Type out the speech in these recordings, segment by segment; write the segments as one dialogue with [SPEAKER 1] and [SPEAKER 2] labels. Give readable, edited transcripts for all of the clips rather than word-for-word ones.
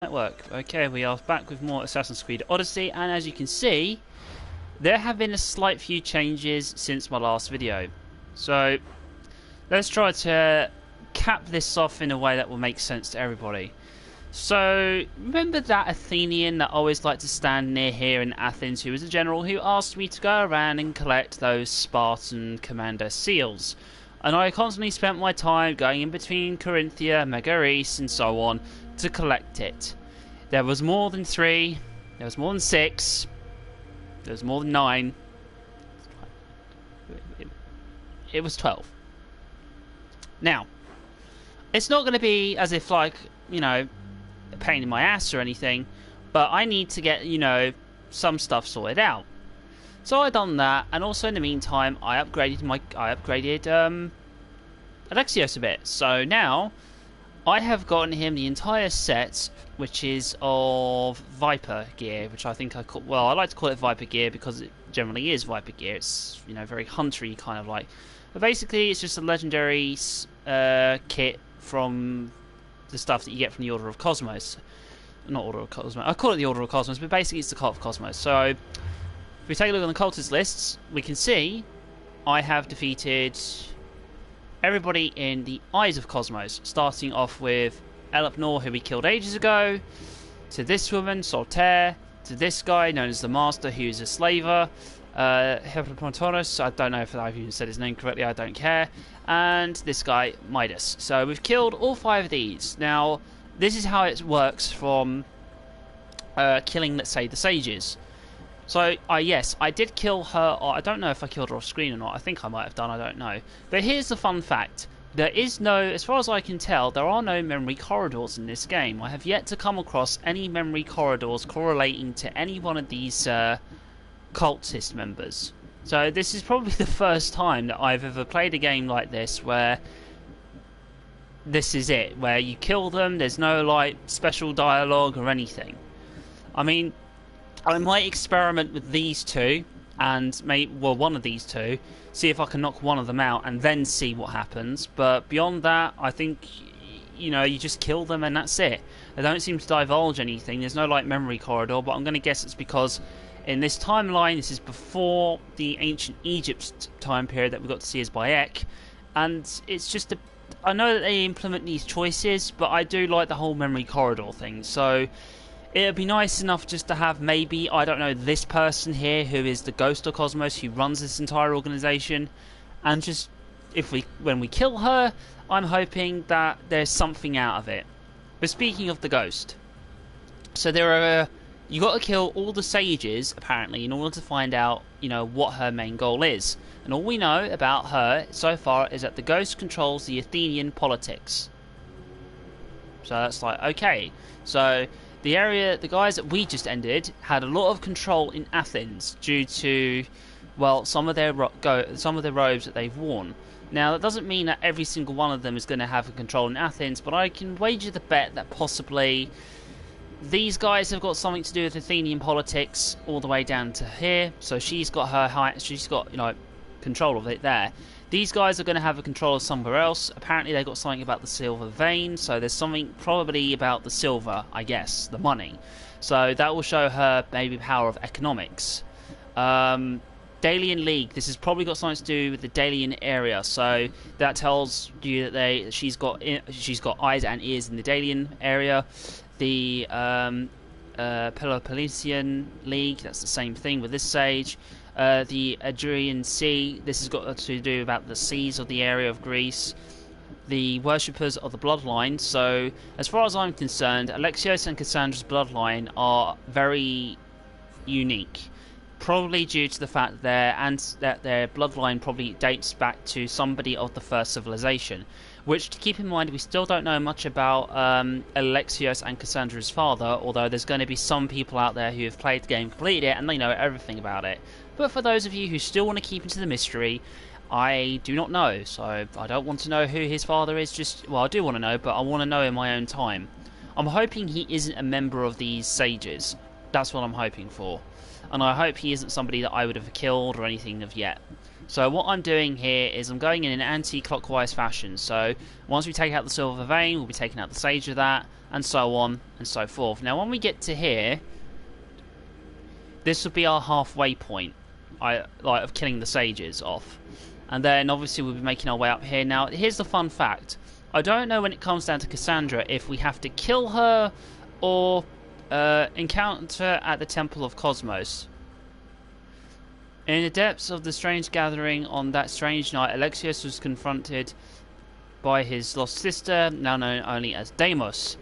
[SPEAKER 1] Network. Okay, we are back with more Assassin's Creed Odyssey, and as you can see, there have been a slight few changes since my last video. So, let's try to cap this off in a way that will make sense to everybody. So, remember that Athenian that always liked to stand near here in Athens, who was a general who asked me to go around and collect those Spartan commander seals? And I constantly spent my time going in between Corinthia, Megaris, and so on to collect it. There was more than 3, there was more than 6, there was more than 9, it was 12. Now, it's not going to be as if, like, you know, a pain in my ass or anything, but I need to get, you know, some stuff sorted out. So I done that, and also in the meantime, I upgraded Alexios a bit. So now I have gotten him the entire set, which is of Viper gear, which I think I call, well, I like to call it Viper gear because it generally is Viper gear. It's, you know, very huntery kind of like. But basically, it's just a legendary kit from the stuff that you get from the Order of Cosmos. Not Order of Cosmos. I call it the Order of Cosmos, but basically it's the Cult of Cosmos. So if we take a look on the cultist lists, we can see I have defeated everybody in the Eyes of Cosmos, starting off with Elapnor, who we killed ages ago, to this woman, Soltaire, to this guy known as the Master, who's a slaver, Hippopontonus, I don't know if I've even said his name correctly, I don't care, and this guy, Midas. So we've killed all 5 of these. Now, this is how it works from killing, let's say, the sages. So, yes, I did kill her, or I don't know if I killed her off screen or not. I think I might have done, I don't know. But here's the fun fact. There is no, as far as I can tell, there are no memory corridors in this game. I have yet to come across any memory corridors correlating to any one of these cultist members. So this is probably the first time that I've ever played a game like this where this is it. Where you kill them, there's no, like, special dialogue or anything. I mean, I might experiment with these two, and one of these two, see if I can knock one of them out, and then see what happens. But beyond that, I think, you know, you just kill them and that's it. They don't seem to divulge anything. There's no, like, memory corridor, but I'm going to guess it's because in this timeline, this is before the ancient Egypt time period that we got to see as Bayek, and it's just I know that they implement these choices, but I do like the whole memory corridor thing. So it'd be nice enough just to have maybe, I don't know, this person here who is the Ghost of Cosmos, who runs this entire organisation, and just, when we kill her, I'm hoping that there's something out of it. But speaking of the Ghost, so you got to kill all the sages, apparently, in order to find out, you know, what her main goal is. And all we know about her so far is that the Ghost controls the Athenian politics. So that's like, okay, so the guys that we just ended had a lot of control in Athens due to, well, some of their robes that they've worn. Now, that doesn't mean that every single one of them is going to have a control in Athens, but I can wager the bet that possibly these guys have got something to do with Athenian politics all the way down to here. So she's got you know, control of it there. These guys are going to have a control of somewhere else. Apparently they've got something about the silver vein, so there's something probably about the silver, I guess, the money. So that will show her maybe power of economics. Dalian League, this has probably got something to do with the Dalian area, so that tells you that she's got eyes and ears in the Dalian area. The Peloponnesian League, that's the same thing with this sage. The Adrian Sea, this has got to do about the seas of the area of Greece. The worshippers of the bloodline, so as far as I'm concerned, Alexios and Cassandra's bloodline are very unique. Probably due to the fact that their bloodline probably dates back to somebody of the first civilization. Which, to keep in mind, we still don't know much about Alexios and Cassandra's father, although there's going to be some people out there who have played the game, completed it, and they know everything about it. But for those of you who still want to keep it to the mystery, I do not know, so I don't want to know who his father is. Well, I do want to know, but I want to know in my own time. I'm hoping he isn't a member of these sages. That's what I'm hoping for. and I hope he isn't somebody that I would have killed or anything of yet. So what I'm doing here is I'm going in an anti-clockwise fashion. So once we take out the silver vein, we'll be taking out the sage of that, and so on and so forth. Now when we get to here, this will be our halfway point, of killing the sages off. And then obviously we'll be making our way up here. Now here's the fun fact. I don't know when it comes down to Cassandra if we have to kill her or encounter at the Temple of Cosmos. In the depths of the strange gathering on that strange night, Alexios was confronted by his lost sister, now known only as Deimos.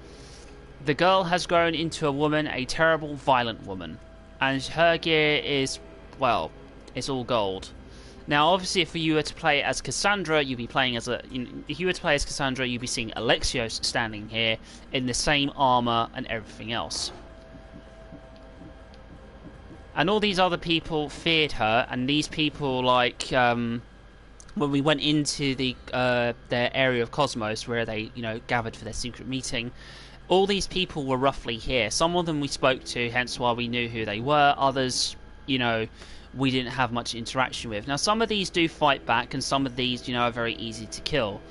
[SPEAKER 1] The girl has grown into a woman, a terrible, violent woman. And her gear is, well, it's all gold. Now, obviously, if you were to play as Cassandra, you'd be playing as if you were to play as Cassandra, you'd be seeing Alexios standing here in the same armor and everything else. And all these other people feared her, and these people, like, when we went into their area of Cosmos, where they, gathered for their secret meeting, all these people were roughly here. Some of them we spoke to, hence why we knew who they were. Others, we didn't have much interaction with. Now, some of these do fight back, and some of these, are very easy to kill.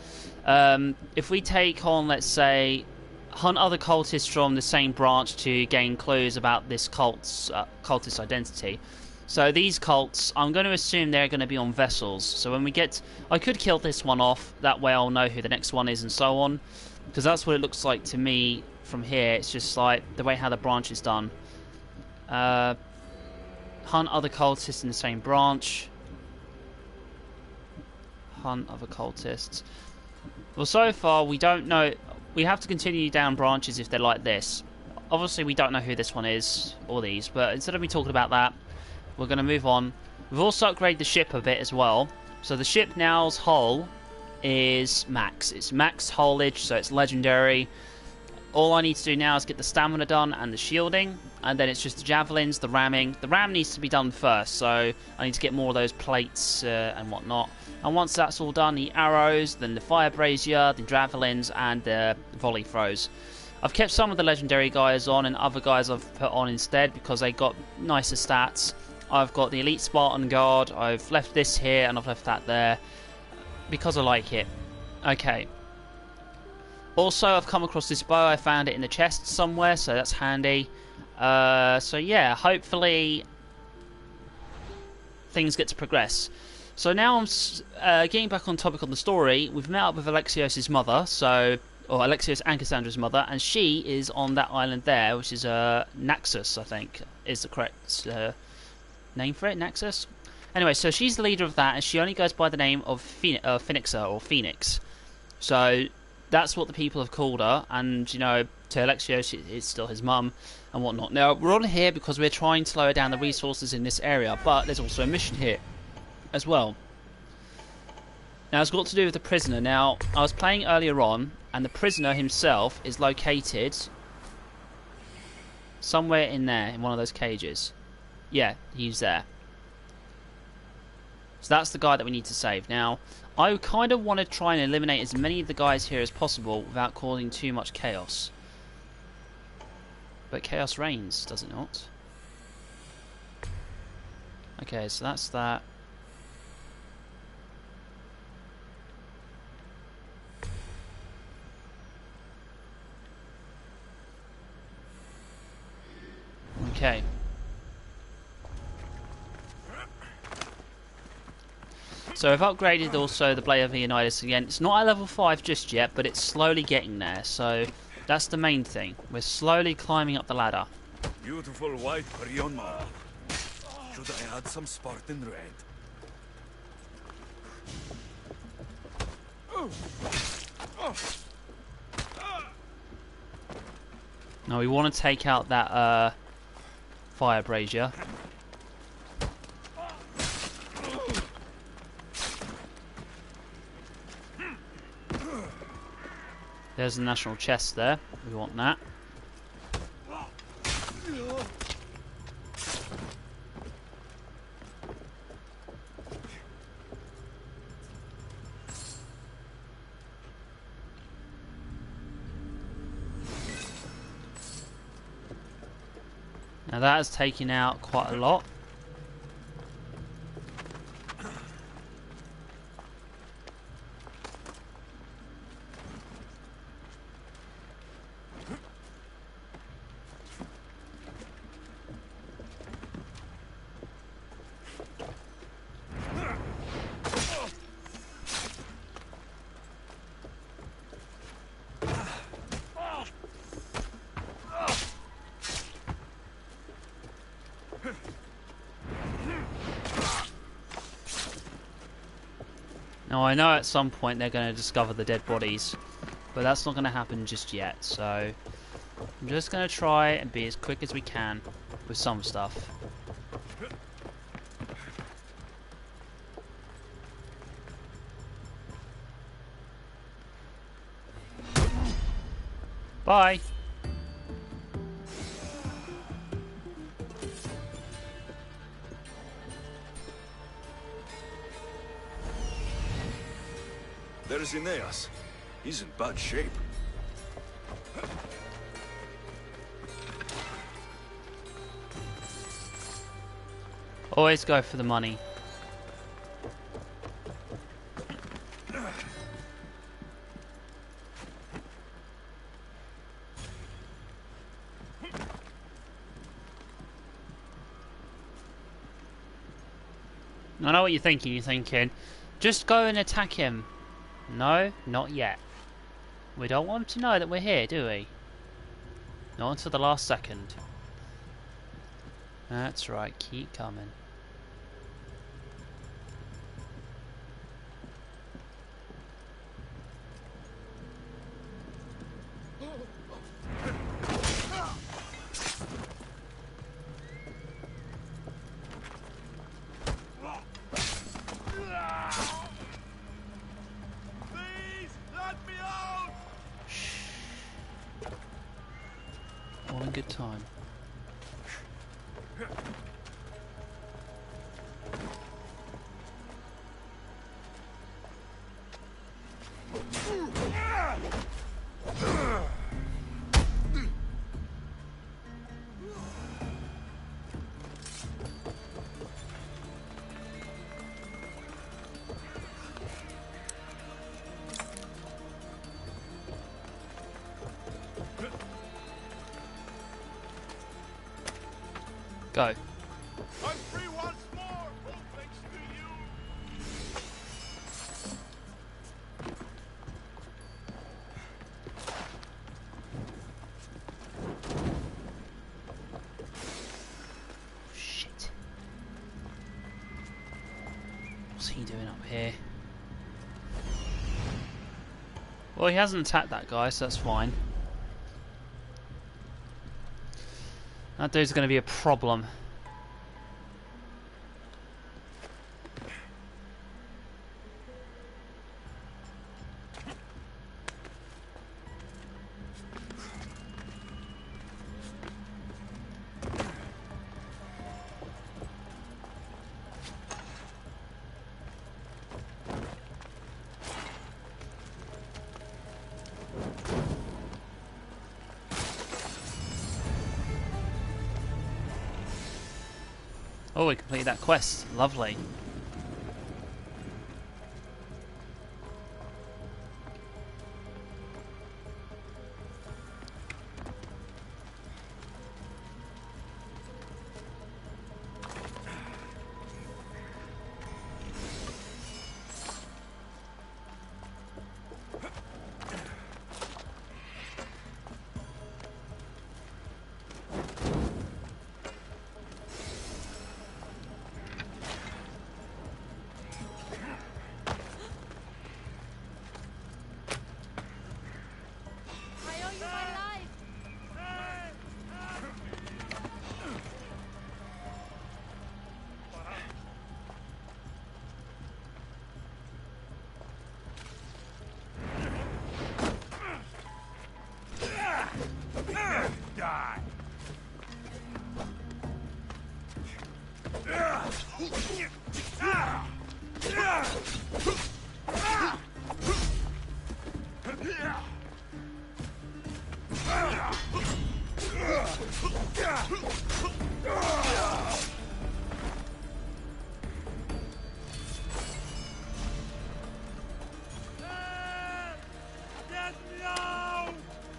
[SPEAKER 1] If we take on, let's say, hunt other cultists from the same branch to gain clues about this cultist identity. So these cults, I'm going to assume they're going to be on vessels. So when we get... I could kill this one off, that way I'll know who the next one is and so on. Because that's what it looks like to me from here. It's just like the way how the branch is done. Hunt other cultists in the same branch. Hunt other cultists. Well, so far we don't know... We have to continue down branches if they're like this. Obviously we don't know who this one is, or these, but instead of me talking about that, we're going to move on. We've also upgraded the ship a bit as well. So the ship now's hull is max. It's max hullage, so it's legendary. All I need to do now is get the stamina done and the shielding, and then it's just the javelins, the ramming. The ram needs to be done first, so I need to get more of those plates and whatnot. And once that's all done, the arrows, then the fire brazier, the javelins, and the volley throws. I've kept some of the legendary guys on, and other guys I've put on instead because they got nicer stats. I've got the elite Spartan guard. I've left this here and I've left that there because I like it. Okay. Also, I've come across this bow. I found it in the chest somewhere, so that's handy. So yeah, hopefully things get to progress. So now I'm getting back on topic on the story. We've met up with Alexios' mother, or Alexios and Cassandra's mother, and she is on that island there, which is Naxos, I think, is the correct name for it, Naxos? Anyway, so she's the leader of that, and she only goes by the name of Phoenixa, or Phoenix. So that's what the people have called her, and, to Alexios, it's still his mum, and whatnot. Now, we're on here because we're trying to lower down the resources in this area, but there's also a mission here as well. Now, it's got to do with the prisoner. Now, I was playing earlier on, and the prisoner himself is located somewhere in there, in one of those cages. Yeah, he's there. So that's the guy that we need to save. Now, I kind of want to try and eliminate as many of the guys here as possible without causing too much chaos. But chaos reigns, does it not? Okay, so that's that. Okay. So I've upgraded also the Blade of Leonidas again. It's not at level 5 just yet, but it's slowly getting there. So that's the main thing. We're slowly climbing up the ladder.
[SPEAKER 2] Beautiful white Brionna. Should I add some Spartan red?
[SPEAKER 1] Now we want to take out that fire brazier. There's the national chest there. We want that. Now that has taken out quite a lot. Now I know at some point they're going to discover the dead bodies, but that's not going to happen just yet, so I'm just going to try and be as quick as we can with some stuff. Bye!
[SPEAKER 2] There's Aeneas. He's in bad shape.
[SPEAKER 1] Always go for the money. I know what you're thinking. You're thinking, just go and attack him. No, not yet. We don't want him to know that we're here, do we? Not until the last second. That's right, keep coming. All in good time. Go.
[SPEAKER 2] I'm free once more, all thanks to you.
[SPEAKER 1] Shit. What's he doing up here? Well, he hasn't attacked that guy, so that's fine. That dude's going to be a problem. Oh, we completed that quest. Lovely.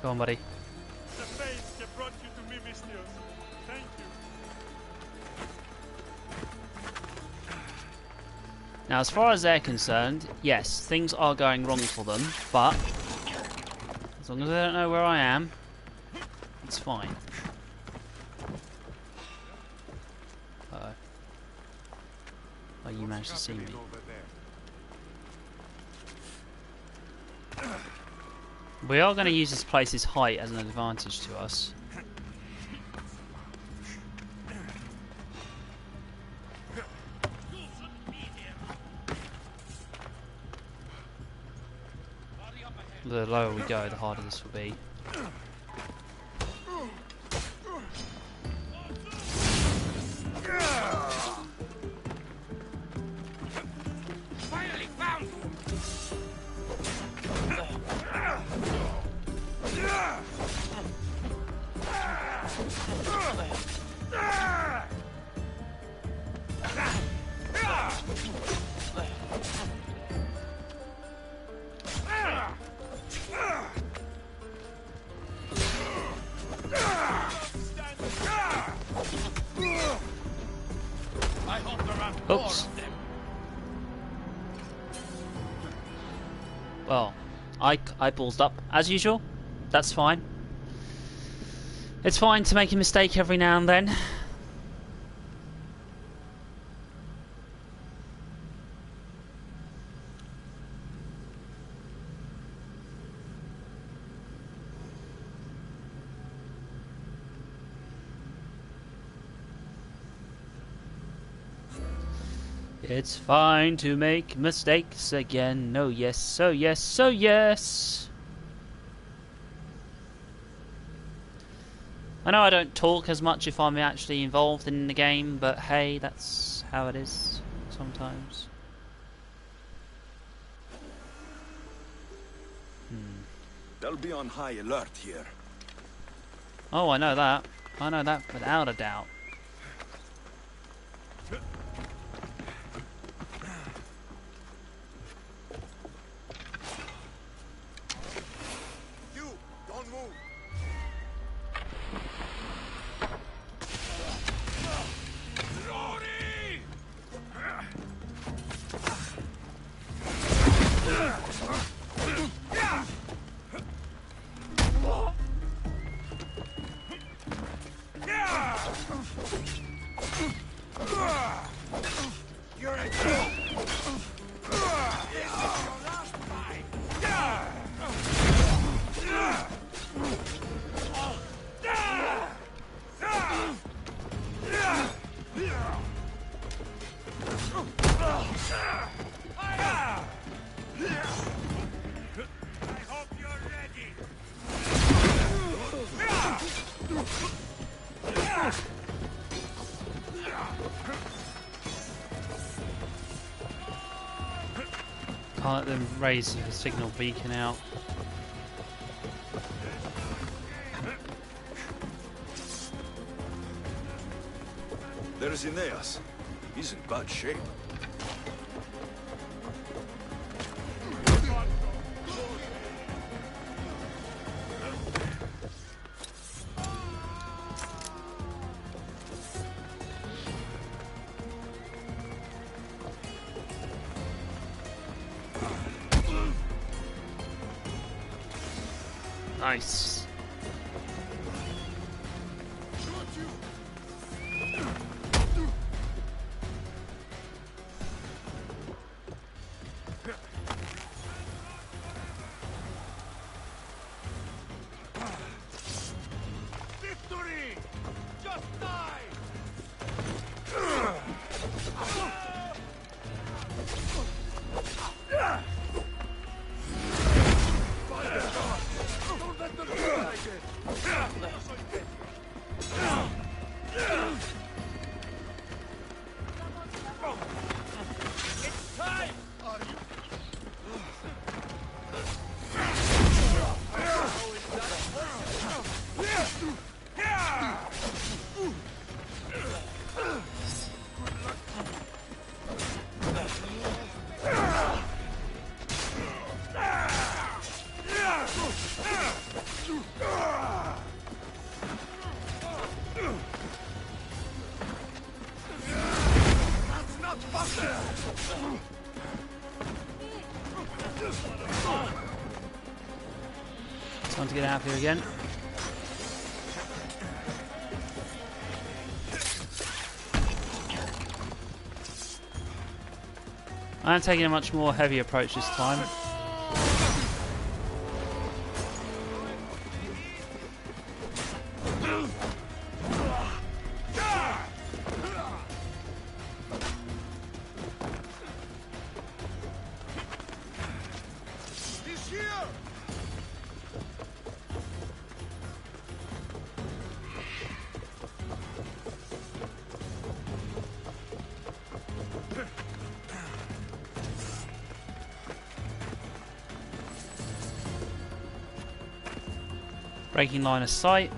[SPEAKER 1] Go on, buddy.
[SPEAKER 2] The fates have brought you to me, Mistios. Thank you.
[SPEAKER 1] Now, as far as they're concerned, yes, things are going wrong for them, but as long as they don't know where I am, it's fine. Uh-oh. Oh, you managed to see me. We are going to use this place's height as an advantage to us. The lower we go, the harder this will be.
[SPEAKER 2] Finally found
[SPEAKER 1] Oops. Well, I ballsed up as usual. That's fine. It's fine to make a mistake every now and then. It's fine to make mistakes again. Oh yes, oh yes, oh yes. I know I don't talk as much if I'm actually involved in the game, but hey, that's how it is sometimes.
[SPEAKER 2] They'll be on high alert here.
[SPEAKER 1] Oh, I know that. I know that without a doubt.
[SPEAKER 2] You, don't move. You're a joke. I hope you're ready.
[SPEAKER 1] Can't let them raise the signal beacon out.
[SPEAKER 2] There's Aeneas. He's in bad shape.
[SPEAKER 1] Nice.
[SPEAKER 2] Victory! Just die! Don't let them do like it! It's time! Are you? That's not possible!
[SPEAKER 1] Time to get out of here again. I'm taking a much more heavy approach this time. Breaking line of sight.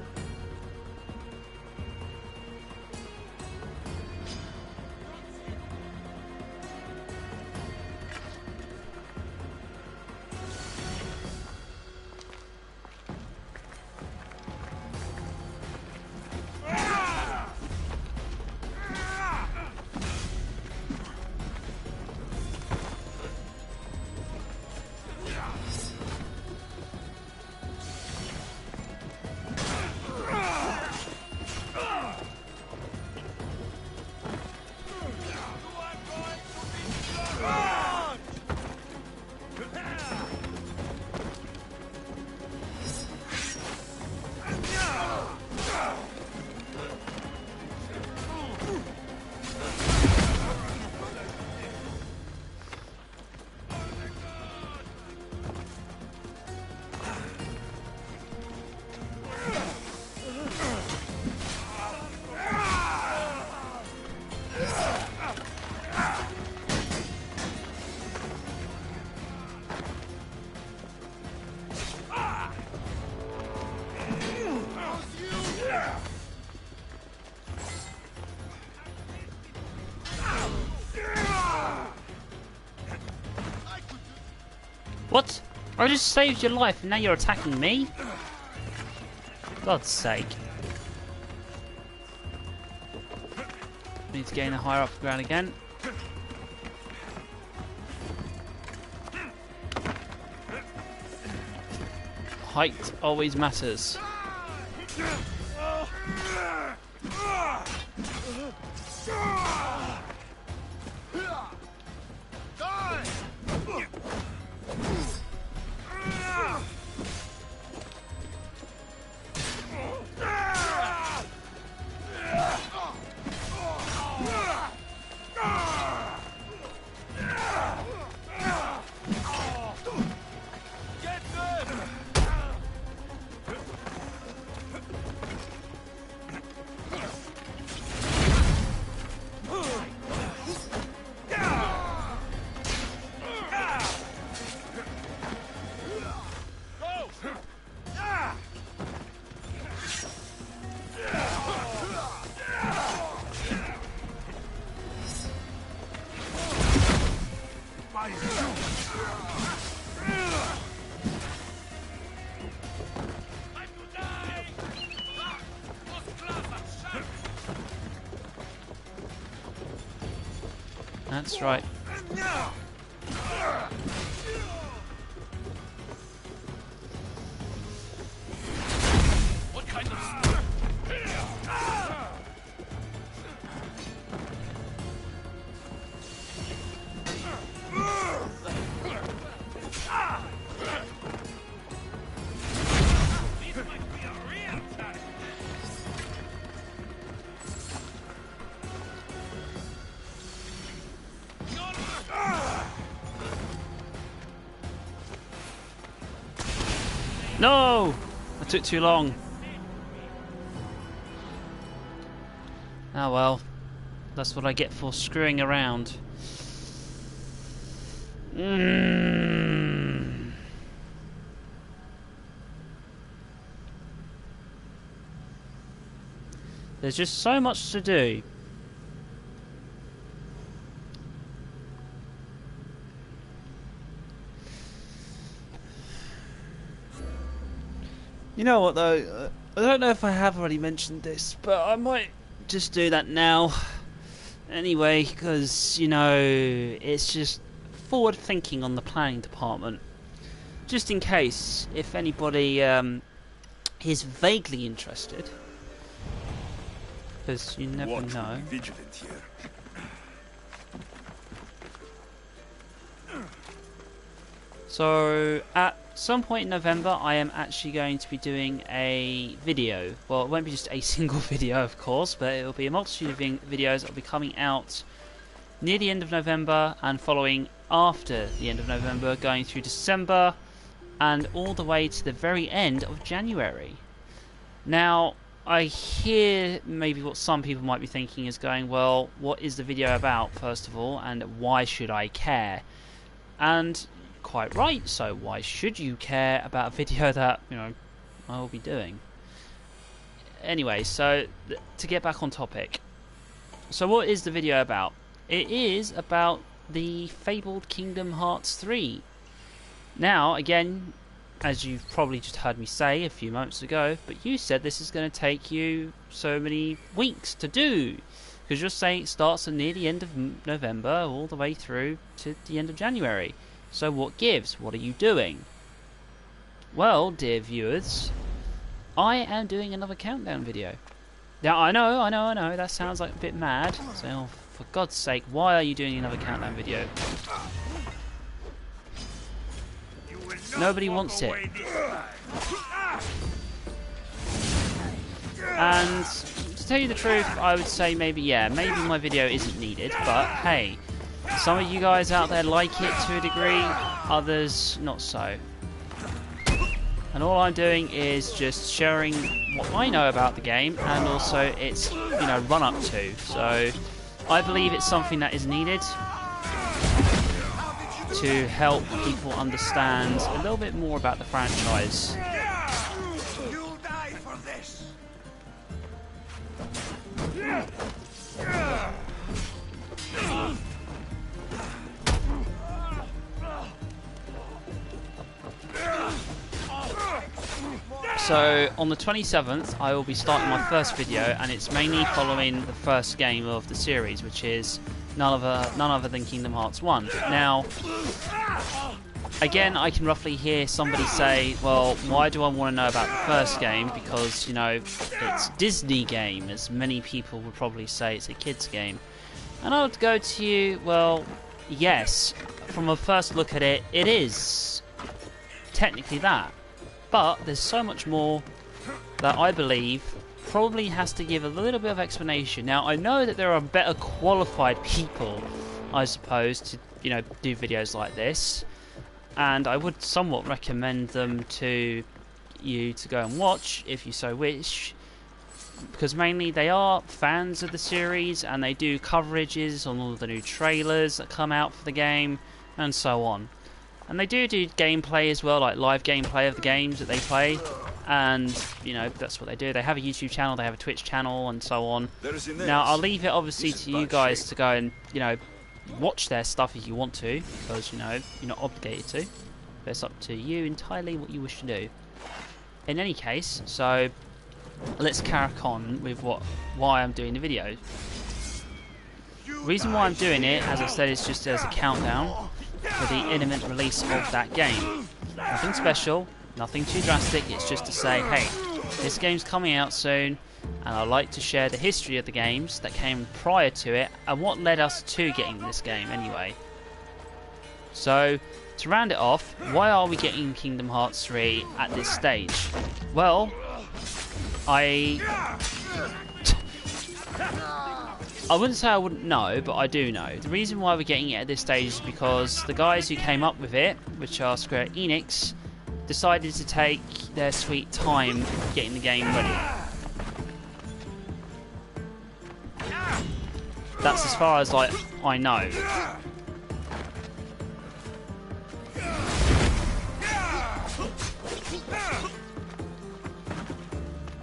[SPEAKER 1] What? I just saved your life and now you're attacking me? God's sake. Need to gain a higher up the ground again. Height always matters. That's right.
[SPEAKER 2] What kind of... This might be a real attack.
[SPEAKER 1] No! I took too long. Ah well. That's what I get for screwing around. There's just so much to do. You know what though, I don't know if I have already mentioned this, but I might just do that now. Anyway, because, you know, it's just forward thinking on the planning department. Just in case, if anybody is vaguely interested. Because you never know.
[SPEAKER 2] Vigilant here.
[SPEAKER 1] So, at some point in November, I am actually going to be doing a video. Well, it won't be just a single video, of course, but it will be a multitude of videos that will be coming out near the end of November and following after the end of November, going through December and all the way to the very end of January. Now, I hear maybe what some people might be thinking is going, well, what is the video about, first of all, and why should I care? And quite right, so why should you care about a video that, you know, I will be doing. Anyway, so to get back on topic. So what is the video about? It is about the fabled Kingdom Hearts 3. Now, again, as you've probably just heard me say a few moments ago, but you said this is going to take you so many weeks to do. Because you're saying it starts near the end of November all the way through to the end of January. So what gives? What are you doing? Well, dear viewers, I am doing another countdown video. Now, I know, that sounds like a bit mad. So, oh, for God's sake, why are you doing another countdown video? Nobody wants it. And to tell you the truth, I would say maybe my video isn't needed, but hey, some of you guys out there like it to a degree, others not so. And all I'm doing is just sharing what I know about the game and also its, run up to. So I believe it's something that is needed to help people understand a little bit more about the franchise.
[SPEAKER 2] You'll die for this.
[SPEAKER 1] So on the 27th I will be starting my first video, and it's mainly following the first game of the series, which is none other than Kingdom Hearts 1. Now, again, I can roughly hear somebody say, well, why do I want to know about the first game? Because, it's a Disney game, as many people would probably say it's a kid's game. And I would go to you, well, yes, from a first look at it, it is technically that. But there's so much more that I believe probably has to give a little bit of explanation. Now, I know that there are better qualified people, I suppose, to do videos like this, and I would somewhat recommend them to you to go and watch if you so wish, because mainly they are fans of the series and they do coverages on all of the new trailers that come out for the game and so on. And they do gameplay as well, like live gameplay of the games that they play. And, that's what they do. They have a YouTube channel, they have a Twitch channel, and so on. Now, I'll leave it obviously to you guys to go and, watch their stuff if you want to. Because, you're not obligated to. But it's up to you entirely what you wish to do. In any case, so let's carry on with why I'm doing the video. The reason why I'm doing it, as I said, is just as a countdown for the imminent release of that game. Nothing special, nothing too drastic, it's just to say, hey, this game's coming out soon, and I'd like to share the history of the games that came prior to it, and what led us to getting this game anyway. So, to round it off, why are we getting Kingdom Hearts 3 at this stage? Well, I wouldn't say I wouldn't know, but I do know. The reason why we're getting it at this stage is because the guys who came up with it, which are Square Enix, decided to take their sweet time getting the game ready. That's as far as I know.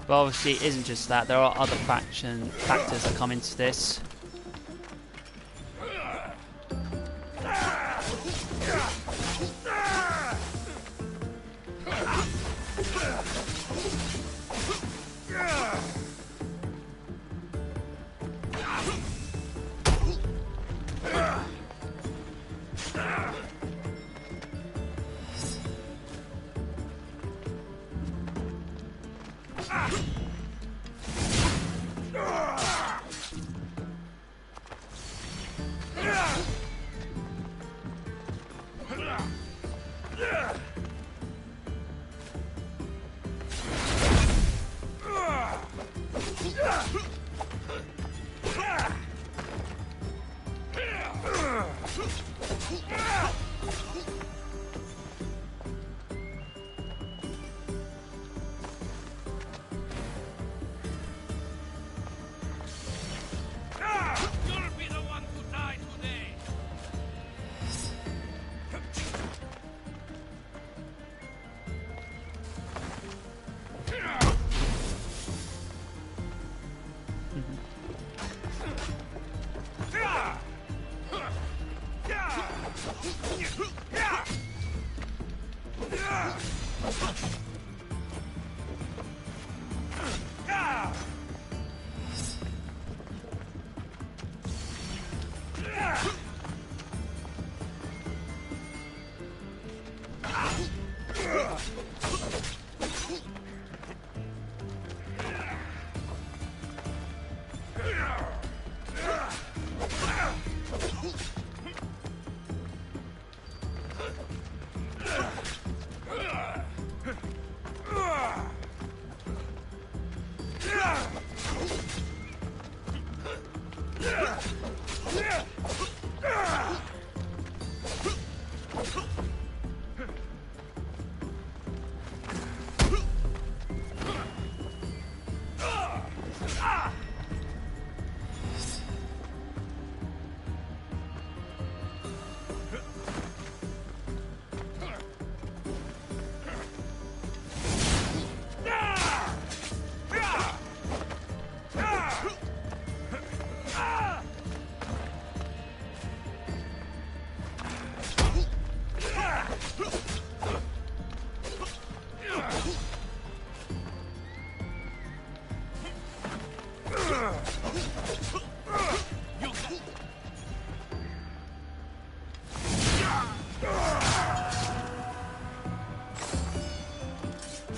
[SPEAKER 1] But obviously it isn't just that, there are other factors that come into this.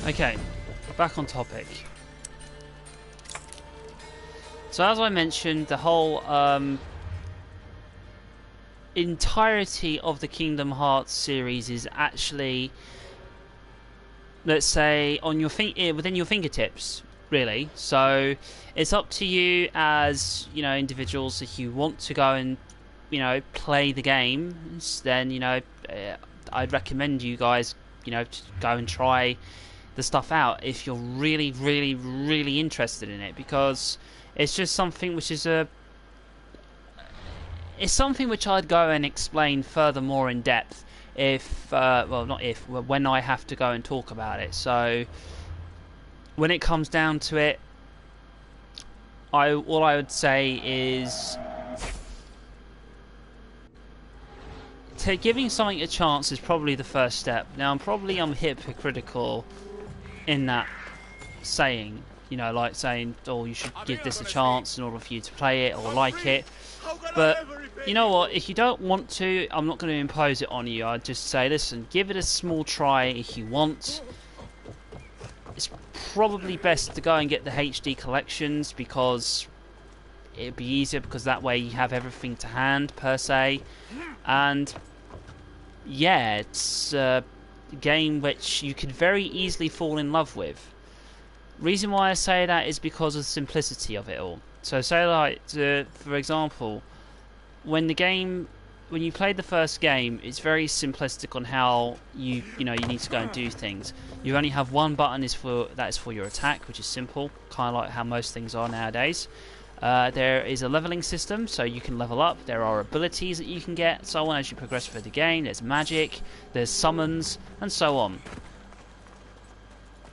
[SPEAKER 1] Okay, back on topic. So as I mentioned, the whole entirety of the Kingdom Hearts series is actually, let's say, on your within your fingertips, really. So it's up to you as, you know, individuals. If you want to go and, you know, play the games, then, you know, I'd recommend you guys, you know, to go and try the stuff out if you're really, really, really interested in it, because it's just something which is it's something which I'd go and explain furthermore in depth if, well, not if, when I have to go and talk about it. So when it comes down to it, all I would say is giving something a chance is probably the first step. Now, I'm hypocritical in that saying, you know, like saying, oh, you should give this a chance in order for you to play it or like it. But you know what, if you don't want to, I'm not going to impose it on you. I'd just say, listen, give it a small try if you want. It's probably best to go and get the HD collections, because it'd be easier, because that way you have everything to hand, per se. And yeah, it's a game which you could very easily fall in love with. Reason why I say that is because of the simplicity of it all. So say, like, for example, when you played the first game, it's very simplistic on how you need to go and do things. You only have one button that is for your attack, which is simple, kind of like how most things are nowadays. There is a leveling system, so you can level up. There are abilities that you can get, so on, as you progress through the game. There's magic, there's summons, and so on.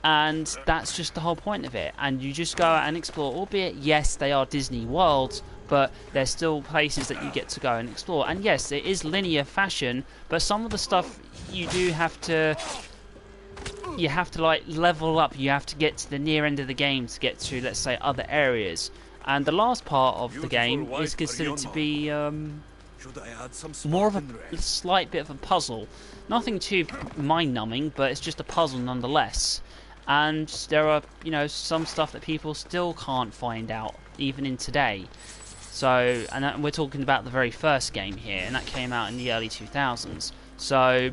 [SPEAKER 1] And that's just the whole point of it. And you just go out and explore, albeit, yes, they are Disney worlds, but they're still places that you get to go and explore. And yes, it is linear fashion, but some of the stuff you do have to like level up. You have to get to the near end of the game to get to, let's say, other areas. And the last part of the game is considered to be more of a slight bit of a puzzle. Nothing too mind-numbing, but it's just a puzzle nonetheless. And there are, you know, some stuff that people still can't find out, even in today. So, and we're talking about the very first game here, and that came out in the early 2000s. So,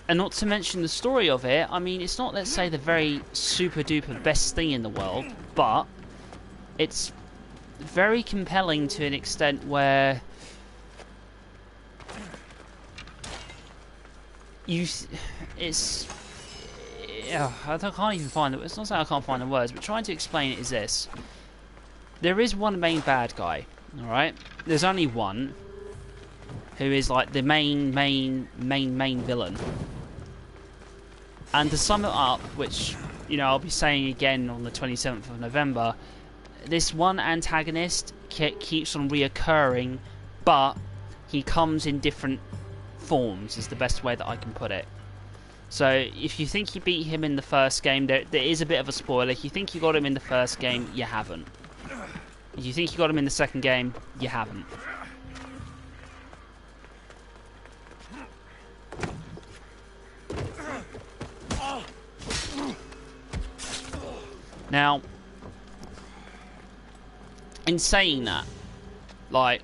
[SPEAKER 1] and not to mention the story of it, I mean, it's not, let's say, the very super duper best thing in the world, but it's very compelling to an extent where I can't even find it. It's not saying I can't find the words, but trying to explain it is this: there is one main bad guy, all right? There's only one, who is like the main villain. And to sum it up, which, you know, I'll be saying again on the 27th of November, this one antagonist keeps on reoccurring, but he comes in different forms, is the best way that I can put it. So if you think you beat him in the first game, there is a bit of a spoiler. If you think you got him in the first game, you haven't. If you think you got him in the second game, you haven't. Now, in saying that, like,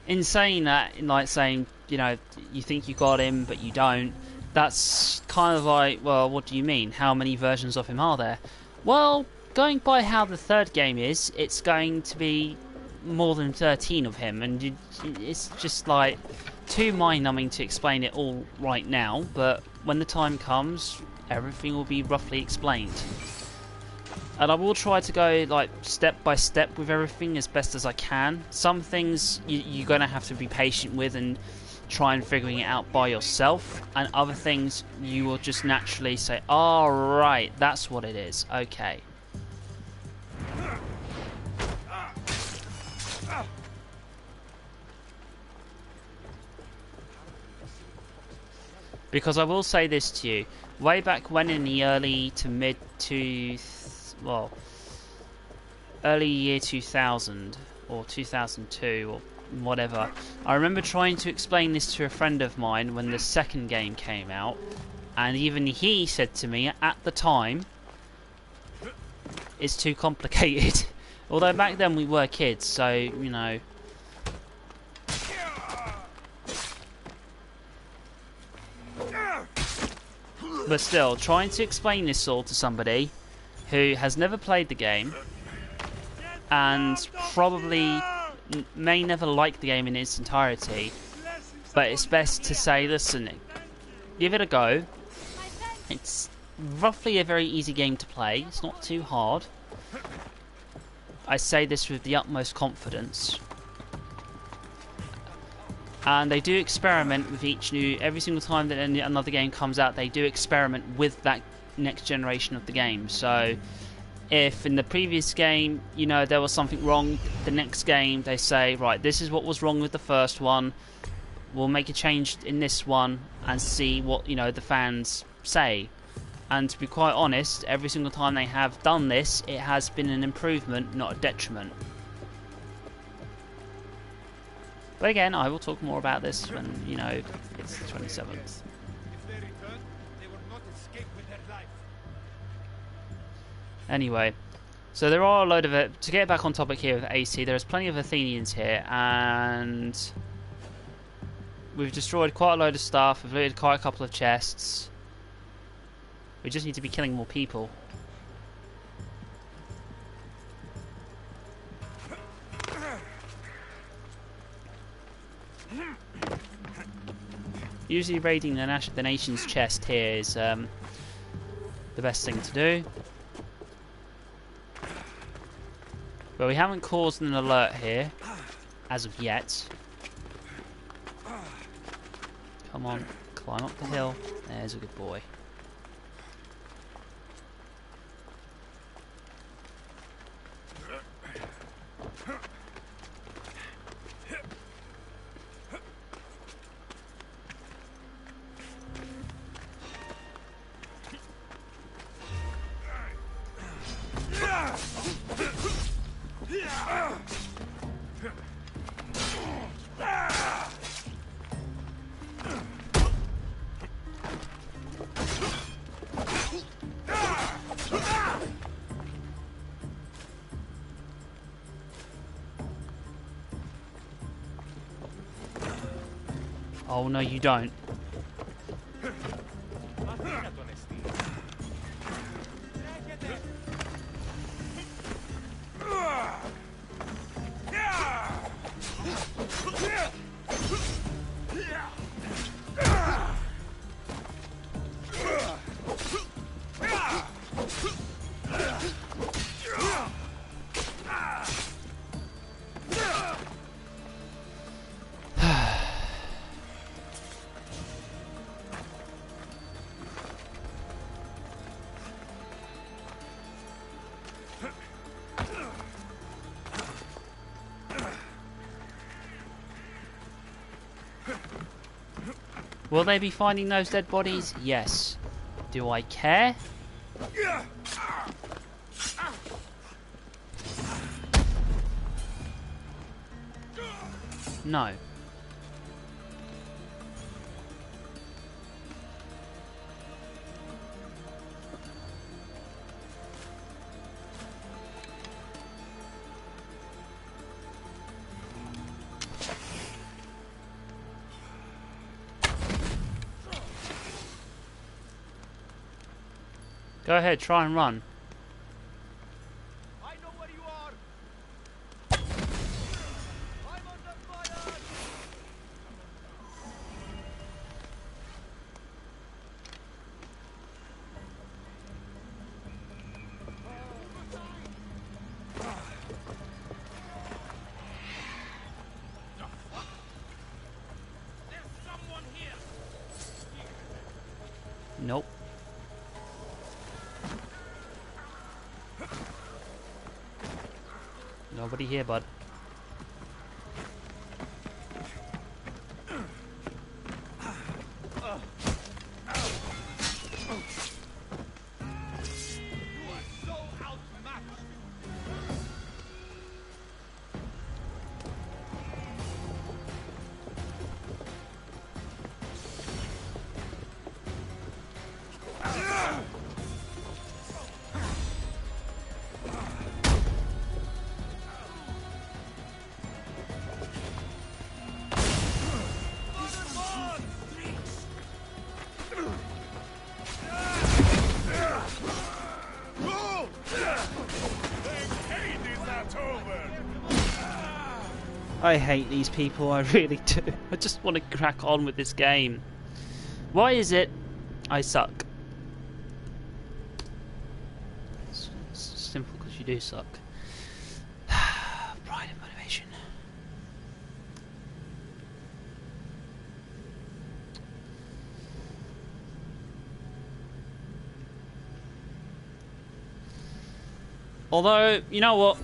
[SPEAKER 1] in saying that, in like saying, you know, you think you got him but you don't, that's kind of like, well, what do you mean? How many versions of him are there? Well, going by how the third game is, it's going to be more than 13 of him, and it's just like too mind-numbing to explain it all right now, but when the time comes, everything will be roughly explained. And I will try to go like step by step with everything as best as I can. Some things you're going to have to be patient with and try and figuring it out by yourself, and other things you will just naturally say, "Oh, right, that's what it is. Okay." Because I will say this to you, way back when in the early to mid to early year 2000 or 2002 or whatever, I remember trying to explain this to a friend of mine when the second game came out, and even he said to me at the time, it's too complicated. Although back then we were kids, so you know. But still, trying to explain this all to somebody who has never played the game and probably may never like the game in its entirety, but it's best to say, listen, give it a go. It's roughly a very easy game to play. It's not too hard. I say this with the utmost confidence. And they do experiment with every single time that another game comes out, they do experiment with that next generation of the game. So if in the previous game, you know, there was something wrong, the next game they say, right, this is what was wrong with the first one, we'll make a change in this one and see what, you know, the fans say. And to be quite honest, every single time they have done this, it has been an improvement, not a detriment. But again, I will talk more about this when, you know, it's the 27th. Anyway, so there are a load of it. To get back on topic here with AC, there's plenty of Athenians here, and we've destroyed quite a load of stuff. We've looted quite a couple of chests. We just need to be killing more people. Usually raiding the nation's chest here is the best thing to do. But we haven't caused an alert here, as of yet. Come on, climb up the hill. There's a good boy. Oh no, you don't. Will they be finding those dead bodies? Yes. Do I care? No. Go ahead, try and run.
[SPEAKER 2] I know where you are. I'm under fire. There's someone here.
[SPEAKER 1] Nope. Nobody here, bud.
[SPEAKER 2] So outmatched.
[SPEAKER 1] I hate these people, I really do. I just want to crack on with this game. Why is it I suck? It's simple, because you do suck. Pride and motivation. Although, you know what?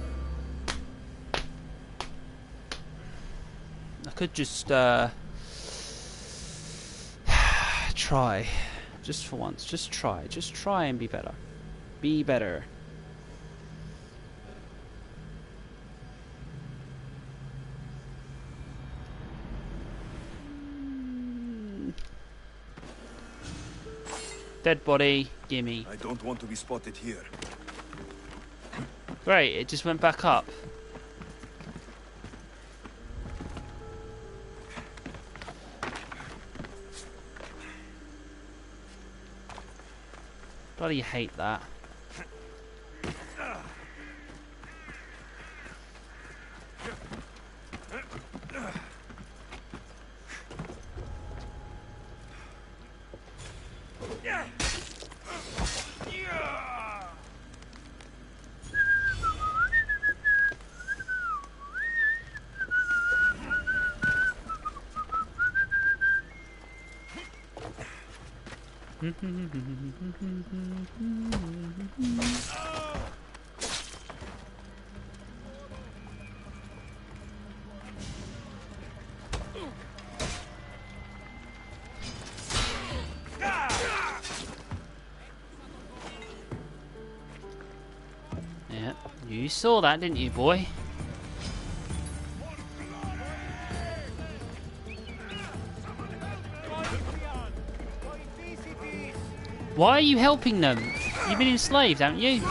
[SPEAKER 1] I could just try, just for once, just try and be better. Be better. Dead body, gimme.
[SPEAKER 2] I don't want to be spotted here.
[SPEAKER 1] Great, it just went back up. Bloody hate that. Yeah, you saw that, didn't you, boy? Why are you helping them? You've been enslaved, haven't you?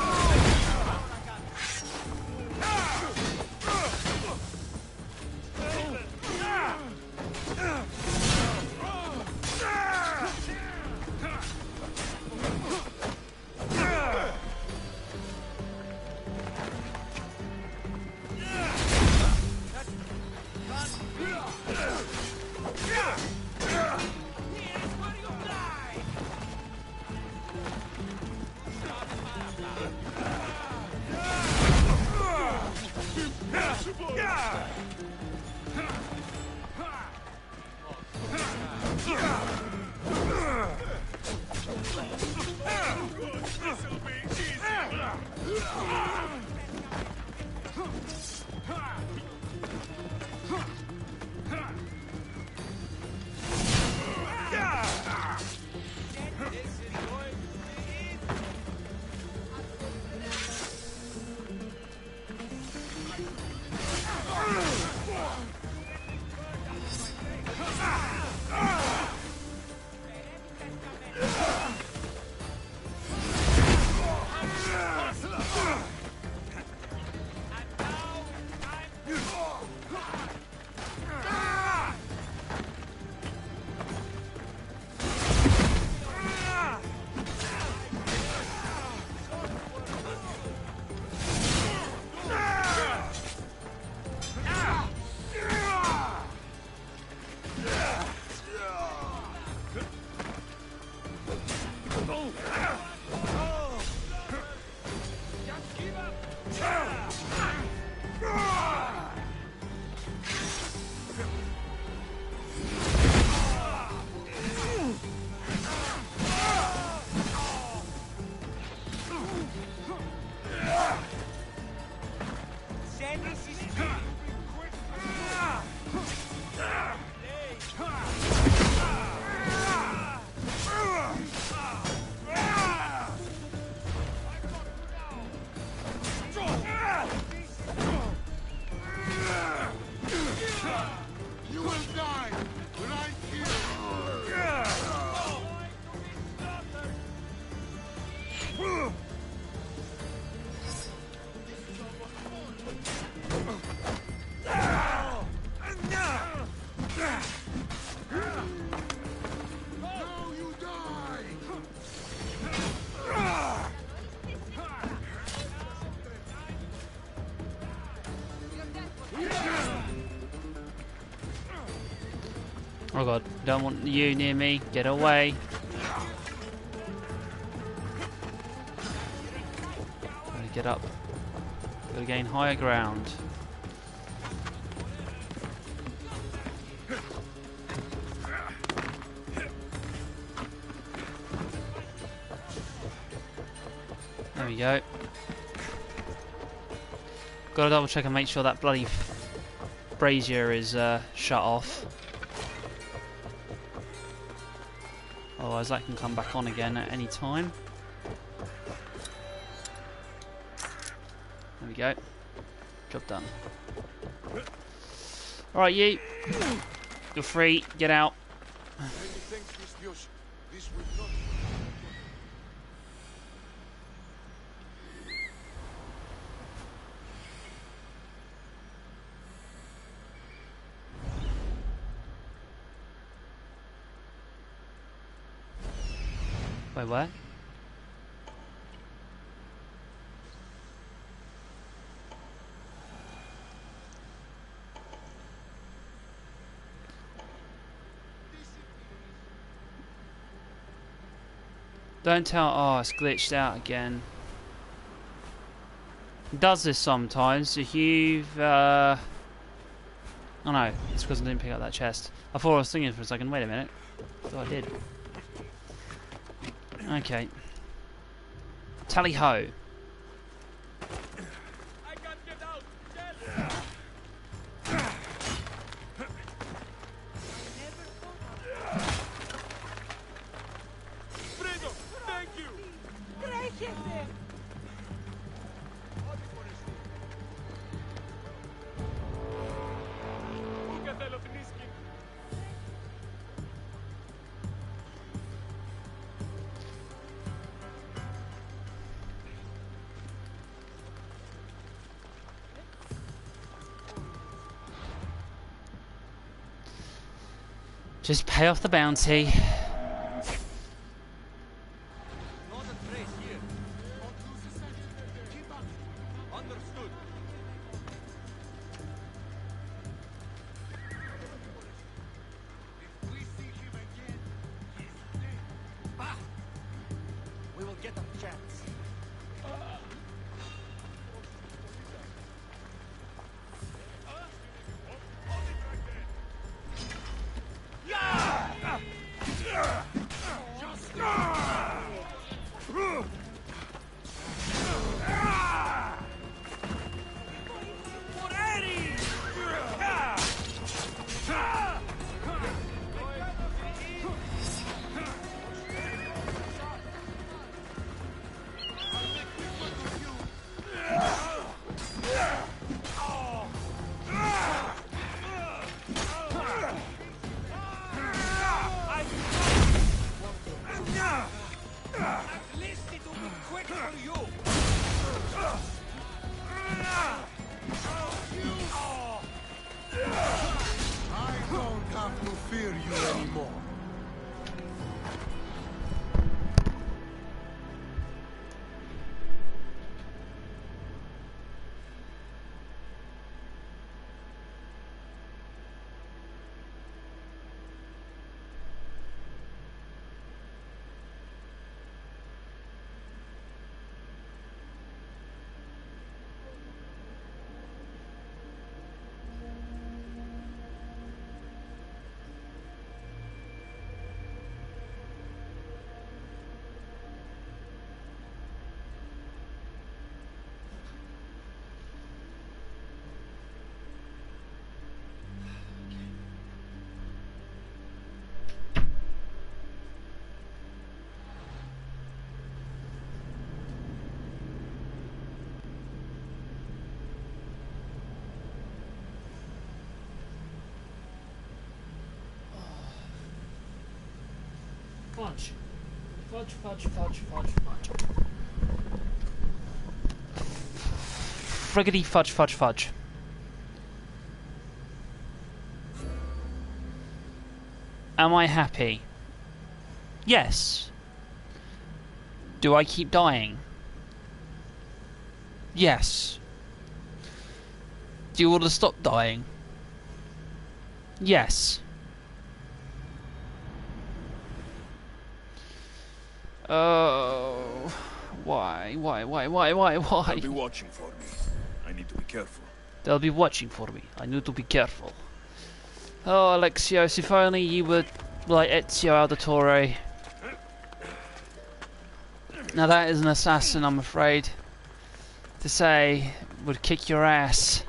[SPEAKER 1] Oh god, don't want you near me. Get away. Gotta get up. Gotta gain higher ground. There we go. Gotta double check and make sure that bloody brazier is shut off. Otherwise that can come back on again at any time. There we go. Job done. Alright, you. You're free. Get out. Wait, what? Don't tell. Oh, it's glitched out again. It does this sometimes. If you've. Oh no, it's because I didn't pick up that chest. I thought I was thinking for a second. Wait a minute. I thought I did. Okay. Tally ho. Just pay off the bounty.
[SPEAKER 3] We will get a chance. Fear you anymore.
[SPEAKER 1] Fudge. Fudge, fudge, fudge, fudge, fudge. Friggity fudge, fudge, fudge. Am I happy? Yes. Do I keep dying? Yes. Do you want to stop dying? Yes. Oh, why?
[SPEAKER 2] They'll be watching for me. I need to be careful.
[SPEAKER 1] They'll be watching for me. I need to be careful. Oh, Alexios, if only you were like Ezio Auditore. Now that is an assassin, I'm afraid to say, would kick your ass.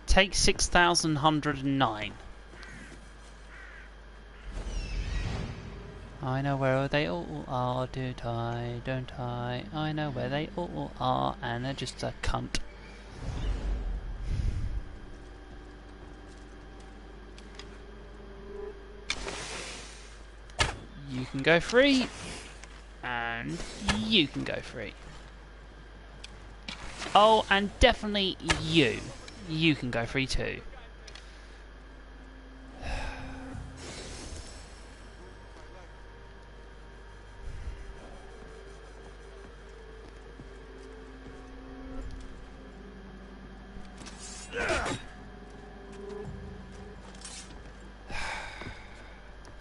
[SPEAKER 1] Take 6,109. I know where they all are, don't I? I know where they all are, and they're just a cunt. You can go free, and you can go free. Oh, and definitely you. You can go free too.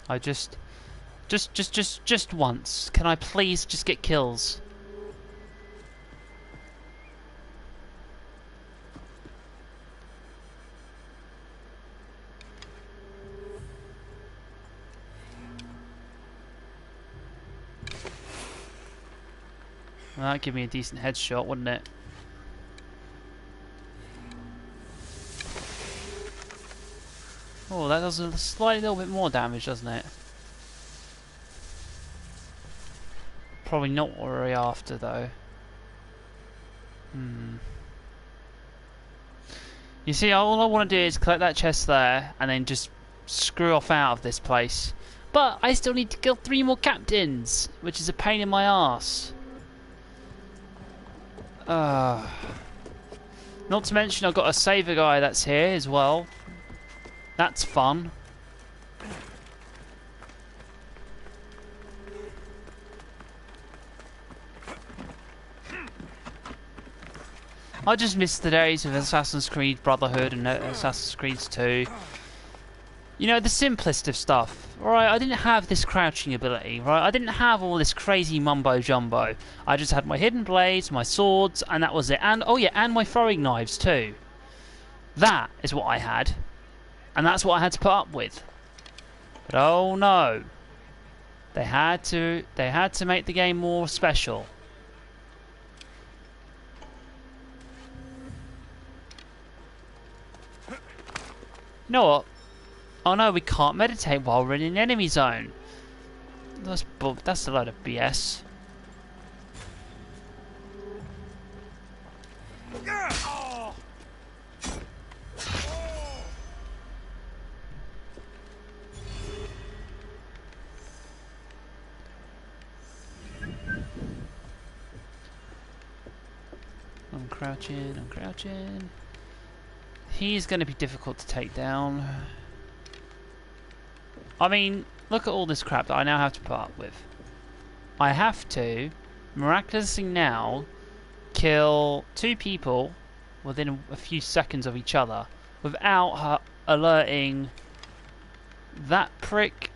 [SPEAKER 1] I just once. Can I please just get kills? Well, that'd give me a decent headshot, wouldn't it? Oh, that does a slightly little bit more damage, doesn't it? Probably not what we're after, though. You see, all I want to do is collect that chest there, and then just screw off out of this place. But I still need to kill 3 more captains, which is a pain in my arse. Not to mention I've got a saver guy that's here as well. That's fun. I just miss the days of Assassin's Creed Brotherhood and Assassin's Creed 2. You know, the simplest of stuff. Alright, I didn't have this crouching ability, right? I didn't have all this crazy mumbo jumbo. I just had my hidden blades, my swords, and that was it. And, oh yeah, and my throwing knives too. That is what I had. And that's what I had to put up with. But oh no. They had to make the game more special. You know what? Oh no, we can't meditate while we're in an enemy zone. That's a load of BS. I'm crouching. He's going to be difficult to take down. I mean, look at all this crap that I now have to put up with. I have to, miraculously now, kill 2 people within a few seconds of each other without alerting that prick,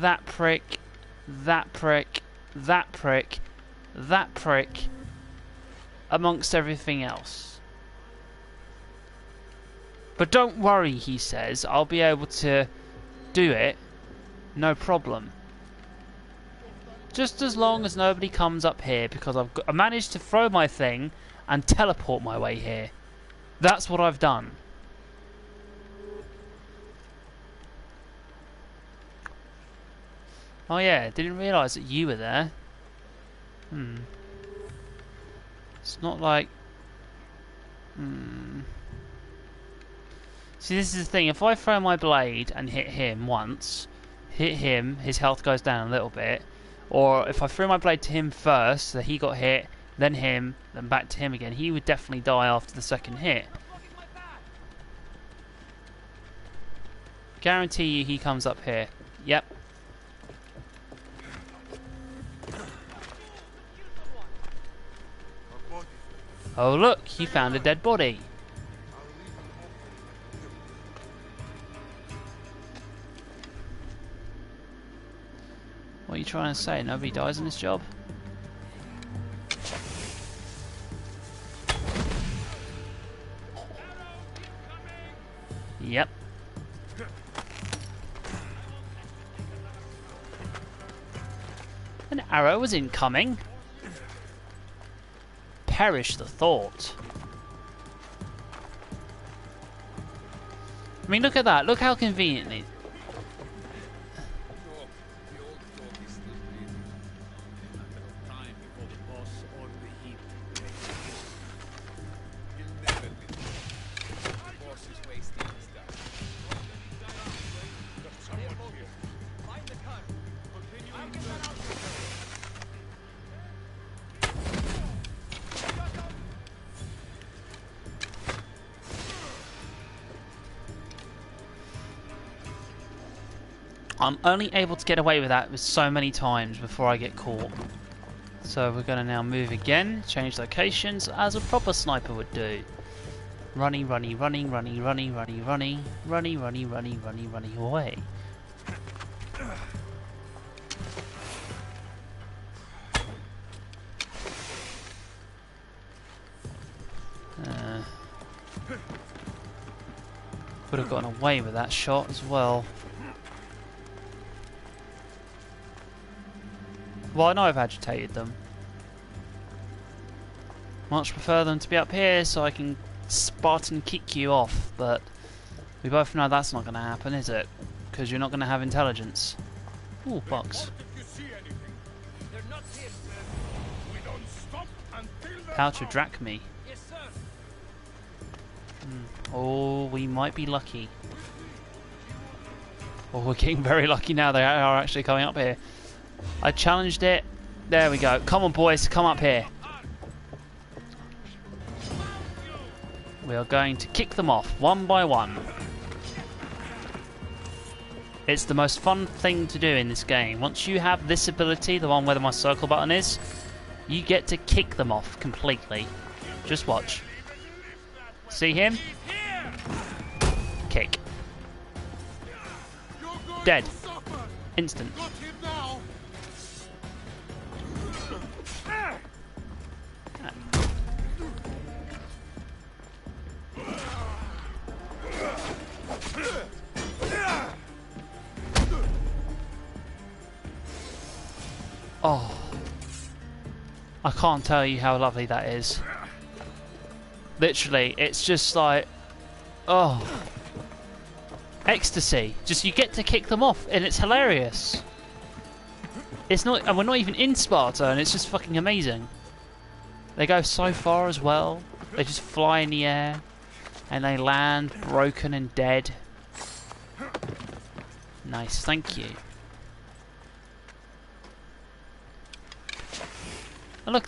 [SPEAKER 1] that prick, that prick, that prick, that prick, amongst everything else. But don't worry, he says, I'll be able to do it, no problem. Just as long as nobody comes up here, because I managed to throw my thing and teleport my way here. That's what I've done. Oh yeah, didn't realise that you were there. It's not like... See, this is the thing. If I throw my blade and hit him once, his health goes down a little bit. Or if I threw my blade to him first, so he got hit, then him, then back to him again, he would definitely die after the second hit. Guarantee you he comes up here. Yep. Oh look, he found a dead body. trying to say? Nobody dies in this job? Yep. An arrow was incoming. Perish the thought. I mean, look at that. Look how conveniently.
[SPEAKER 2] The old dog is still breathing. Matter of time before the boss or the heat. He'll never live. The boss is wasting his time. There's someone here. Find the car. Continue. I'll get that out.
[SPEAKER 1] I'm only able to get away with that with so many times before I get caught. So we're going to now move again, change locations as a proper sniper would do. Runny, runny, running, runny, runny, runny, runny, runny, runny, runny, runny, runny away. Would have gotten away with that shot as well. Well, I know I've agitated them. Much prefer them to be up here so I can Spartan kick you off, but we both know that's not going to happen, is it? Because you're not going to have intelligence. Ooh, box. How to drac me. Oh, we might be lucky. Oh, we're getting very lucky now. They are actually coming up here. I challenged it. There we go. Come on, boys. Come up here. We are going to kick them off one by one. It's the most fun thing to do in this game. Once you have this ability, the one where my circle button is, you get to kick them off completely. Just watch. See him? Kick. Dead. Instant. Oh, I can't tell you how lovely that is. Literally, it's just like, oh, ecstasy. Just you get to kick them off, and it's hilarious. It's not, and we're not even in Sparta, and it's just fucking amazing. They go so far as well. They just fly in the air, and they land broken and dead. Nice, thank you. Oh, look.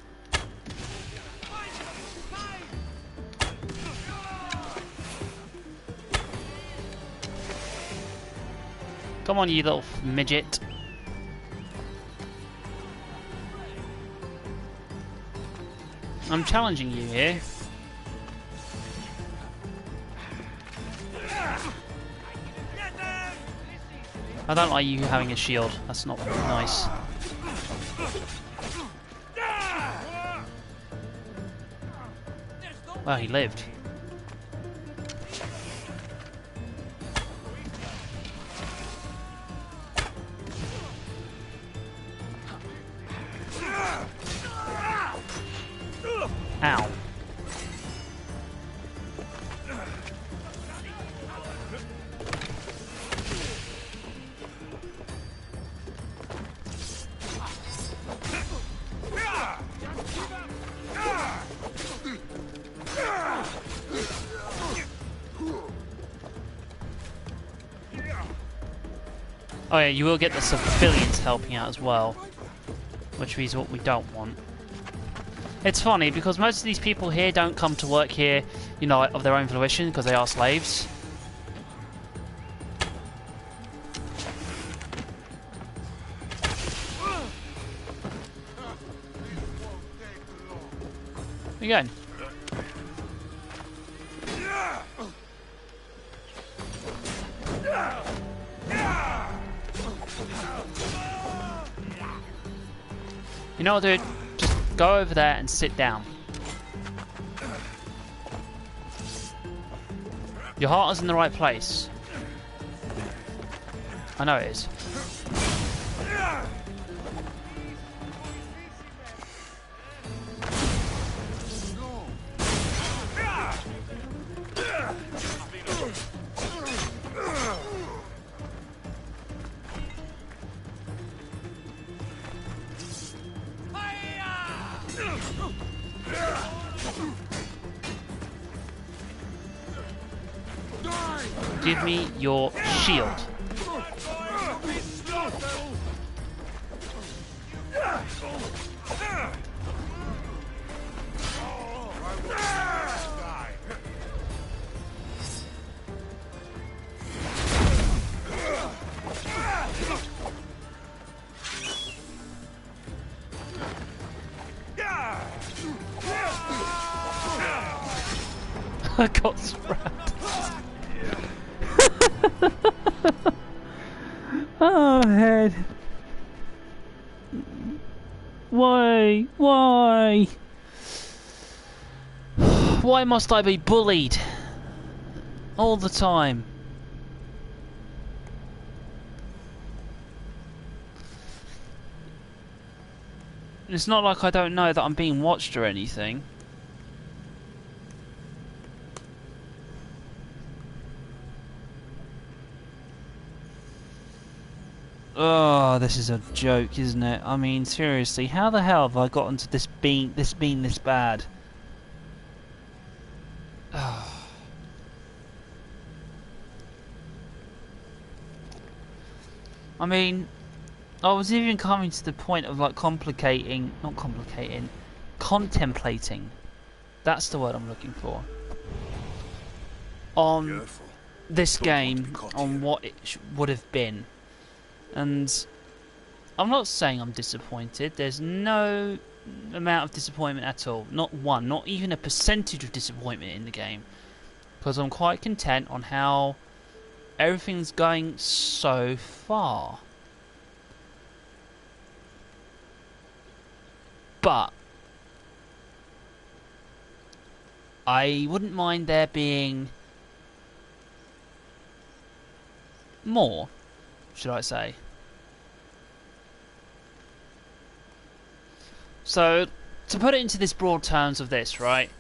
[SPEAKER 1] Come on, you little midget. I'm challenging you here. I don't like you having a shield. That's not very nice. Well, he lived. Ow. Oh yeah, you will get the civilians helping out as well, which is what we don't want. It's funny because most of these people here don't come to work here, you know, of their own volition because they are slaves. Where you going? You know what, dude? Just go over there and sit down. Your heart is in the right place. I know it is. Give me your shield. I got sprabbed. Oh, head. Why? Why? Why must I be bullied? All the time. It's not like I don't know that I'm being watched or anything. Oh, this is a joke, isn't it? I mean, seriously, how the hell have I gotten to this being this bad? Oh. I mean, I was even coming to the point of like contemplating. That's the word I'm looking for. On this game, on what it would have been. And I'm not saying I'm disappointed. There's no amount of disappointment at all. Not one. Not even a percentage of disappointment in the game. Because I'm quite content on how everything's going so far. But I wouldn't mind there being more, should I say. So, to put it into this broad terms of this, right?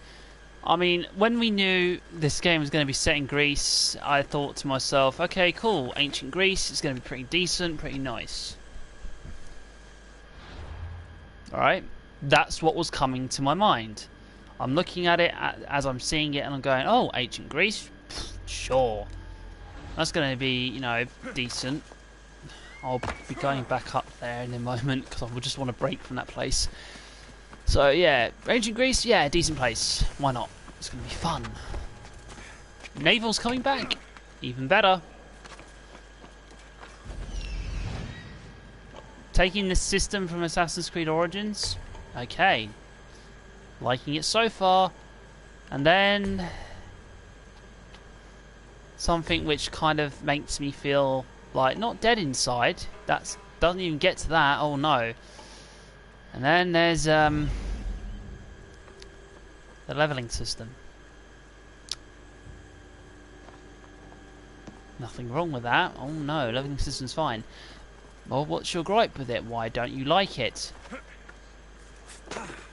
[SPEAKER 1] I mean, when we knew this game was going to be set in Greece, I thought to myself, okay, cool, ancient Greece is going to be pretty decent, pretty nice. Alright? That's what was coming to my mind. I'm looking at it as I'm seeing it and I'm going, oh, ancient Greece? Pfft, sure. That's going to be, you know, decent. I'll be going back up there in a moment because I just want to break from that place. So yeah, ancient Greece, yeah, decent place. Why not? It's going to be fun. Naval's coming back. Even better. Taking this system from Assassin's Creed Origins. Okay. Liking it so far. And then something which kind of makes me feel like not dead inside. That doesn't even get to that. Oh no. And then there's the leveling system. Nothing wrong with that. Oh no, leveling system's fine. Well, what's your gripe with it? Why don't you like it?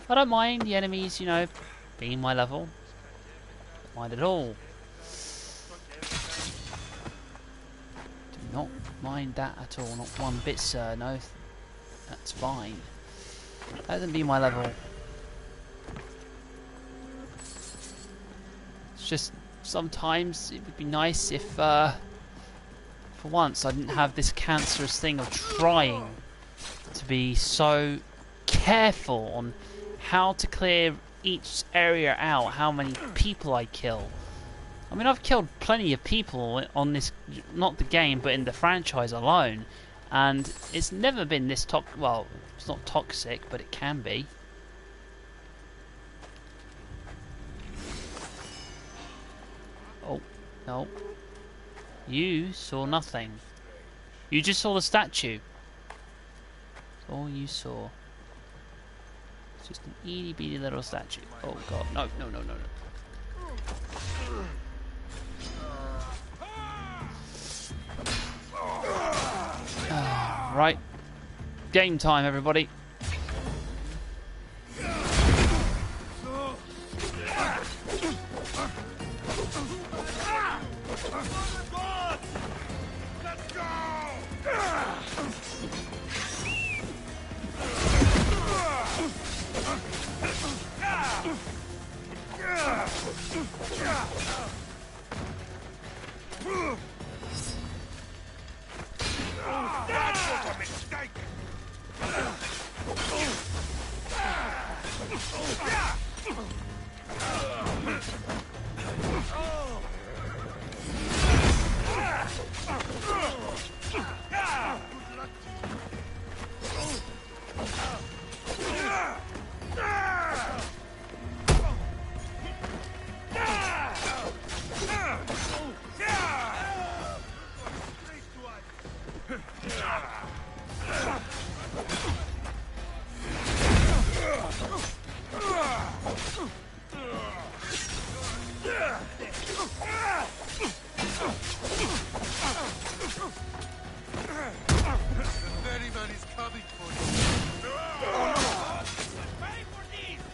[SPEAKER 1] I don't mind the enemies, you know, being my level. Don't mind at all. Do not mind that at all. Not one bit, sir. No, that's fine. Let them be my level. It's just sometimes it would be nice if, for once, I didn't have this cancerous thing of trying to be so careful on how to clear each area out, how many people I kill. I mean, I've killed plenty of people on this, not the game, but in the franchise alone, and it's never been this well, it's not toxic, but it can be. Oh, no. You saw nothing. You just saw the statue. That's all you saw. Just an itty bitty little statue. Oh god, no, no, no, no, no. Right. Game time, everybody.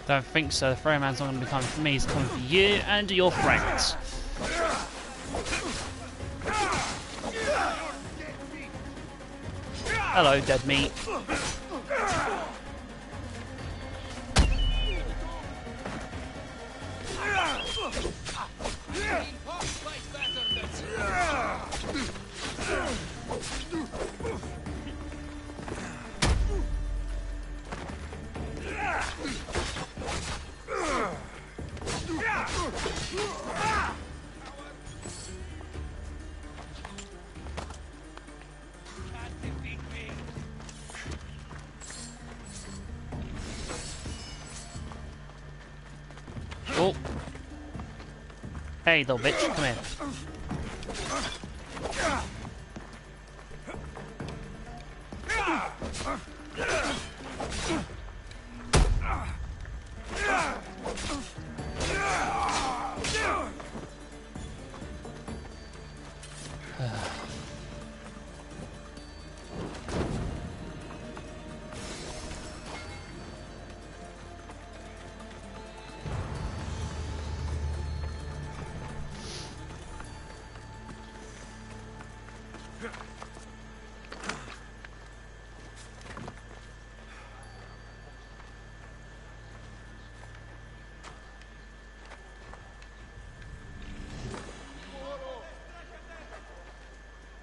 [SPEAKER 1] Don't think so. The ferryman's not going to be coming for me. He's coming for you and your friends. Hello, dead meat. Oh. Hey, little bitch, come here.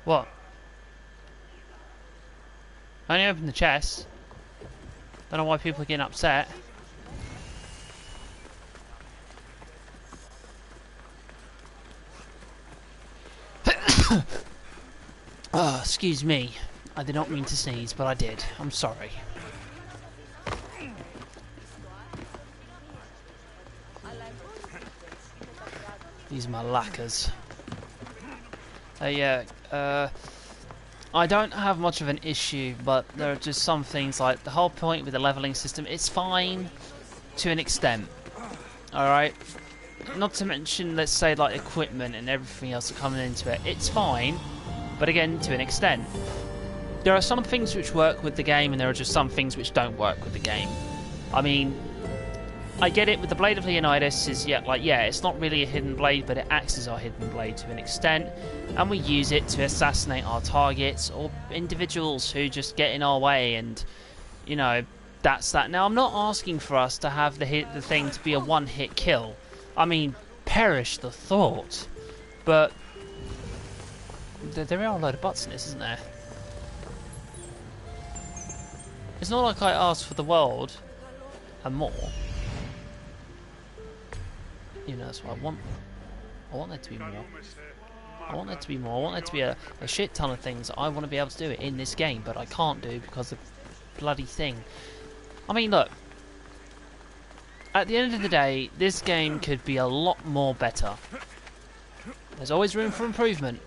[SPEAKER 1] What? I only opened the chest. Don't know why people are getting upset. Oh, excuse me. I did not mean to sneeze, but I did. I'm sorry. These are my lacquers. Yeah, I don't have much of an issue, but there are just some things like the whole point with the leveling system. It's fine to an extent. Alright? Not to mention, let's say, like equipment and everything else coming into it. It's fine, but again, to an extent. There are some things which work with the game, and there are just some things which don't work with the game. I mean, I get it with the Blade of Leonidas is it's not really a hidden blade, but it acts as our hidden blade to an extent, and we use it to assassinate our targets or individuals who just get in our way, and you know, that's that. Now, I'm not asking for us to have the thing to be a one-hit kill. I mean, perish the thought. But there are a load of butts in this, isn't there? It's not like I asked for the world and more. You know, that's what I want. I want there to be more. I want there to be more. I want there to be a shit ton of things that I want to be able to do it in this game, but I can't do because of the bloody thing. I mean, look. At the end of the day, this game could be a lot more better. There's always room for improvement.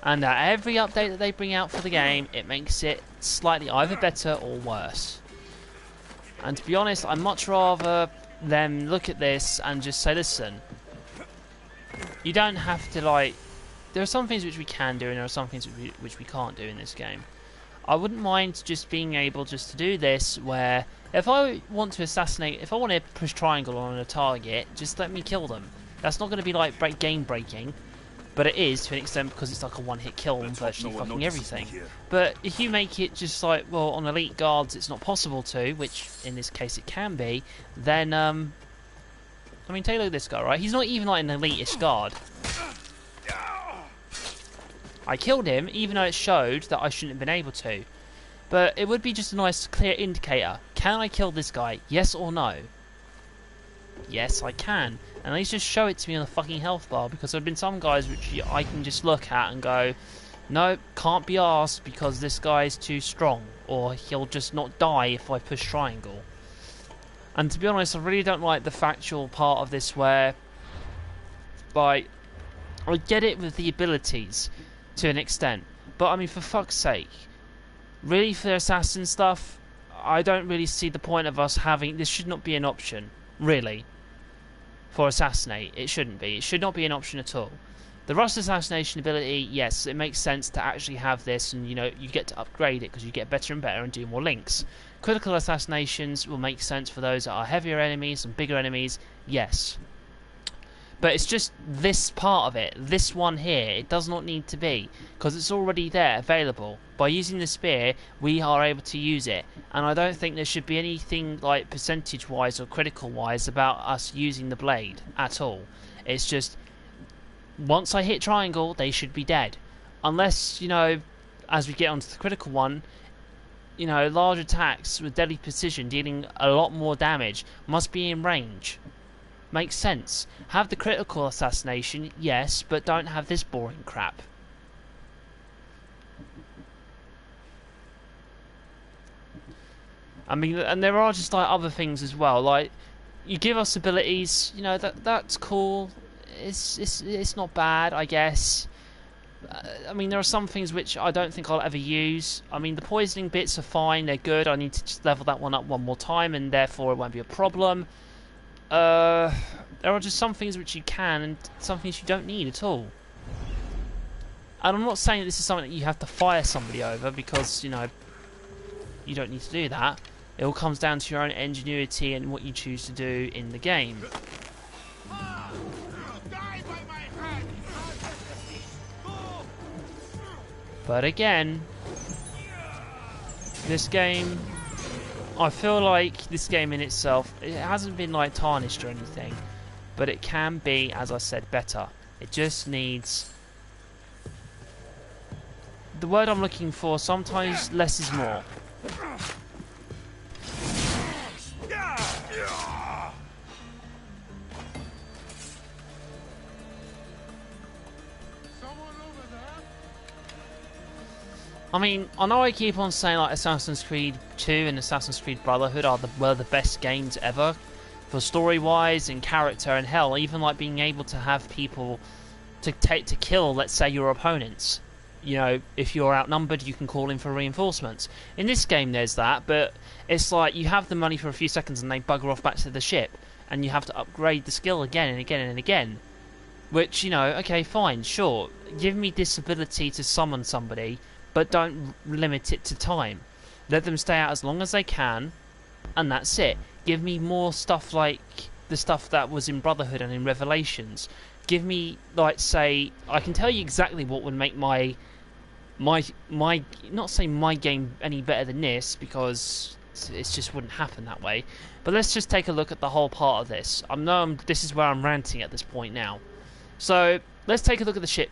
[SPEAKER 1] And every update that they bring out for the game, it makes it slightly either better or worse. And to be honest, I'd much rather them look at this and just say, listen, you don't have to, like, there are some things which we can do and there are some things which we can't do in this game. I wouldn't mind just being able just to do this where if I want to assassinate, if I want to push triangle on a target, just let me kill them. That's not going to be like game breaking, but it is to an extent because it's like a one hit kill on virtually fucking everything. But if you make it just like, well, on elite guards it's not possible to, which in this case it can be, then I mean, take a look at this guy, right? He's not even like an elitish guard. I killed him even though it showed that I shouldn't have been able to. But it would be just a nice clear indicator. Can I kill this guy? Yes or no? Yes, I can. And at least just show it to me on the fucking health bar, because there have been some guys which I can just look at and go, no, can't be arsed because this guy is too strong, or he'll just not die if I push triangle. And to be honest, I really don't like the factual part of this where, like, I get it with the abilities to an extent, but I mean, for fuck's sake, really, for assassin stuff, I don't really see the point of us having, this should not be an option, really, for assassinate. It shouldn't be. It should not be an option at all. The rust assassination ability, yes, it makes sense to actually have this, and you know, you get to upgrade it because you get better and better and do more links. Critical assassinations will make sense for those that are heavier enemies and bigger enemies, yes. But it's just this part of it, this one here, it does not need to be, because it's already there, available. By using the spear, we are able to use it, and I don't think there should be anything like percentage-wise or critical-wise about us using the blade at all. It's just, once I hit triangle, they should be dead. Unless, you know, as we get onto the critical one, you know, large attacks with deadly precision dealing a lot more damage must be in range. Makes sense. Have the critical assassination, yes, but don't have this boring crap. I mean, and there are just like other things as well. Like, you give us abilities, you know, that's cool. It's not bad, I guess. I mean, there are some things which I don't think I'll ever use. I mean, the poisoning bits are fine, they're good. I need to just level that one up one more time, and therefore it won't be a problem. There are just some things which you can, and some things you don't need at all. And I'm not saying that this is something that you have to fire somebody over, because, you know, you don't need to do that. It all comes down to your own ingenuity and what you choose to do in the game. But again, this game, I feel like this game in itself, it hasn't been like tarnished or anything, but it can be, as I said, better. It just needs, the word I'm looking for, sometimes less is more. I mean, I know I keep on saying like Assassin's Creed 2 and Assassin's Creed Brotherhood are were the best games ever, for story-wise and character, and hell, even like being able to have people to kill, let's say, your opponents. You know, if you're outnumbered, you can call in for reinforcements. In this game, there's that, but it's like you have the money for a few seconds and they bugger off back to the ship, and you have to upgrade the skill again and again and again. Which, you know, okay, fine, sure, give me this ability to summon somebody, but don't limit it to time. Let them stay out as long as they can, and that's it. Give me more stuff like the stuff that was in Brotherhood and in Revelations. Give me, like, say, I can tell you exactly what would make my not say my game any better than this, because it just wouldn't happen that way. But let's just take a look at the whole part of this. This is where I'm ranting at this point now. So let's take a look at the ship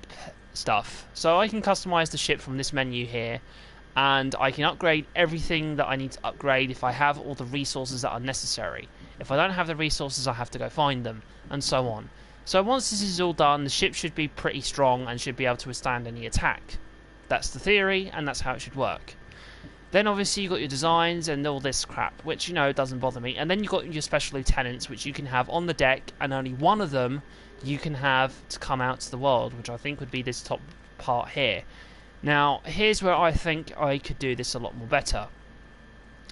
[SPEAKER 1] stuff. So I can customize the ship from this menu here, and I can upgrade everything that I need to upgrade if I have all the resources that are necessary. If I don't have the resources, I have to go find them, and so on. So once this is all done, the ship should be pretty strong and should be able to withstand any attack. That's the theory, and that's how it should work. Then obviously you've got your designs and all this crap, which, you know, doesn't bother me. And then you've got your special lieutenants, which you can have on the deck, and only one of them you can have to come out to the world, which I think would be this top part here. Now, here's where I think I could do this a lot more better.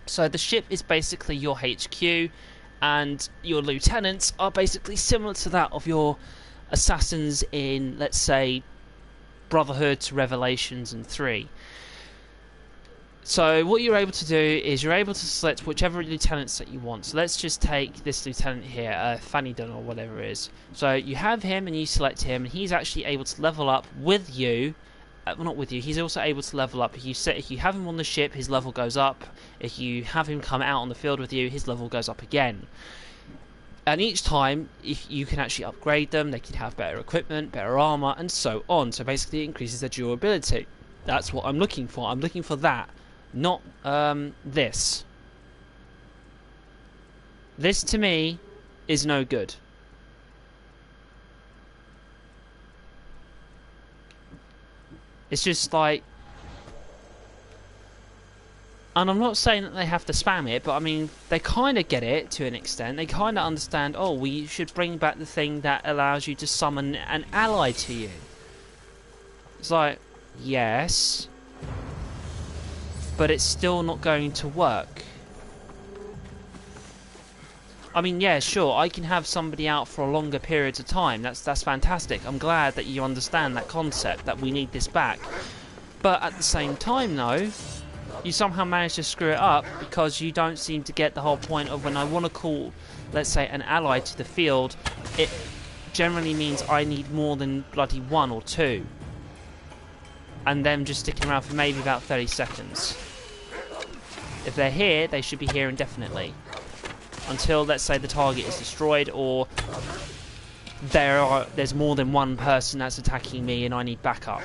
[SPEAKER 1] So the ship is basically your HQ, and your lieutenants are basically similar to that of your assassins in, let's say, Brotherhood to Revelations and 3. So what you're able to do is you're able to select whichever lieutenants that you want. So let's just take this lieutenant here, Fanidon or whatever it is. So you have him and you select him, and he's actually able to level up with you. Well, not with you. He's also able to level up. If you have him on the ship, his level goes up. If you have him come out on the field with you, his level goes up again. And each time, if you can actually upgrade them, they can have better equipment, better armor, and so on. So basically, it increases their durability. That's what I'm looking for. I'm looking for that. Not this. This to me is no good. It's just like, and I'm not saying that they have to spam it, but I mean they kind of get it to an extent. They kind of understand. Oh, we should bring back the thing that allows you to summon an ally to you. It's like, yes. But it's still not going to work. I mean, yeah, sure, I can have somebody out for a longer periods of time. That's fantastic. I'm glad that you understand that concept, that we need this back. But at the same time, though, you somehow manage to screw it up because you don't seem to get the whole point of when I want to call, let's say, an ally to the field, it generally means I need more than bloody 1 or 2. And them just sticking around for maybe about 30 seconds. If they're here, they should be here indefinitely. Until, let's say, the target is destroyed, or there's more than one person that's attacking me and I need backup.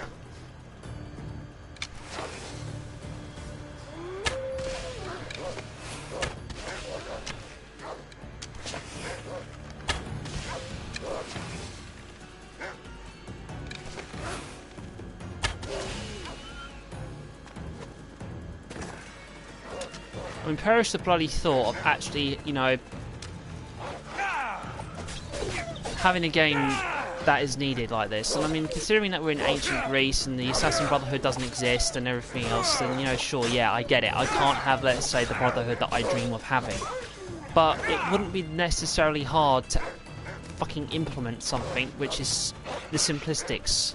[SPEAKER 1] I mean, perish the bloody thought of actually, you know, having a game that is needed like this. And I mean, considering that we're in ancient Greece and the Assassin Brotherhood doesn't exist and everything else, then, you know, sure, yeah, I get it. I can't have, let's say, the Brotherhood that I dream of having. But it wouldn't be necessarily hard to fucking implement something which is the simplistics.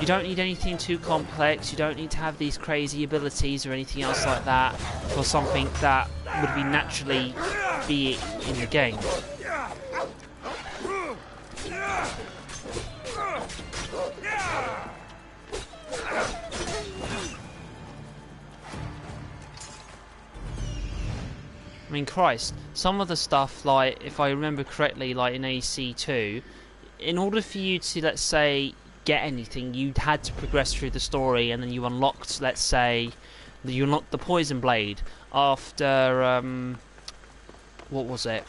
[SPEAKER 1] You don't need anything too complex, you don't need to have these crazy abilities or anything else like that for something that would be naturally be in the game. I mean, Christ, some of the stuff, like, if I remember correctly, like in AC2, in order for you to, let's say, get anything, you had to progress through the story, and then you unlocked, let's say, you unlocked the poison blade after, what was it?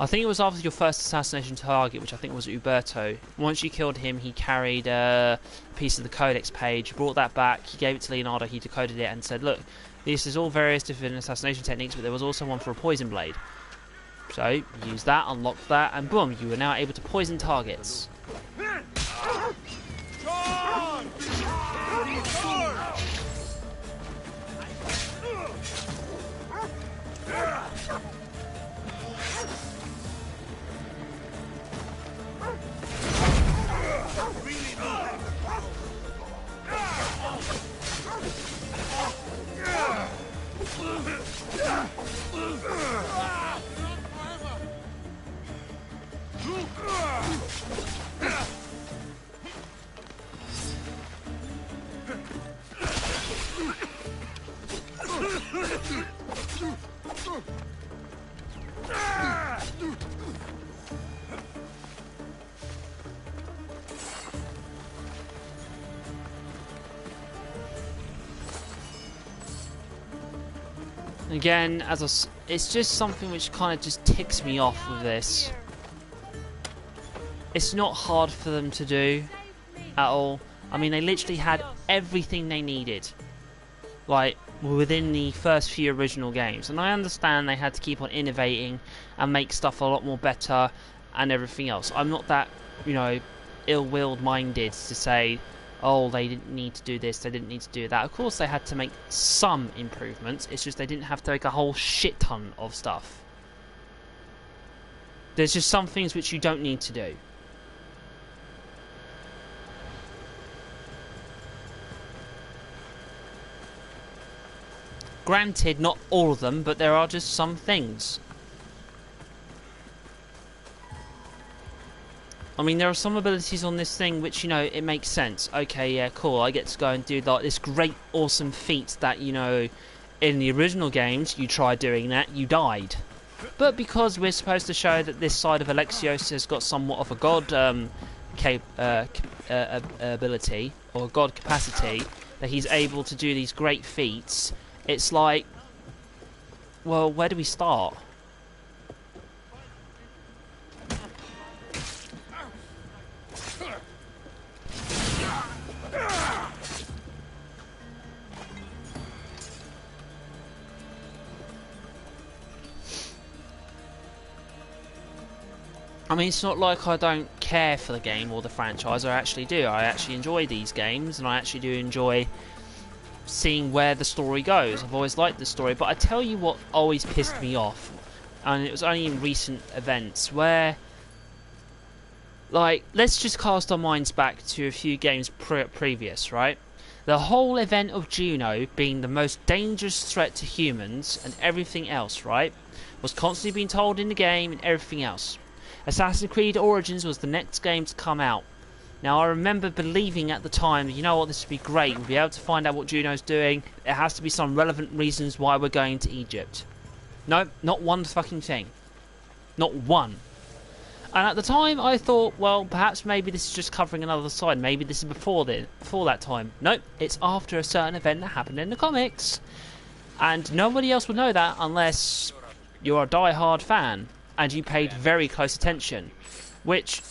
[SPEAKER 1] I think it was after your first assassination target, which I think was Uberto. Once you killed him, he carried a piece of the codex page, brought that back, he gave it to Leonardo, he decoded it and said, look, this is all various different assassination techniques, but there was also one for a poison blade. So, use that, unlock that, and boom, you are now able to poison targets. Again, it's just something which kind of just ticks me off with this. It's not hard for them to do at all. I mean, they literally had everything they needed, like, within the first few original games. And I understand they had to keep on innovating and make stuff a lot more better and everything else. I'm not that, you know, ill-willed minded to say, oh, they didn't need to do this, they didn't need to do that. Of course they had to make some improvements, it's just they didn't have to make a whole shit ton of stuff. There's just some things which you don't need to do. Granted, not all of them, but there are just some things. I mean, there are some abilities on this thing which, you know, it makes sense. Okay, yeah, cool, I get to go and do like this great, awesome feat that, you know, in the original games, you tried doing that, you died. But because we're supposed to show that this side of Alexios has got somewhat of a god ability, or god capacity, that he's able to do these great feats, it's like, well, where do we start? I mean, it's not like I don't care for the game or the franchise, I actually do. I actually enjoy these games, and I actually do enjoy seeing where the story goes. I've always liked the story, but I tell you what always pissed me off, and it was only in recent events, where, like, let's just cast our minds back to a few games previous, right? The whole event of Juno being the most dangerous threat to humans and everything else, right, was constantly being told in the game and everything else. Assassin's Creed Origins was the next game to come out. Now, I remember believing at the time, you know what, this would be great, we'll be able to find out what Juno's doing, there has to be some relevant reasons why we're going to Egypt. No, not one fucking thing. Not one. And at the time, I thought, well, perhaps maybe this is just covering another side, maybe this is before that time. Nope, it's after a certain event that happened in the comics. And nobody else would know that unless you're a die-hard fan, and you paid very close attention. Which,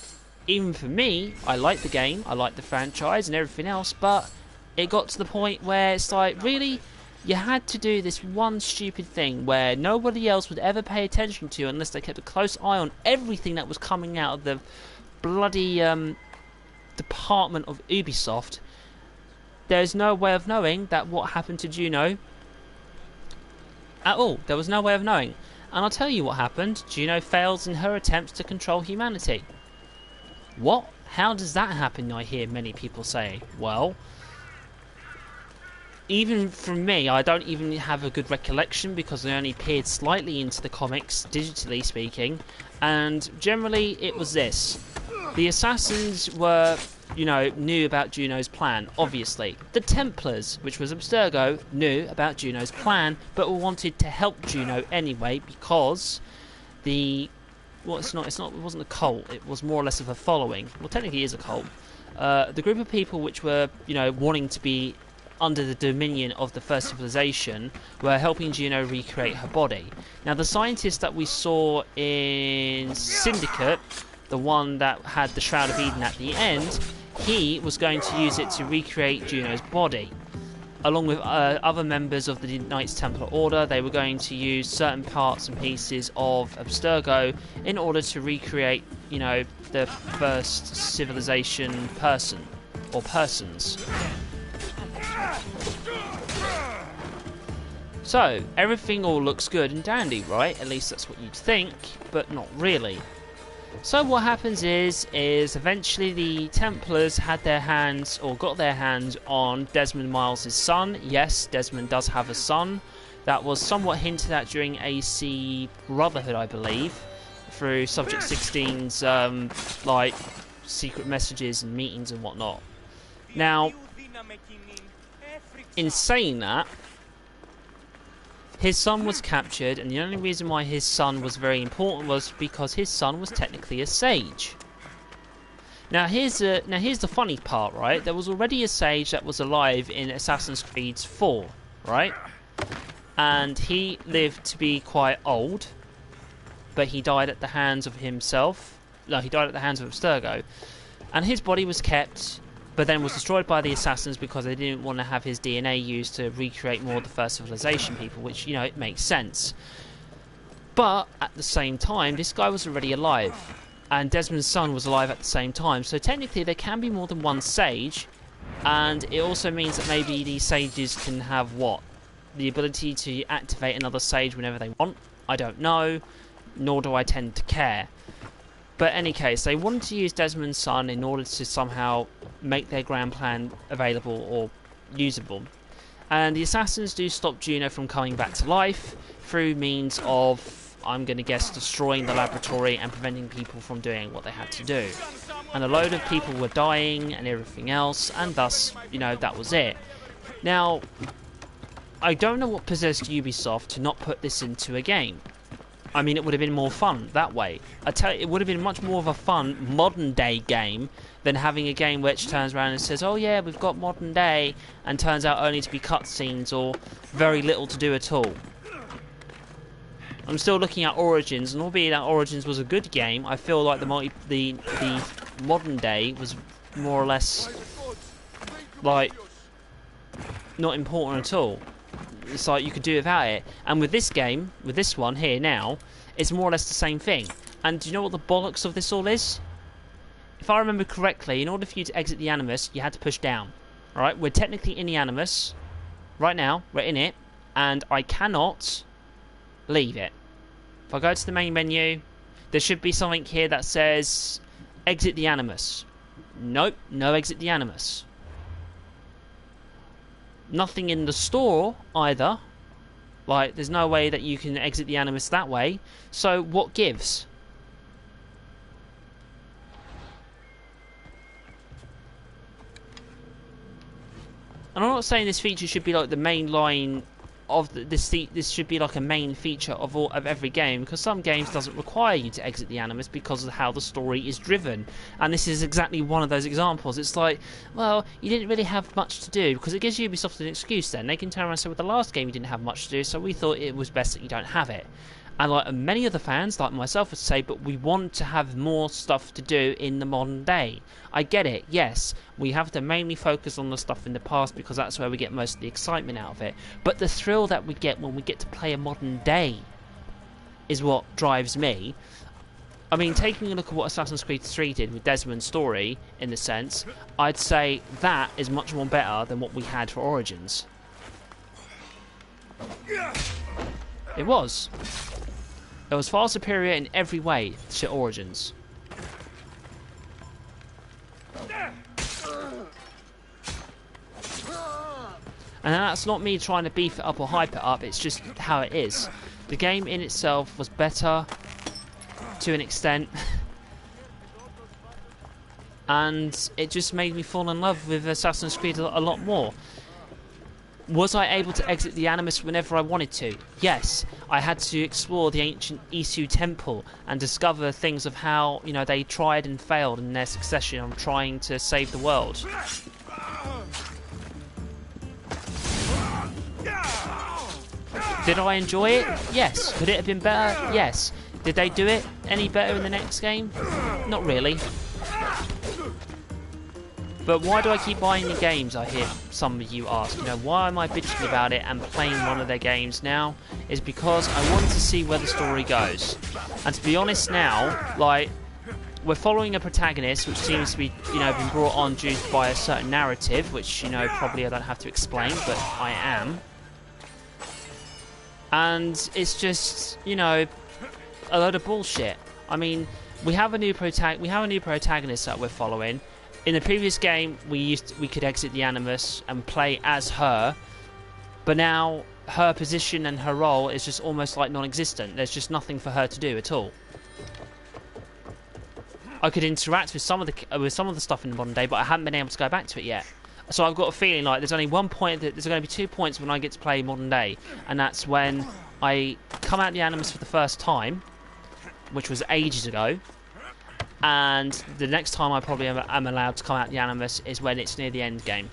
[SPEAKER 1] even for me, I like the game, I like the franchise and everything else, but it got to the point where it's like, really? You had to do this one stupid thing where nobody else would ever pay attention to unless they kept a close eye on everything that was coming out of the bloody department of Ubisoft. There's no way of knowing that what happened to Juno at all. There was no way of knowing. And I'll tell you what happened. Juno fails in her attempts to control humanity. What? How does that happen, I hear many people say. Well, even from me, I don't even have a good recollection because I only peered slightly into the comics, digitally speaking, and generally it was this. The assassins were, you know, knew about Juno's plan, obviously. The Templars, which was Abstergo, knew about Juno's plan, but wanted to help Juno anyway because the... well, it wasn't a cult, it was more or less of a following. Well, technically it is a cult. The group of people which were, you know, wanting to be under the dominion of the first civilization were helping Juno recreate her body. Now, the scientist that we saw in Syndicate, the one that had the Shroud of Eden at the end, he was going to use it to recreate Juno's body. Along with other members of the Knights Templar Order, they were going to use certain parts and pieces of Abstergo in order to recreate, you know, the first civilization person, or persons. So, everything all looks good and dandy, right? At least that's what you'd think, but not really. So what happens is eventually the Templars had their hands, or got their hands on Desmond Miles' son. Yes, Desmond does have a son. That was somewhat hinted at during AC Brotherhood, I believe, through Subject 16's, like, secret messages and meetings and whatnot. Now, in saying that, his son was captured, and the only reason why his son was very important was because his son was technically a sage. Now here's the funny part, right? There was already a sage that was alive in Assassin's Creed 4, right? And he lived to be quite old, but he died at the hands of himself. No, he died at the hands of Abstergo, and his body was kept, but then was destroyed by the assassins because they didn't want to have his DNA used to recreate more of the first civilization people, which, you know, it makes sense. But at the same time, this guy was already alive, and Desmond's son was alive at the same time, so technically there can be more than one sage And it also means that maybe these sages can have what? The ability to activate another sage whenever they want. I don't know, nor do I tend to care. But in any case, they wanted to use Desmond's son in order to somehow make their grand plan available or usable. And the assassins do stop Juno from coming back to life through means of, I'm going to guess, destroying the laboratory and preventing people from doing what they had to do. And a load of people were dying and everything else, and thus, you know, that was it. Now, I don't know what possessed Ubisoft to not put this into a game. I mean, it would have been more fun that way. I tell you, it would have been much more of a fun modern day game than having a game which turns around and says, oh yeah, we've got modern day, and turns out only to be cutscenes or very little to do at all. I'm still looking at Origins, and albeit that Origins was a good game, I feel like the modern day was more or less like not important at all. It's like you could do without it. And with this game, with this one here now, it's more or less the same thing. And do you know what the bollocks of this all is? If I remember correctly, in order for you to exit the Animus, you had to push down. Alright, we're technically in the Animus. Right now, we're in it. And I cannot leave it. If I go to the main menu, there should be something here that says exit the Animus. Nope, no exit the Animus. Nothing in the store either. Like, there's no way that you can exit the Animus that way. So, what gives? And I'm not saying this feature should be like the main line of this should be like a main feature of every game, because some games doesn't require you to exit the Animus because of how the story is driven, and this is exactly one of those examples. It's like, well, you didn't really have much to do, because it gives Ubisoft an excuse. Then they can turn around and say, with the last game you didn't have much to do, so we thought it was best that you don't have it. And like many of the fans, like myself, would say, but we want to have more stuff to do in the modern day. I get it, yes, we have to mainly focus on the stuff in the past because that's where we get most of the excitement out of it. But the thrill that we get when we get to play a modern day is what drives me. I mean, taking a look at what Assassin's Creed 3 did with Desmond's story, in the sense, I'd say that is much more better than what we had for Origins. It was. It was far superior in every way to Origins. And that's not me trying to beef it up or hype it up, it's just how it is. The game in itself was better to an extent, and it just made me fall in love with Assassin's Creed a lot more. Was I able to exit the Animus whenever I wanted to? Yes. I had to explore the ancient Isu temple and discover things of how, you know, they tried and failed in their succession on trying to save the world. Did I enjoy it? Yes. Could it have been better? Yes. Did they do it any better in the next game? Not really. But why do I keep buying the games, I hear some of you ask. You know, why am I bitching about it and playing one of their games now? Is because I want to see where the story goes. And to be honest now, like, we're following a protagonist which seems to be, you know, been brought on due by a certain narrative, which, you know, probably I don't have to explain, but I am. And it's just, you know, a load of bullshit. I mean, we have a new protagonist that we're following. In the previous game, we could exit the Animus and play as her, but now her position and her role is just almost like non-existent. There's just nothing for her to do at all. I could interact with some of the stuff in the modern day, but I haven't been able to go back to it yet. So I've got a feeling like there's only one point there's going to be 2 points when I get to play modern day, and that's when I come out the Animus for the first time, which was ages ago. And the next time I probably am allowed to come out the Animus is when it's near the end game.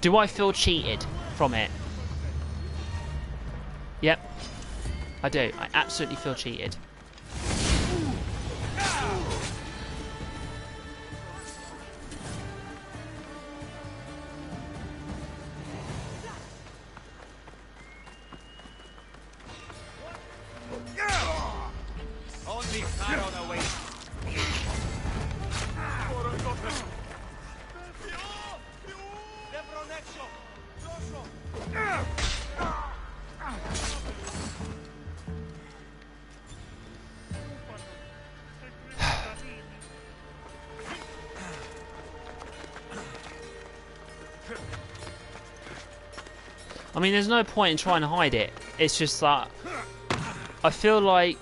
[SPEAKER 1] Do I feel cheated from it? Yep, I do. I absolutely feel cheated.
[SPEAKER 2] Only
[SPEAKER 1] I mean, there's no point in trying to hide it. It's just that I feel like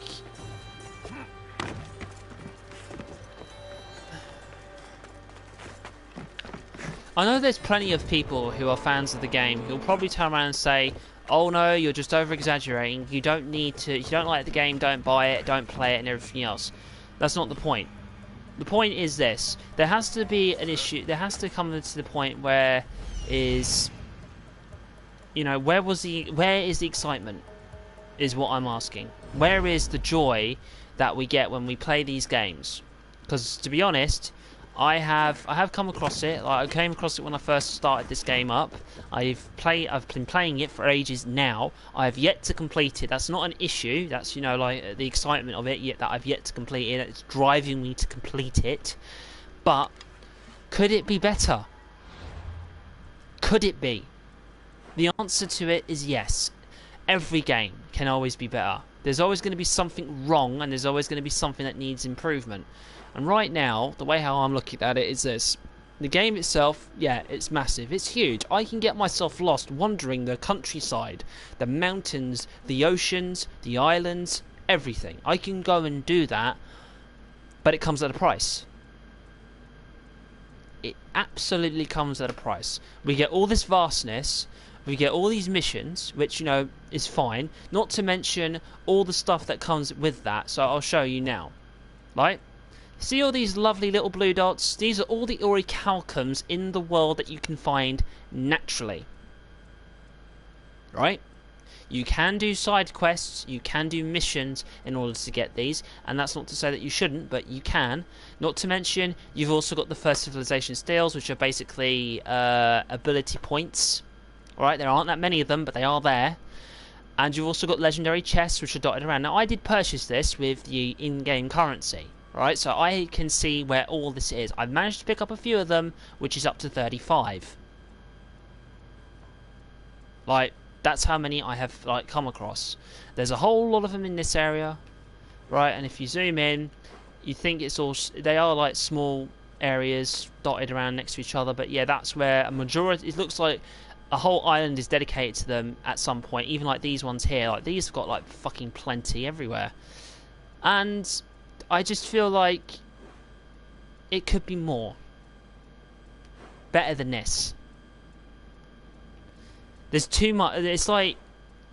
[SPEAKER 1] I know there's plenty of people who are fans of the game who'll probably turn around and say, oh no, you're just over-exaggerating, you don't need to, if you don't like the game, don't buy it, don't play it, and everything else. That's not the point. The point is this: there has to be an issue, there has to come to the point where is, you know, where is the excitement, is what I'm asking. Where is the joy that we get when we play these games? Because, to be honest, I have come across it. Like, I came across it when I first started this game up. I've been playing it for ages now. I have yet to complete it. That's not an issue. That's, you know, like the excitement of it. Yet that I've yet to complete it. It's driving me to complete it. But could it be better? Could it be? The answer to it is yes. Every game can always be better. There's always going to be something wrong, and there's always going to be something that needs improvement. And right now, the way how I'm looking at it is this. The game itself, yeah, it's massive. It's huge. I can get myself lost wandering the countryside, the mountains, the oceans, the islands, everything. I can go and do that, but it comes at a price. It absolutely comes at a price. We get all this vastness, we get all these missions, which, you know, is fine. Not to mention all the stuff that comes with that, so I'll show you now. Right? See all these lovely little blue dots? These are all the orichalcums in the world that you can find naturally. Right? You can do side quests, you can do missions in order to get these, and that's not to say that you shouldn't, but you can. Not to mention, you've also got the First Civilization steals, which are basically ability points. Alright, there aren't that many of them, but they are there. And you've also got legendary chests, which are dotted around. Now, I did purchase this with the in-game currency. Right, so I can see where all this is. I've managed to pick up a few of them, which is up to 35. Like, that's how many I have come across. There's a whole lot of them in this area, right? And if you zoom in, you think it's all, they are like small areas dotted around next to each other. But yeah, that's where a majority. It looks like a whole island is dedicated to them at some point. Even like these ones here, like these have got like fucking plenty everywhere, and I just feel like it could be more. Better than this. There's too much. It's like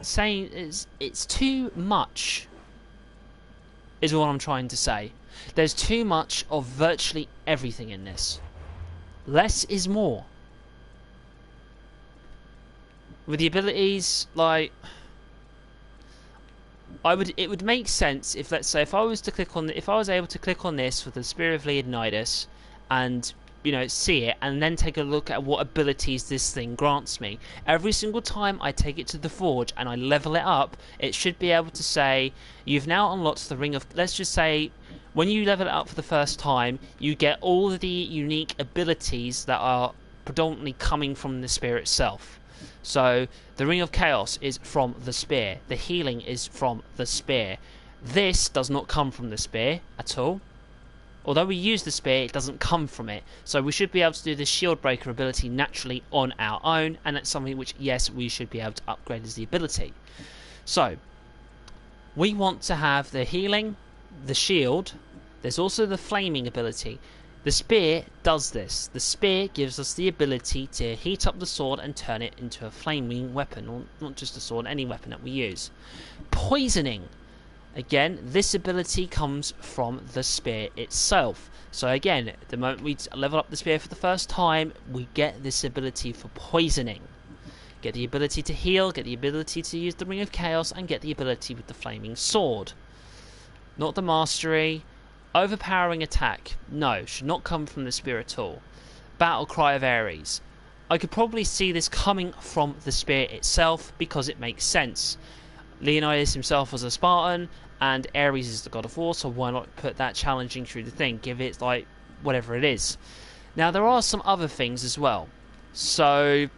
[SPEAKER 1] saying it's too much, is what I'm trying to say. There's too much of virtually everything in this. Less is more. With the abilities, like, it would make sense if, let's say, if I was able to click on this with the Spear of Leonidas and, you know, see it, and then take a look at what abilities this thing grants me. Every single time I take it to the forge and I level it up, it should be able to say, you've now unlocked the Ring of, let's just say, when you level it up for the first time, you get all of the unique abilities that are predominantly coming from the spear itself. So, the Ring of Chaos is from the spear. The healing is from the spear. This does not come from the spear at all. Although we use the spear, it doesn't come from it. So we should be able to do the Shield Breaker ability naturally on our own, and that's something which, yes, we should be able to upgrade as the ability. So, we want to have the healing, the shield. There's also the flaming ability. The spear does this. The spear gives us the ability to heat up the sword and turn it into a flaming weapon, or not just a sword, any weapon that we use. Poisoning. Again, this ability comes from the spear itself. So again, the moment we level up the spear for the first time, we get this ability for poisoning. Get the ability to heal, get the ability to use the Ring of Chaos, and get the ability with the flaming sword. Not the mastery. Overpowering attack. No, should not come from the spear at all. Battle Cry of Ares. I could probably see this coming from the spear itself because it makes sense. Leonidas himself was a Spartan, and Ares is the god of war, so why not put that challenging through the thing? Give it, like, whatever it is. Now, there are some other things as well. So,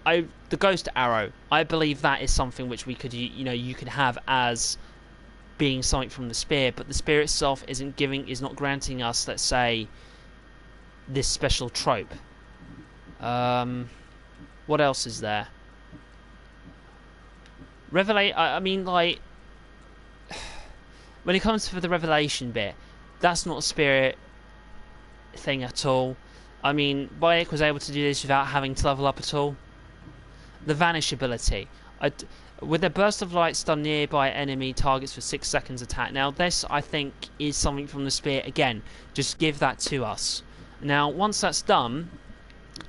[SPEAKER 1] the Ghost Arrow. I believe that is something which we could, you could have as being something from the spear, but the spear itself is not granting us, let's say, this special trope. What else is there? I mean, like, when it comes to the revelation bit, that's not a spirit thing at all. I mean, Bayek was able to do this without having to level up at all. The vanish ability. With a burst of light stun nearby enemy targets for 6 seconds attack. Now this, I think, is something from the spear. Again, just give that to us. Now, once that's done,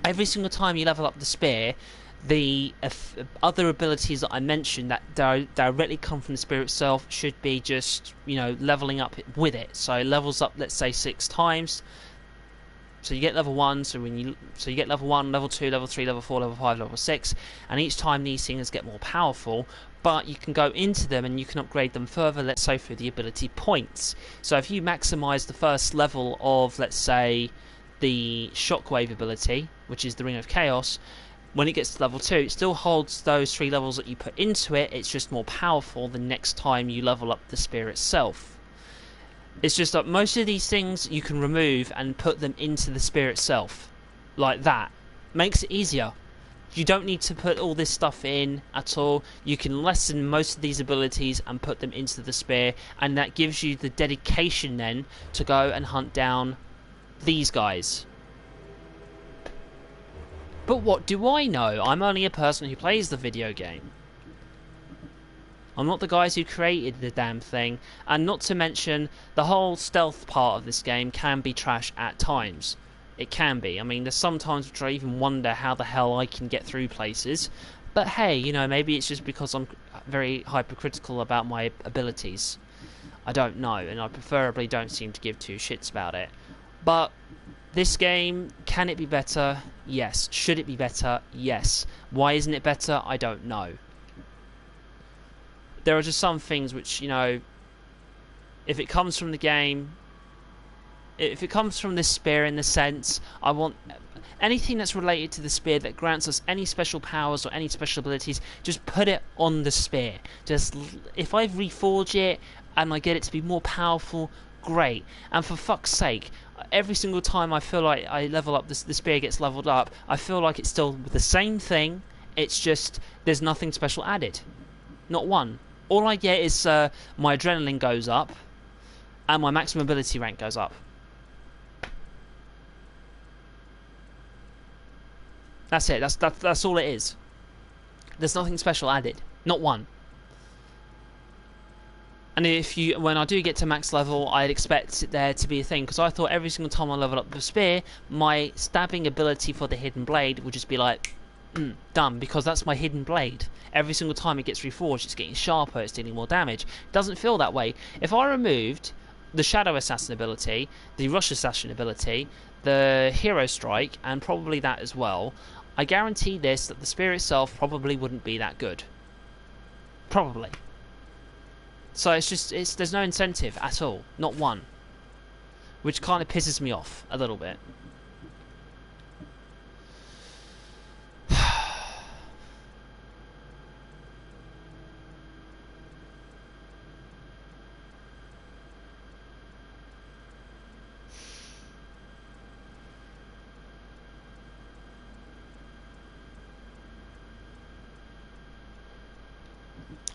[SPEAKER 1] every single time you level up the spear, the other abilities that I mentioned that directly come from the spear itself should be just, you know, leveling up with it. So it levels up, let's say, 6 times. So you get level 1, so you get level 1, level 2, level 3, level 4, level 5, level 6, and each time these things get more powerful, but you can go into them and you can upgrade them further, let's say through the ability points. So if you maximise the first level of, let's say, the Shockwave ability, which is the Ring of Chaos, when it gets to level 2, it still holds those 3 levels that you put into it, it's just more powerful the next time you level up the spear itself. It's just that most of these things you can remove and put them into the spear itself. Like that. Makes it easier. You don't need to put all this stuff in at all. You can lessen most of these abilities and put them into the spear. And that gives you the dedication then to go and hunt down these guys. But what do I know? I'm only a person who plays the video game. I'm not the guys who created the damn thing, and not to mention, the whole stealth part of this game can be trash at times. It can be. I mean, there's some times which I even wonder how the hell I can get through places. But hey, you know, maybe it's just because I'm very hypercritical about my abilities. I don't know, and I preferably don't seem to give two shits about it. But this game, can it be better? Yes. Should it be better? Yes. Why isn't it better? I don't know. There are just some things which, you know, if it comes from the game, if it comes from this spear in the sense, I want anything that's related to the spear that grants us any special powers or any special abilities, just put it on the spear. Just, if I reforge it and I get it to be more powerful, great. And for fuck's sake, every single time I feel like I level up, the spear gets leveled up, I feel like it's still the same thing, it's just, there's nothing special added. Not one. All I get is my adrenaline goes up, and my maximum ability rank goes up. That's it. That's all it is. There's nothing special added. Not one. And when I do get to max level, I'd expect there to be a thing, because I thought every single time I level up the spear, my stabbing ability for the hidden blade would just be like, done, because that's my hidden blade. Every single time it gets reforged, it's getting sharper, it's dealing more damage. It doesn't feel that way. If I removed the Shadow Assassin ability, the Rush Assassin ability, the Hero Strike, and probably that as well, I guarantee this, that the spear itself probably wouldn't be that good. Probably. So there's no incentive at all. Not one. Which kind of pisses me off a little bit.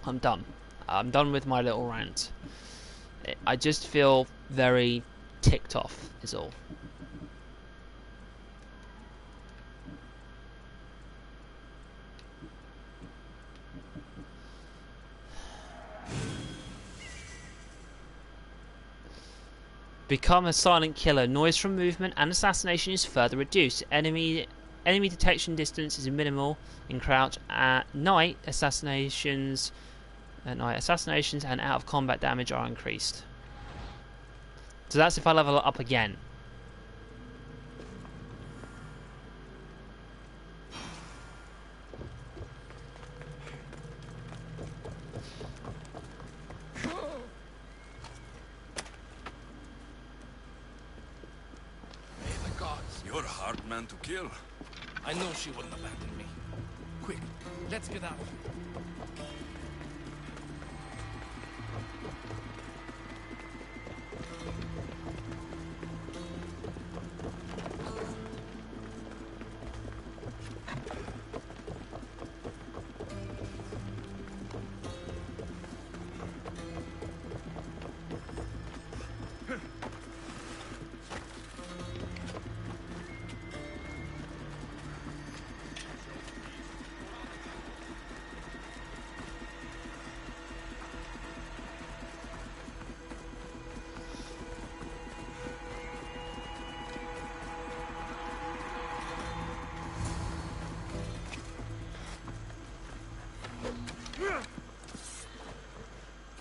[SPEAKER 1] I'm done. I'm done with my little rant. I just feel very ticked off, is all. Become a silent killer. Noise from movement and assassination is further reduced. Enemy detection distance is minimal in crouch. At night, assassinations and out of combat damage are increased. So that's if I level it up again.
[SPEAKER 4] You're a hard man to kill.
[SPEAKER 3] I know she wouldn't abandon me. Quick, let's get out of here.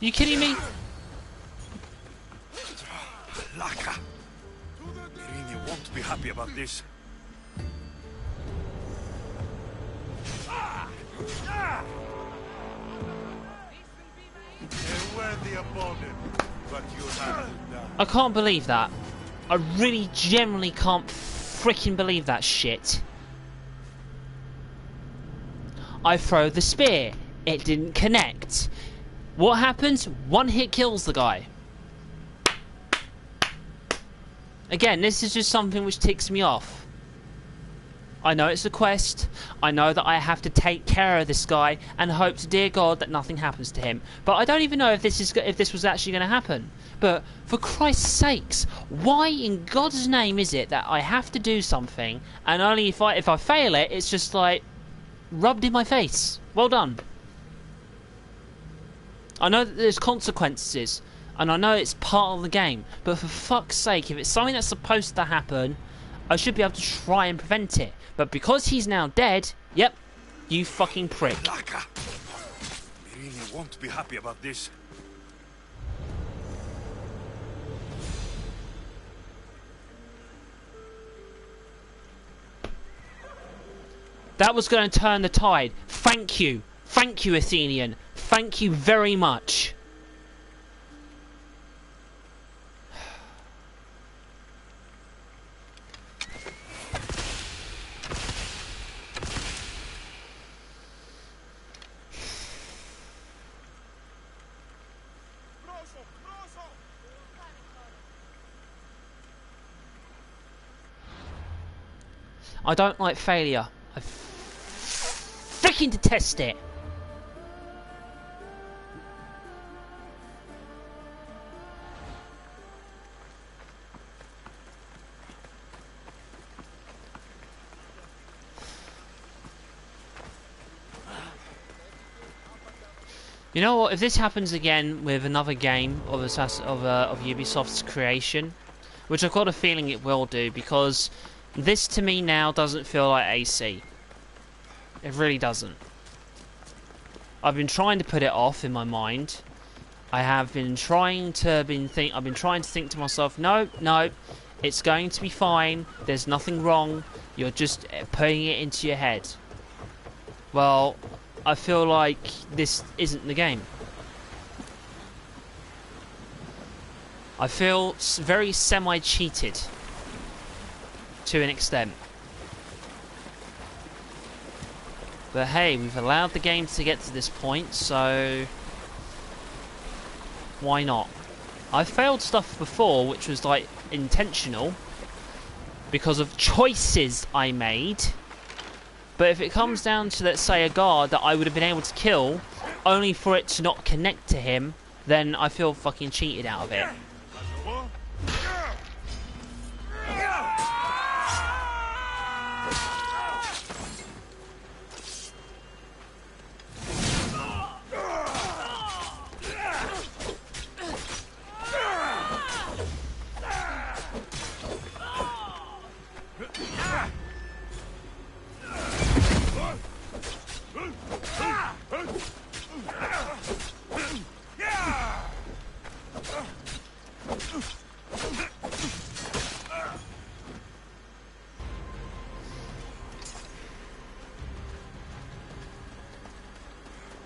[SPEAKER 1] You kidding me?
[SPEAKER 4] Laka! Irini won't be happy about this.
[SPEAKER 3] A worthy opponent, but you have to die.
[SPEAKER 1] I can't believe that. I really genuinely can't freaking believe that shit. I throw the spear. It didn't connect. What happens? One hit kills the guy. Again, this is just something which ticks me off. I know it's a quest. I know that I have to take care of this guy and hope to dear God that nothing happens to him. But I don't even know if this was actually going to happen. But for Christ's sakes, why in God's name is it that I have to do something and only if I fail it, it's just like rubbed in my face? Well done. I know that there's consequences, and I know it's part of the game, but for fuck's sake, if it's something that's supposed to happen, I should be able to try and prevent it. But because he's now dead, yep, you fucking prick.
[SPEAKER 4] Laka! Irini won't be happy about this.
[SPEAKER 1] That was going to turn the tide. Thank you. Thank you, Athenian. Thank you very much. I don't like failure. I freaking detest it. You know what? If this happens again with another game of Ubisoft's creation, which I've got a feeling it will do, because this to me now doesn't feel like AC. It really doesn't. I've been trying to put it off in my mind. I have been trying to think to myself, no, it's going to be fine. There's nothing wrong. You're just putting it into your head. Well, I feel like this isn't the game. I feel very semi-cheated to an extent. But hey, we've allowed the game to get to this point, so why not? I've failed stuff before which was like intentional because of choices I made. But if it comes down to, let's say, a guard that I would have been able to kill only for it to not connect to him, then I feel fucking cheated out of it.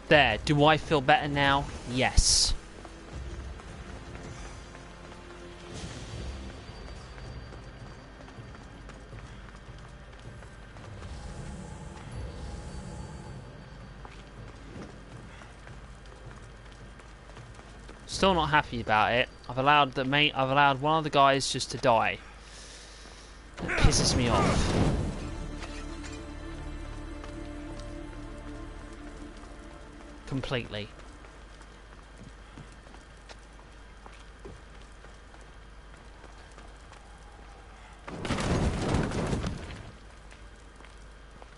[SPEAKER 1] There, do I feel better now? Yes. Still not happy about it. I've allowed one of the guys just to die. It pisses me off. Completely.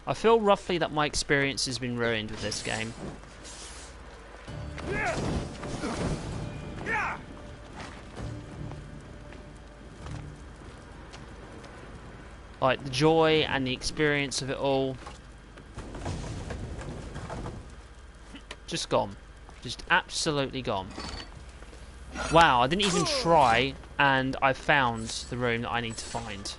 [SPEAKER 1] I feel roughly that my experience has been ruined with this game. Like, the joy and the experience of it all just gone. Just absolutely gone. Wow, I didn't even try, and I found the room that I need to find.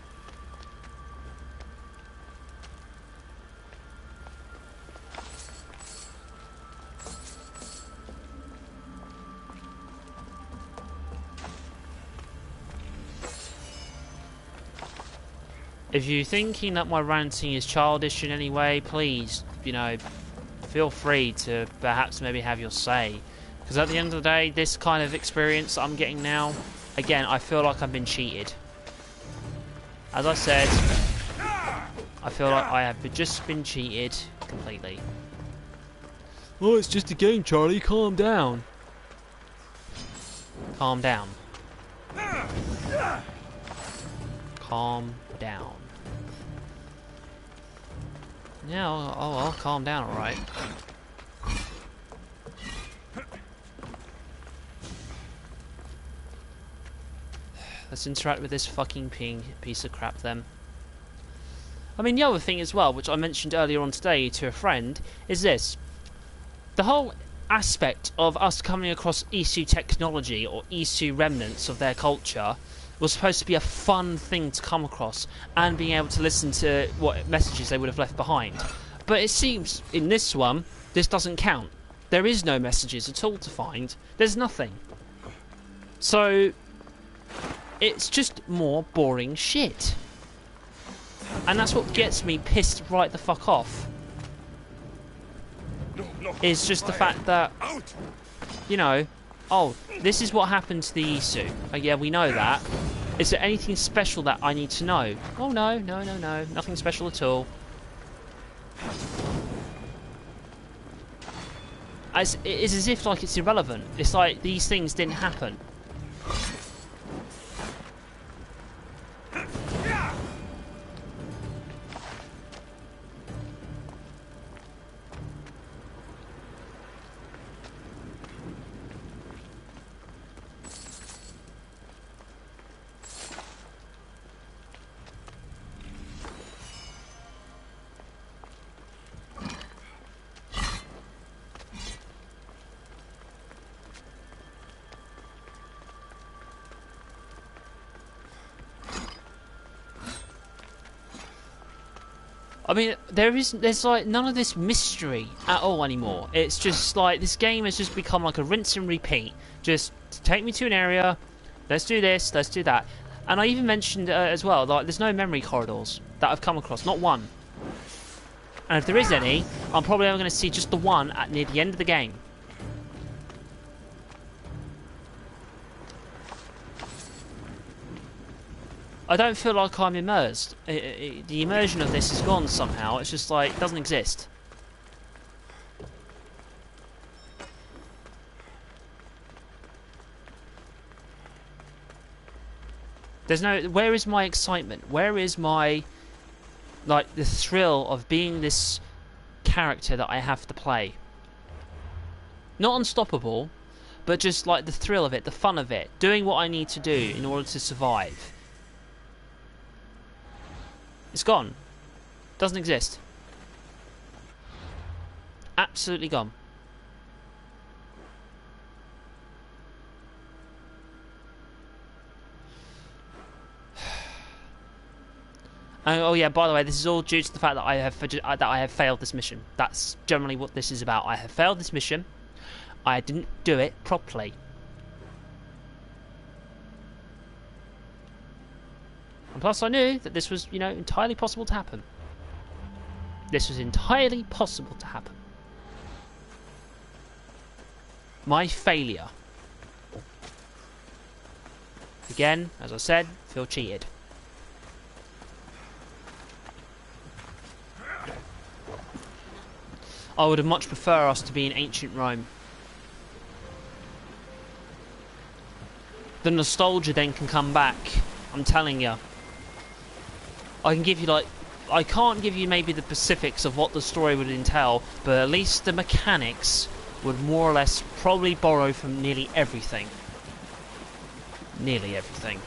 [SPEAKER 1] If you're thinking that my ranting is childish in any way, please, you know, feel free to perhaps maybe have your say. Because at the end of the day, this kind of experience that I'm getting now, again, I feel like I've been cheated. As I said, I feel like I have just been cheated completely. Oh, it's just a game, Charlie. Calm down. Calm down. Calm down. Yeah, I'll calm down, alright. Let's interact with this fucking piece of crap then. I mean, the other thing as well, which I mentioned earlier on today to a friend, is this. The whole aspect of us coming across Isu technology, or Isu remnants of their culture, was supposed to be a fun thing to come across, and being able to listen to what messages they would have left behind. But it seems, in this one, this doesn't count. There is no messages at all to find. There's nothing. So, it's just more boring shit. And that's what gets me pissed right the fuck off. Is just the fact that, you know, oh, this is what happened to the Isu. Oh yeah, we know that. Is there anything special that I need to know? Oh no, nothing special at all. It's as if like it's irrelevant. It's like these things didn't happen. I mean, there's like none of this mystery at all anymore. It's just like this game has just become like a rinse and repeat. Just take me to an area, let's do this, let's do that. And I even mentioned as well, like there's no memory corridors that I've come across, not one. And if there is any, I'm probably only going to see just the one at near the end of the game. I don't feel like I'm immersed. The immersion of this is gone somehow. It's just like, it doesn't exist. There's no... Where is my excitement? Where is my... like, the thrill of being this character that I have to play? Not unstoppable, but just like the thrill of it, the fun of it. Doing what I need to do in order to survive. It's gone. Doesn't exist. Absolutely gone. Oh yeah, by the way, this is all due to the fact that I have failed this mission. That's generally what this is about. I have failed this mission. I didn't do it properly. And plus I knew that this was, you know, entirely possible to happen. This was entirely possible to happen. My failure. Again, as I said, feel cheated. I would have much prefer us to be in ancient Rome. The nostalgia then can come back. I'm telling you. I can give you like... I can't give you maybe the specifics of what the story would entail, but at least the mechanics would more or less probably borrow from nearly everything. Nearly everything.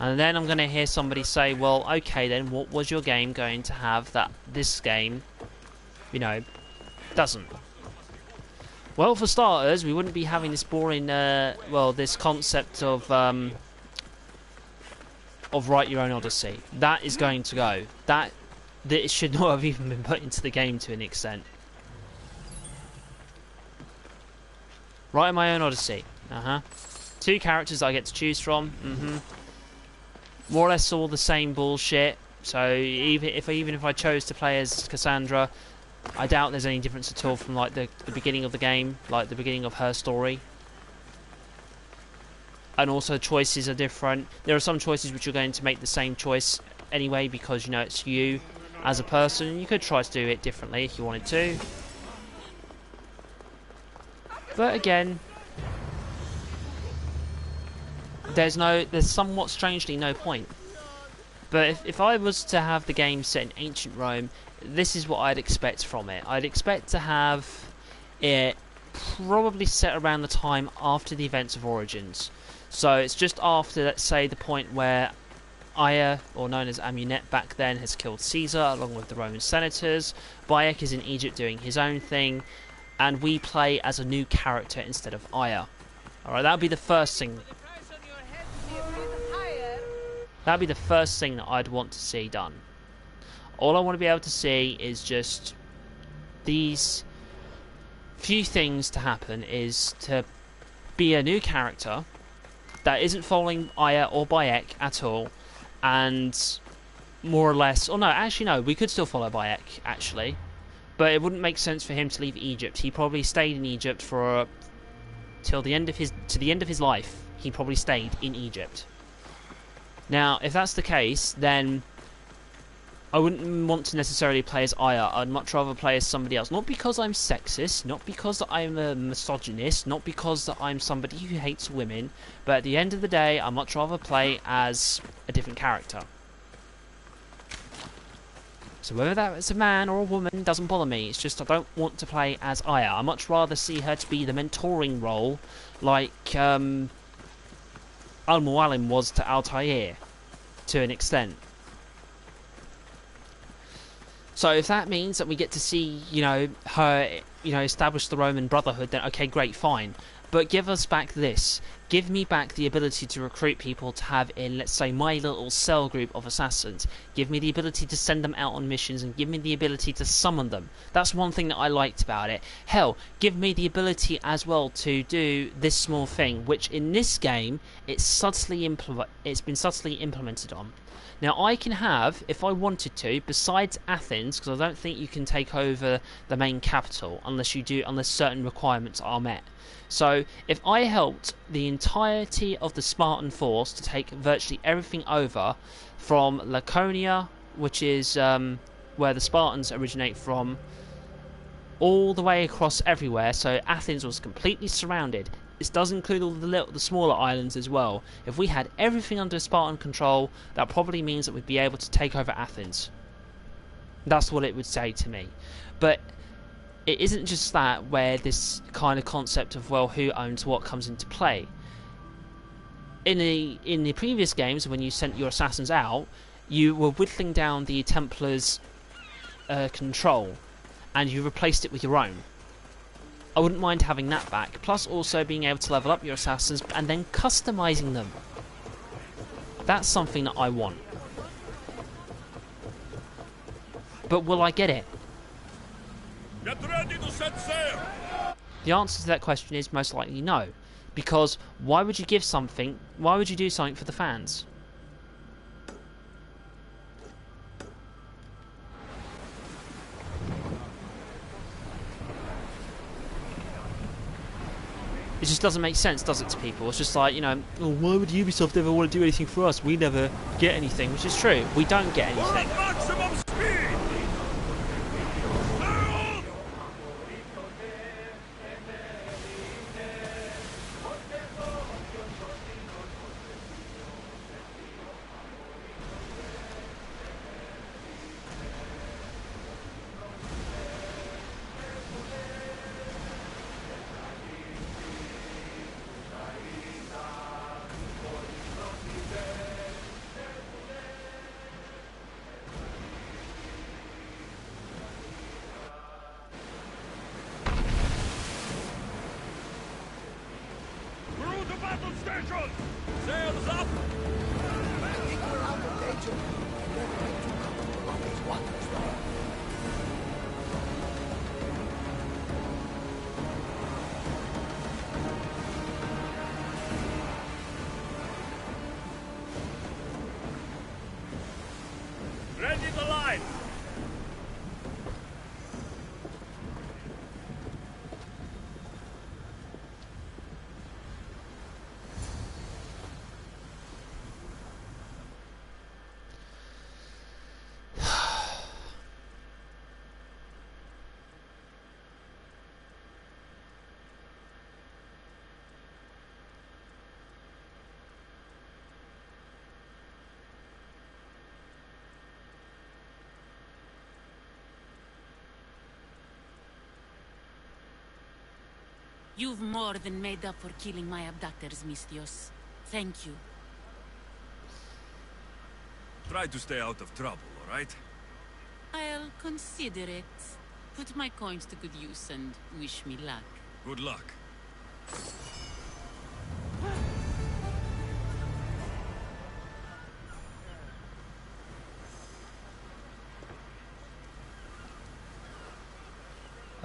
[SPEAKER 1] And then I'm going to hear somebody say, well, okay then, what was your game going to have that this game, you know, doesn't? Well, for starters, we wouldn't be having this boring, well, this concept of write your own Odyssey. That is going to go. That should not have even been put into the game to an extent. Write my own Odyssey. 2 characters I get to choose from. More or less all the same bullshit. So even if I chose to play as Cassandra, I doubt there's any difference at all from like the beginning of the game, like the beginning of her story. And also choices are different. There are some choices which you're going to make the same choice anyway because, you know, it's you as a person. You could try to do it differently if you wanted to. But again, there's somewhat strangely no point. But if I was to have the game set in ancient Rome, this is what I'd expect from it. I'd expect to have it probably set around the time after the events of Origins. So it's just after, let's say, the point where Aya, or known as Amunet back then, has killed Caesar along with the Roman senators. Bayek is in Egypt doing his own thing, and we play as a new character instead of Aya. Alright, that would be the first thing. That would be the first thing that I'd want to see done. All I want to be able to see is just these few things to happen, is to be a new character that isn't following Aya or Bayek at all, and more or less, or no, actually no, we could still follow Bayek actually, but it wouldn't make sense for him to leave Egypt. He probably stayed in Egypt for to the end of his life. He probably stayed in Egypt. Now, if that's the case, then I wouldn't want to necessarily play as Aya. I'd much rather play as somebody else. Not because I'm sexist, not because I'm a misogynist, not because I'm somebody who hates women, but at the end of the day, I'd much rather play as a different character. So whether that's a man or a woman doesn't bother me. It's just I don't want to play as Aya. I'd much rather see her to be the mentoring role, like Al-Mualim was to Altair, to an extent. So if that means that we get to see, you know, her, you know, establish the Roman Brotherhood, then okay, great, fine. But give us back this. Give me back the ability to recruit people to have in, let's say, my little cell group of assassins. Give me the ability to send them out on missions, and give me the ability to summon them. That's one thing that I liked about it. Hell, give me the ability as well to do this small thing, which in this game, it's been subtly implemented on. Now, I can have, if I wanted to, besides Athens, because I don't think you can take over the main capital unless certain requirements are met. So, if I helped the entirety of the Spartan force to take virtually everything over from Laconia, which is where the Spartans originate from, all the way across everywhere, so Athens was completely surrounded. This does include all the smaller islands as well. If we had everything under Spartan control, that probably means that we'd be able to take over Athens. That's what it would say to me. But it isn't just that where this kind of concept of, well, who owns what comes into play. In the previous games, when you sent your assassins out, you were whittling down the Templars' control, and you replaced it with your own. I wouldn't mind having that back, plus also being able to level up your assassins and then customizing them. That's something that I want. But will I get it?
[SPEAKER 4] Get ready to set sail!
[SPEAKER 1] The answer to that question is most likely no. Because why would you do something for the fans? It just doesn't make sense, does it, to people? It's just like, you know, oh, why would Ubisoft ever want to do anything for us? We never get anything, which is true. We don't get anything.
[SPEAKER 4] Maximum speed!
[SPEAKER 2] up!
[SPEAKER 5] I think we're out of danger. Never been too comfortable on these waters, though.
[SPEAKER 2] Ready the line!
[SPEAKER 6] You've more than made up for killing my abductors, Mistios. Thank you.
[SPEAKER 4] Try to stay out of trouble, all right?
[SPEAKER 6] I'll consider it. Put my coins to good use and wish me luck.
[SPEAKER 4] Good luck.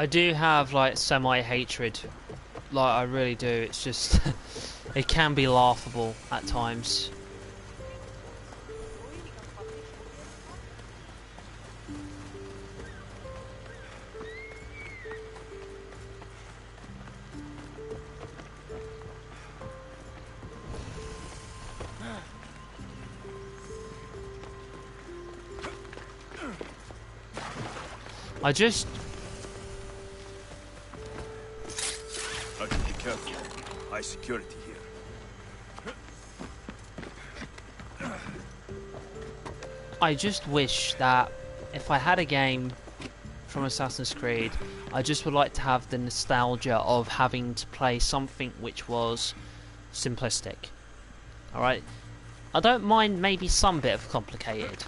[SPEAKER 1] I do have like semi-hatred, like I really do. It's just it can be laughable at times. I just
[SPEAKER 4] I should be careful. High security here.
[SPEAKER 1] I just wish that if I had a game from Assassin's Creed, I just would like to have the nostalgia of having to play something which was simplistic. Alright? I don't mind maybe some bit of complicated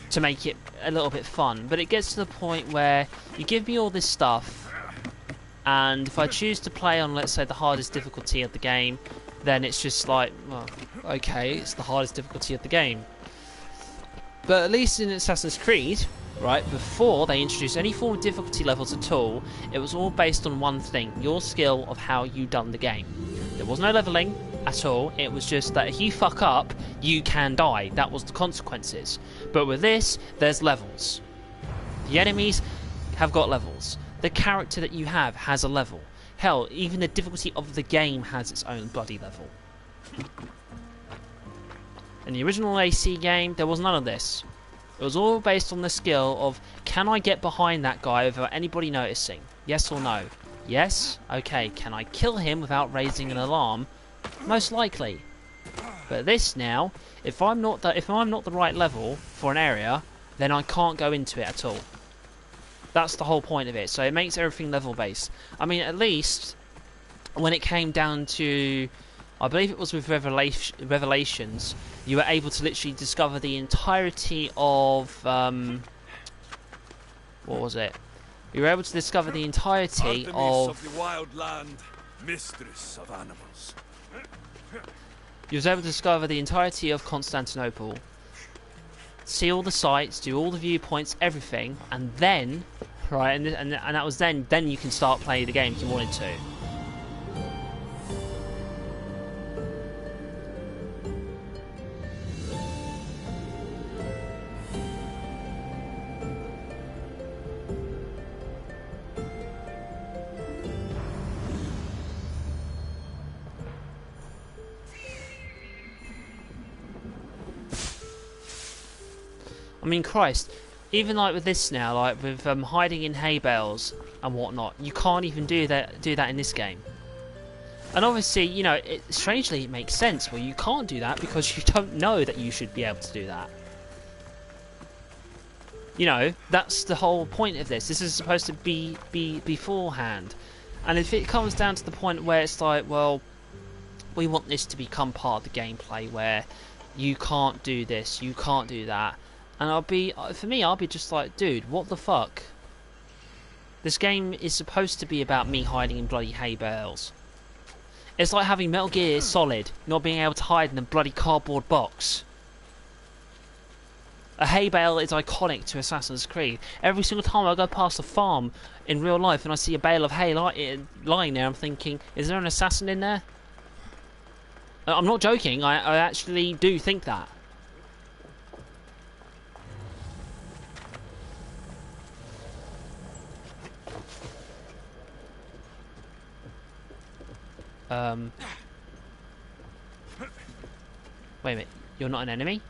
[SPEAKER 1] to make it a little bit fun, but it gets to the point where you give me all this stuff, and if I choose to play on, let's say, the hardest difficulty of the game, then it's just like, well, okay, it's the hardest difficulty of the game. But at least in Assassin's Creed, right, before they introduced any form of difficulty levels at all, it was all based on one thing, your skill of how you done the game. There was no leveling at all, it was just that if you fuck up, you can die. That was the consequences. But with this, there's levels. The enemies have got levels. The character that you have has a level. Hell, even the difficulty of the game has its own bloody level. In the original AC game, there was none of this. It was all based on the skill of, can I get behind that guy without anybody noticing? Yes or no? Yes? Okay, can I kill him without raising an alarm? Most likely. But this now, if I'm not the right level for an area, then I can't go into it at all. That's the whole point of it. So it makes everything level based. I mean, at least when it came down to, I believe it was with Revelations, you were able to literally discover the entirety of what was it? You were able to discover the entirety
[SPEAKER 4] Artemis of the wild land, mistress of animals.
[SPEAKER 1] You was able to discover the entirety of Constantinople, see all the sights, do all the viewpoints, everything, and then, right, and that was then you can start playing the game if you wanted to. I mean, Christ, even like with this now, like with hiding in hay bales and whatnot, you can't even do that in this game. And obviously, you know, strangely it makes sense. Well, you can't do that because you don't know that you should be able to do that. You know, that's the whole point of this. This is supposed to be beforehand. And if it comes down to the point where it's like, well, we want this to become part of the gameplay where you can't do this, you can't do that. And I'll be just like, dude, what the fuck? This game is supposed to be about me hiding in bloody hay bales. It's like having Metal Gear Solid not being able to hide in a bloody cardboard box. A hay bale is iconic to Assassin's Creed. Every single time I go past a farm in real life and I see a bale of hay lying there, I'm thinking, is there an assassin in there? I'm not joking, I actually do think that. Wait a minute, you're not an enemy?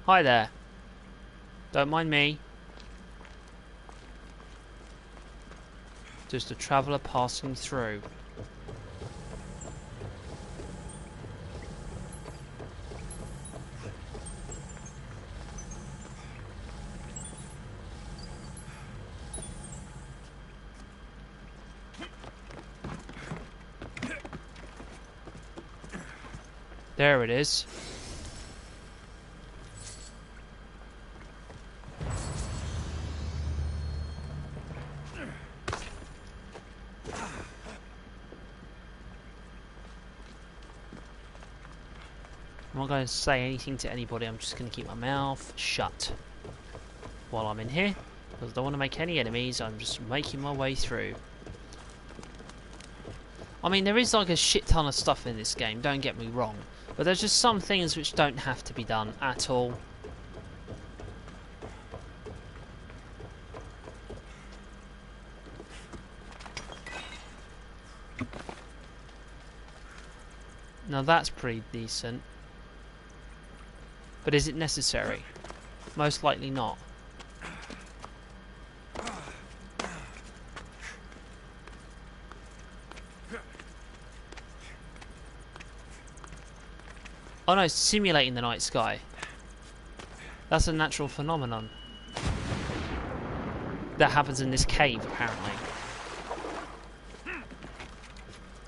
[SPEAKER 1] Hi there. Don't mind me. Just a traveller passing through. There it is. I'm not going to say anything to anybody, I'm just going to keep my mouth shut while I'm in here, because I don't want to make any enemies. I'm just making my way through. I mean, there is like a shit ton of stuff in this game, don't get me wrong, but there's just some things which don't have to be done at all. Now that's pretty decent. But is it necessary? Most likely not. Oh no, it's simulating the night sky. That's a natural phenomenon. That happens in this cave, apparently.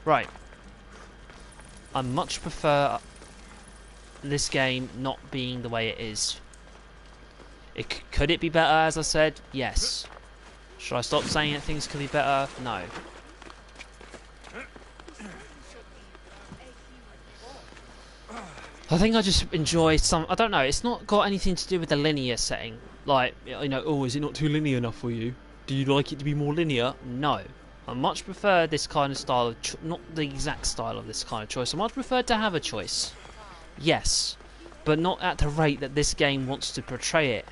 [SPEAKER 1] Right. I much prefer this game not being the way it is. Could it be better, as I said? Yes. Should I stop saying that things could be better? No. I think I just enjoy some... I don't know, it's not got anything to do with the linear setting. Like, you know, oh, is it not too linear enough for you? Do you like it to be more linear? No. I much prefer this kind of style of... not the exact style of this kind of choice. I much prefer to have a choice. Yes. But not at the rate that this game wants to portray it.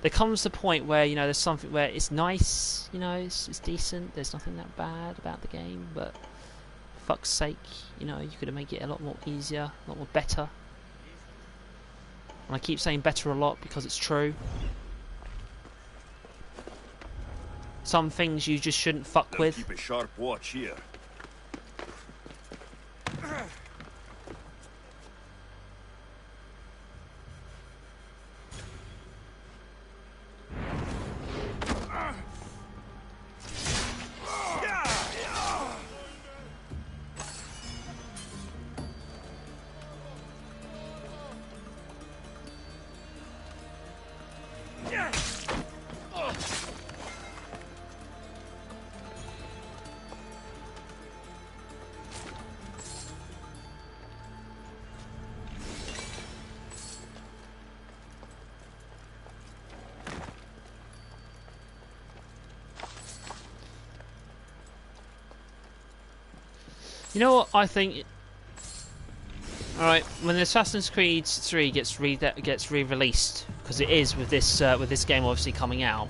[SPEAKER 1] There comes a point where, you know, there's something where it's nice, you know, it's decent, there's nothing that bad about the game, but for fuck's sake, you know, you could have made it a lot more easier, a lot more better. And I keep saying better a lot because it's true. Some things you just shouldn't fuck with.
[SPEAKER 4] Keep a sharp watch here.
[SPEAKER 1] You know what I think? Alright, when Assassin's Creed 3 gets re-released, because it is with this game obviously coming out,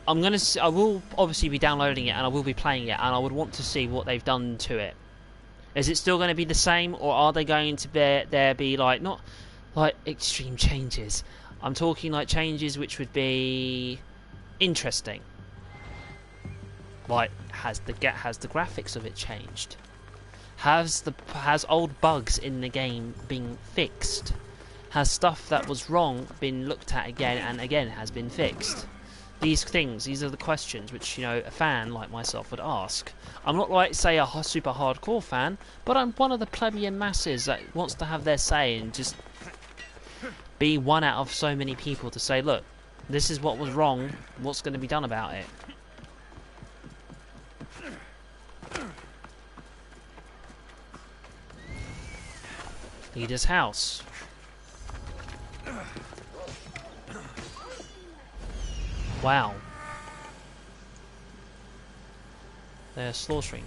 [SPEAKER 1] I will obviously be downloading it and I will be playing it, and I would want to see what they've done to it. Is it still going to be the same, or are they going to be like, not like extreme changes? I'm talking like changes which would be interesting. Like, has the graphics of it changed? Has old bugs in the game been fixed? has stuff that was wrong been looked at again and again has been fixed? These are the questions which, you know, a fan like myself would ask. I'm not like, say, a super hardcore fan, but I'm one of the plebeian masses that wants to have their say and just be one out of so many people to say, look, this is what was wrong, what's going to be done about it? Leader's house. Wow. They're slaughtering.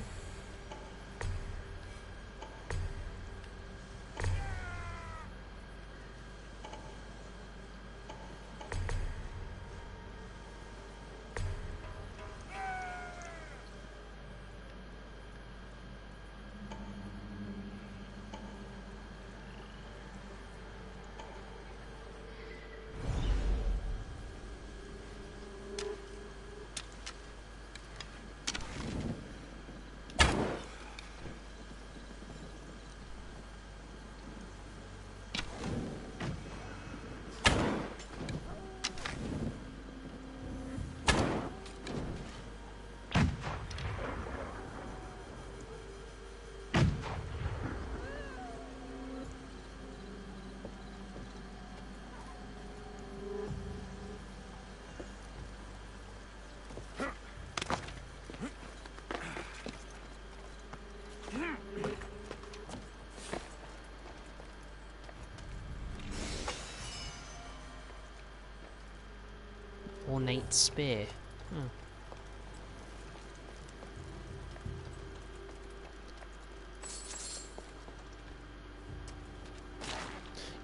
[SPEAKER 1] Ornate spear.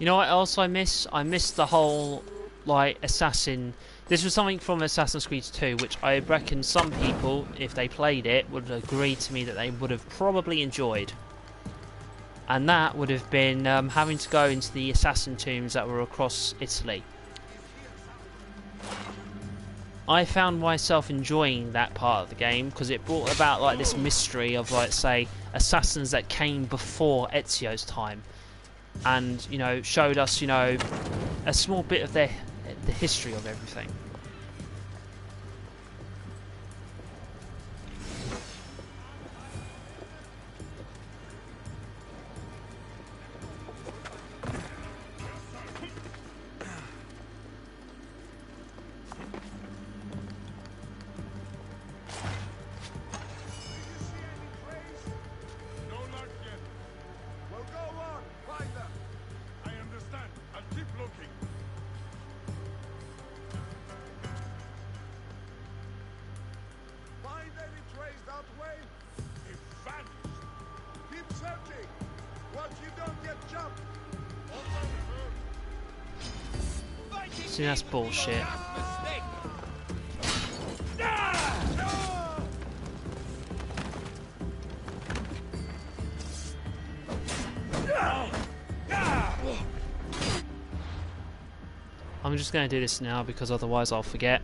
[SPEAKER 1] You know what else I miss? I miss the whole, like, assassin. This was something from Assassin's Creed 2, which I reckon some people, if they played it, would agree to me that they would have probably enjoyed. And that would have been having to go into the assassin tombs that were across Italy. I found myself enjoying that part of the game because it brought about like this mystery of, like, say, assassins that came before Ezio's time, and, you know, showed us, you know, a small bit of the history of everything.
[SPEAKER 4] No luck yet. Well, go on, find them. I understand. I'll keep looking. Find any trace that way? It vanished. Keep searching. Watch you don't get jumped.
[SPEAKER 1] See, that's bullshit. I'm just going to do this now because otherwise I'll forget.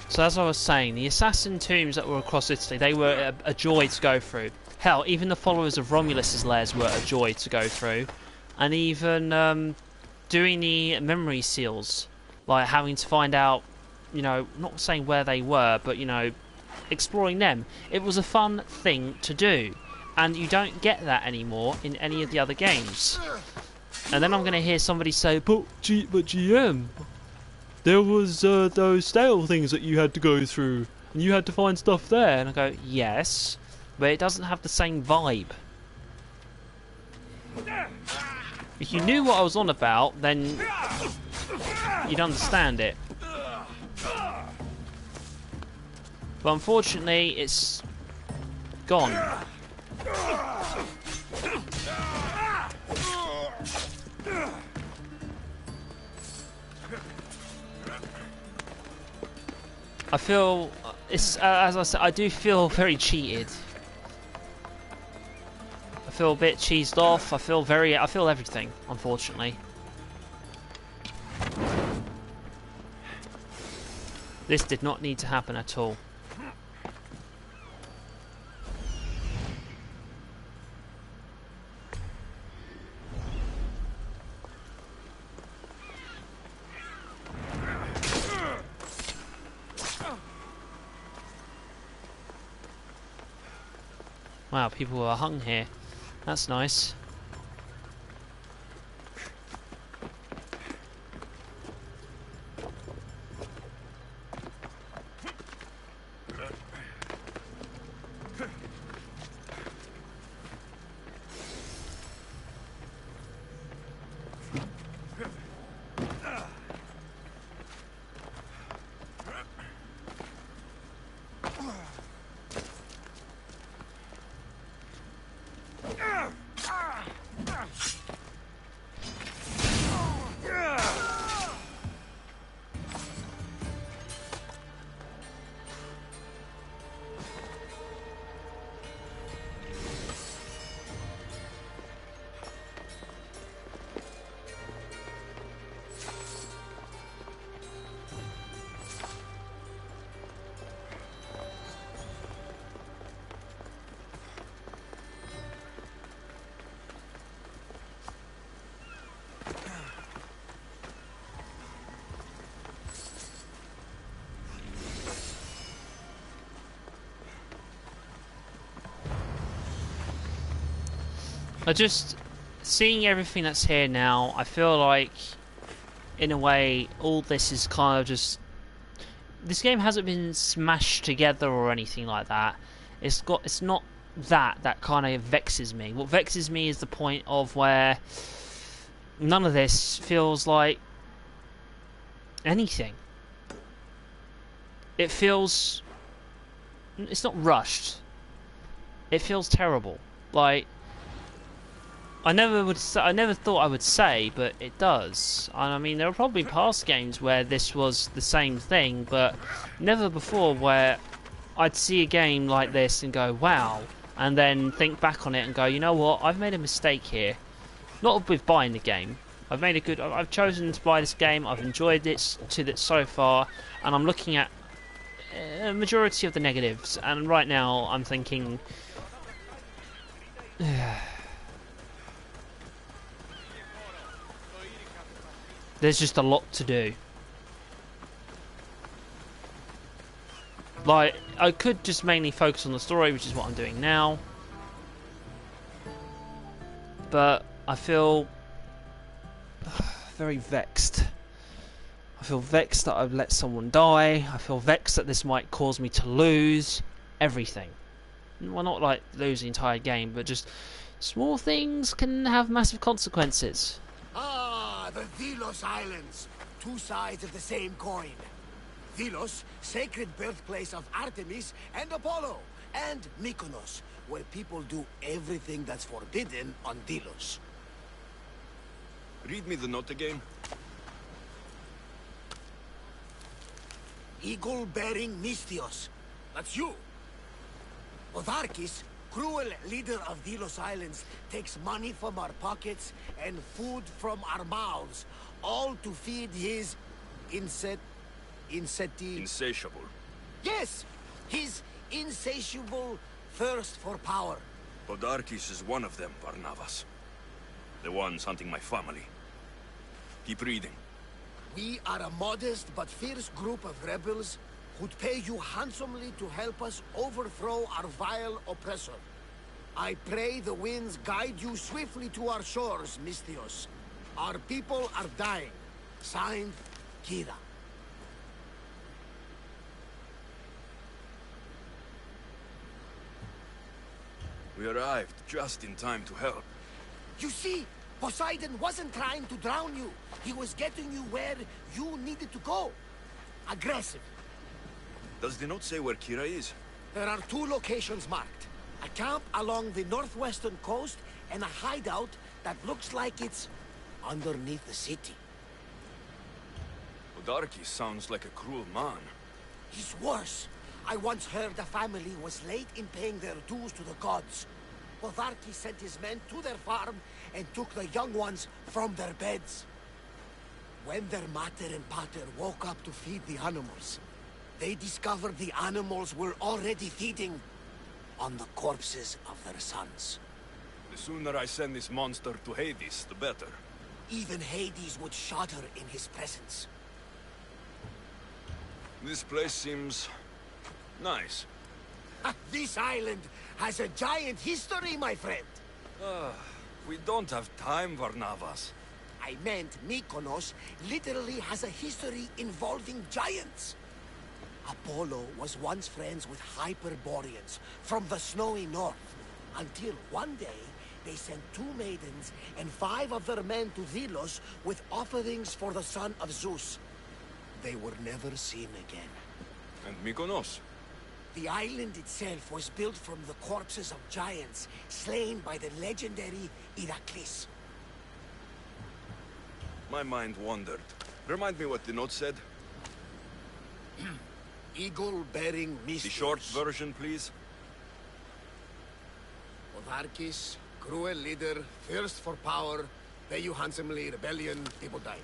[SPEAKER 1] So as I was saying, the assassin tombs that were across Italy, they were a joy to go through. Hell, even the followers of Romulus's lairs were a joy to go through. And even doing the memory seals, like having to find out, you know, not saying where they were, but, you know, exploring them. It was a fun thing to do. And you don't get that anymore in any of the other games. And then I'm going to hear somebody say, but GM, there was those stale things that you had to go through, and you had to find stuff there. And I go, yes, but it doesn't have the same vibe. If you knew what I was on about, then you'd understand it. But unfortunately, it's gone. I feel it's as I said, I do feel very cheated. I feel a bit cheesed off. I feel everything, unfortunately. This did not need to happen at all. Wow, people are hung here. That's nice. Seeing everything that's here now, I feel like, in a way, all this is kind of just... This game hasn't been smashed together or anything like that. It's not that kind of vexes me. What vexes me is the point of where none of this feels like anything. It feels... It's not rushed. It feels terrible. Like... I never thought I would say, but it does. And I mean, there are probably past games where this was the same thing, but never before where I'd see a game like this and go, wow, and then think back on it and go, you know what, I've made a mistake here. Not with buying the game. I've chosen to buy this game, I've enjoyed it so far, and I'm looking at a majority of the negatives, and right now I'm thinking... There's just a lot to do. Like, I could just mainly focus on the story, which is what I'm doing now. But I feel very vexed. I feel vexed that I've let someone die. I feel vexed that this might cause me to lose everything. Well, not like lose the entire game, but just small things can have massive consequences.
[SPEAKER 5] Ah, the Delos Islands. Two sides of the same coin. Delos, sacred birthplace of Artemis and Apollo. And Mykonos, where people do everything that's forbidden on Delos.
[SPEAKER 7] Read me the note again.
[SPEAKER 5] Eagle-bearing Mystios. That's you. Otharkis, cruel leader of Delos Islands, takes money from our pockets and food from our mouths, all to feed his
[SPEAKER 7] Insatiable.
[SPEAKER 5] Yes, his insatiable thirst for power.
[SPEAKER 7] Podarkis is one of them, Barnabas. The ones hunting my family. Keep reading.
[SPEAKER 5] We are a modest but fierce group of rebels who'd pay you handsomely to help us overthrow our vile oppressor. I pray the winds guide you swiftly to our shores, Misthios. Our people are dying. Signed, Kira.
[SPEAKER 7] We arrived just in time to help.
[SPEAKER 5] You see, Poseidon wasn't trying to drown you. He was getting you where you needed to go. Aggressive.
[SPEAKER 7] Does the note say where Kira is?
[SPEAKER 5] There are 2 locations marked. A camp along the northwestern coast and a hideout that looks like it's underneath the city.
[SPEAKER 7] Odarkis sounds like a cruel man.
[SPEAKER 5] He's worse. I once heard a family was late in paying their dues to the gods. Podarkis sent his men to their farm and took the young ones from their beds. When their mater and pater woke up to feed the animals, they discovered the animals were already feeding on the corpses of their sons.
[SPEAKER 7] The sooner I send this monster to Hades, the better.
[SPEAKER 5] Even Hades would shudder in his presence.
[SPEAKER 7] This place seems nice.
[SPEAKER 5] This island has a giant history, my friend.
[SPEAKER 7] We don't have time, Varnavas.
[SPEAKER 5] I meant Mykonos literally has a history involving giants. Apollo was once friends with Hyperboreans from the snowy north, until one day they sent 2 maidens and 5 of their men to Delos with offerings for the son of Zeus. They were never seen again.
[SPEAKER 7] And Mykonos?
[SPEAKER 5] The island itself was built from the corpses of giants slain by the legendary Iraklis.
[SPEAKER 7] My mind wandered. Remind me what the note said.
[SPEAKER 5] Eagle-bearing Mystios.
[SPEAKER 7] The short version, please.
[SPEAKER 5] Podarkis, cruel leader, thirst for power, pay you handsomely, rebellion, people die.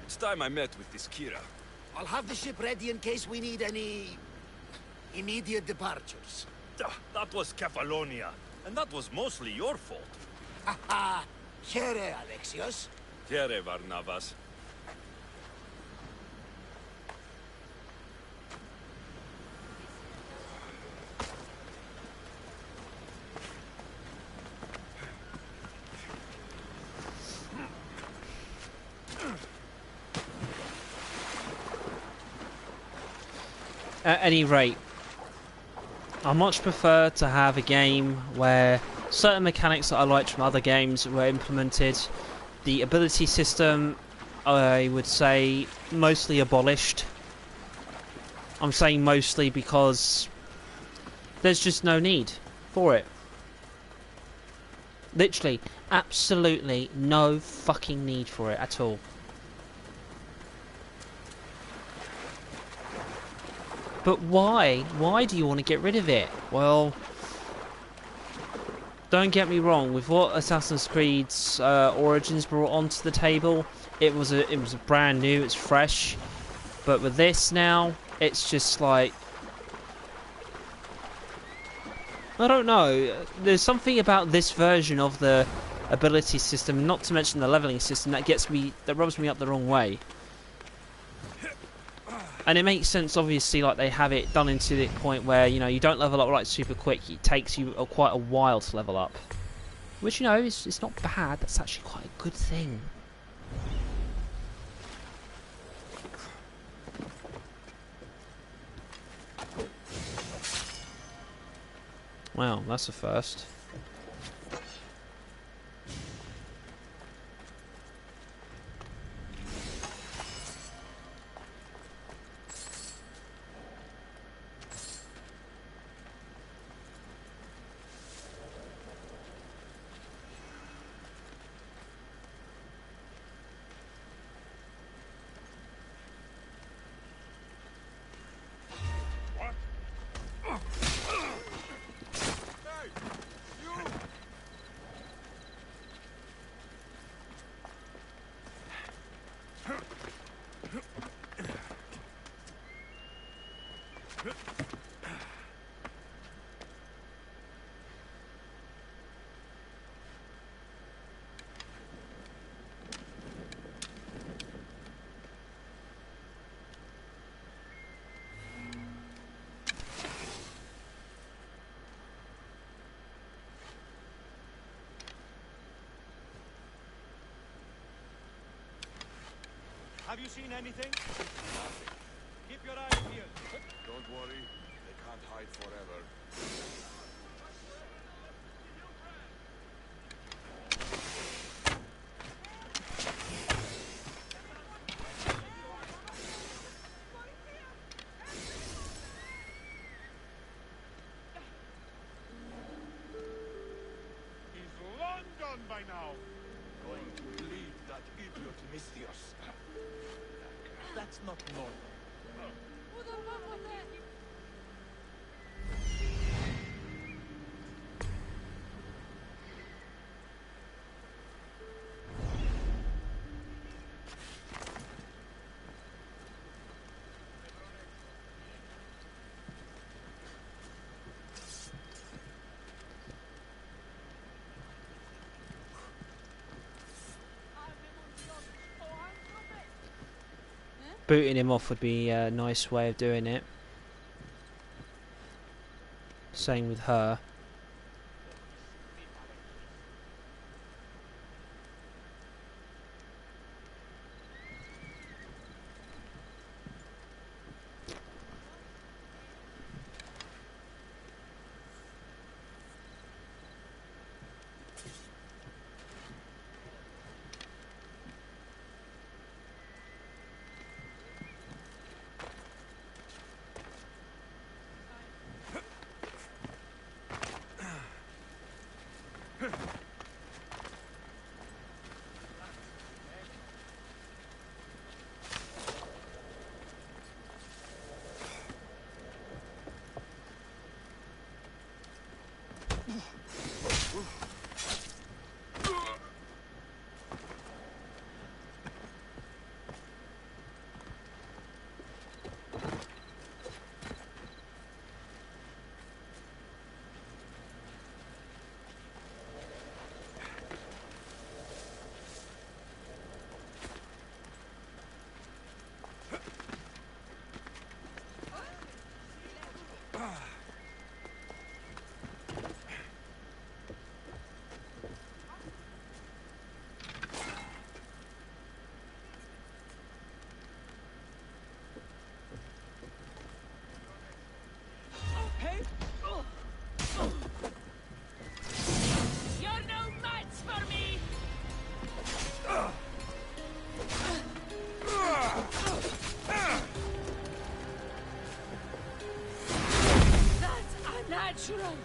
[SPEAKER 7] It's time I met with this Kira.
[SPEAKER 5] I'll have the ship ready in case we need any immediate departures.
[SPEAKER 7] That was Kefalonia, and that was mostly your fault.
[SPEAKER 5] Haha, here, Alexios.
[SPEAKER 7] Here, Varnavas.
[SPEAKER 1] At any rate, I much prefer to have a game where certain mechanics that I liked from other games were implemented. The ability system, I would say, mostly abolished. I'm saying mostly because there's just no need for it. Literally, absolutely no fucking need for it at all. But why? Why do you want to get rid of it? Well, don't get me wrong. With what Assassin's Creed's Origins brought onto the table, it was a brand new. It's fresh. But with this now, it's just like, I don't know. There's something about this version of the ability system, not to mention the leveling system, that rubs me up the wrong way. And it makes sense, obviously, like they have it done into the point where, you know, you don't level up like super quick. It takes you quite a while to level up. Which, you know, it's not bad. That's actually quite a good thing. Wow, that's a first.
[SPEAKER 4] Have you seen anything?
[SPEAKER 8] Nothing.
[SPEAKER 4] Keep your eyes peeled.
[SPEAKER 8] Don't worry, they can't hide forever.
[SPEAKER 4] He's long gone by now.
[SPEAKER 8] Going to bleed that idiot Mistios.
[SPEAKER 3] That's not normal.
[SPEAKER 1] Booting him off would be a nice way of doing it. Same with her.
[SPEAKER 6] You're no match for me! That's unnatural!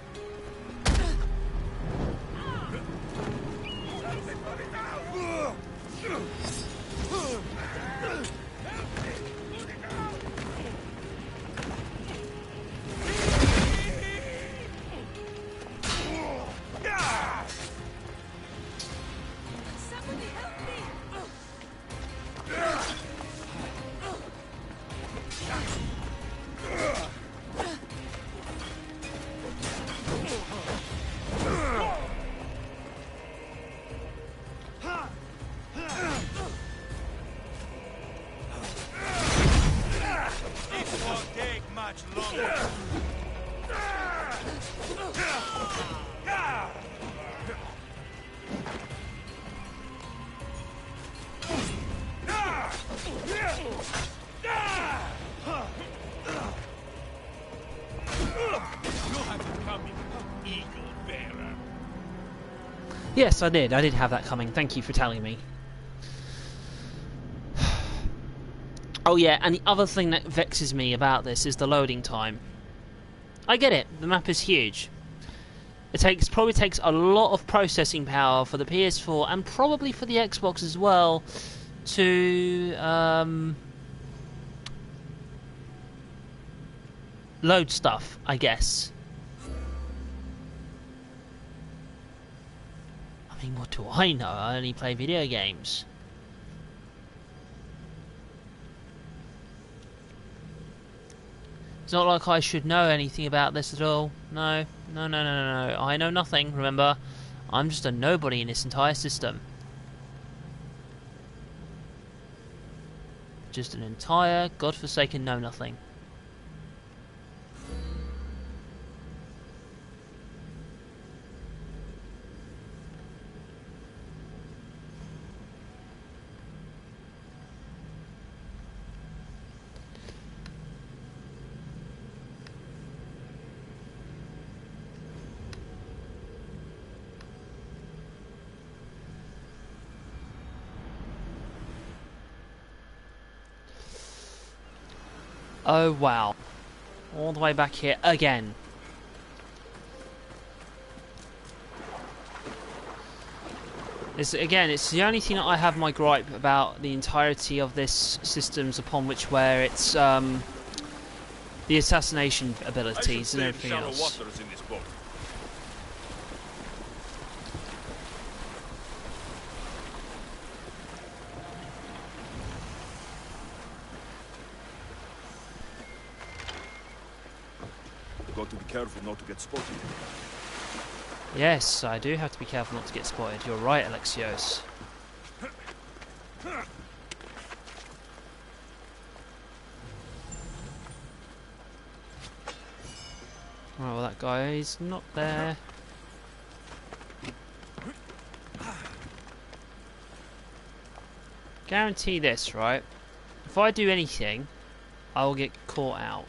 [SPEAKER 6] Somebody help me!
[SPEAKER 4] This won't take much longer.
[SPEAKER 3] You have it coming, eagle bearer.
[SPEAKER 1] Yes, I did. I did have that coming. Thank you for telling me. Oh yeah, and the other thing that vexes me about this is the loading time. I get it. The map is huge. It probably takes a lot of processing power for the PS4 and probably for the Xbox as well to load stuff, I guess. I mean, what do I know? I only play video games. It's not like I should know anything about this at all. No. I know nothing, remember. I'm just a nobody in this entire system. Just an entire godforsaken know-nothing. Oh wow. All the way back here again. It's the only thing that I have my gripe about the entirety of this systems upon which where it's the assassination abilities and everything else.
[SPEAKER 7] Waters in this boat. Got to be careful not to get spotted.
[SPEAKER 1] Yes, I do have to be careful not to get spotted. You're right, Alexios. Right, well that guy's not there. Guarantee this, right? If I do anything, I will get caught out.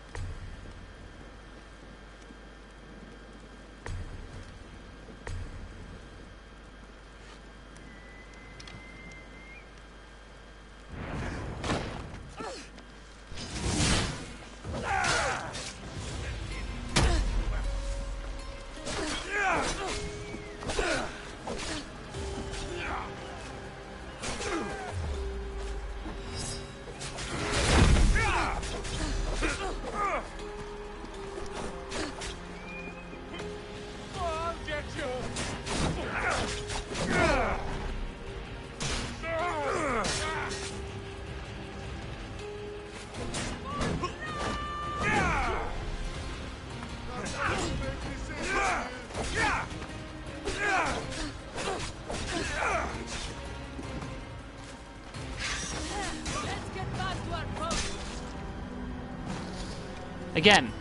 [SPEAKER 1] Again,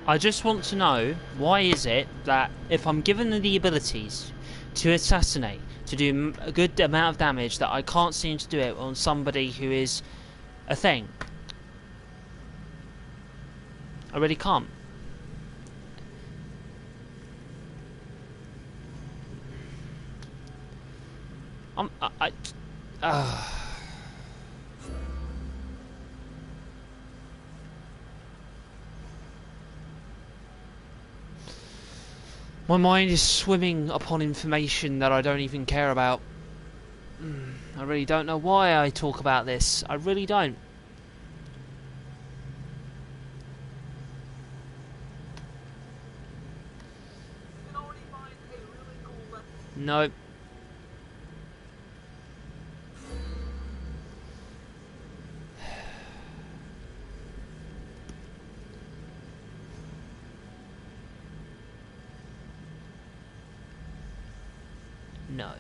[SPEAKER 1] I just want to know, why is it that if I'm given the abilities to assassinate, to do a good amount of damage, that I can't seem to do it on somebody who is a thing? I really can't. My mind is swimming upon information that I don't even care about. I really don't know why I talk about this. I really don't. No. No.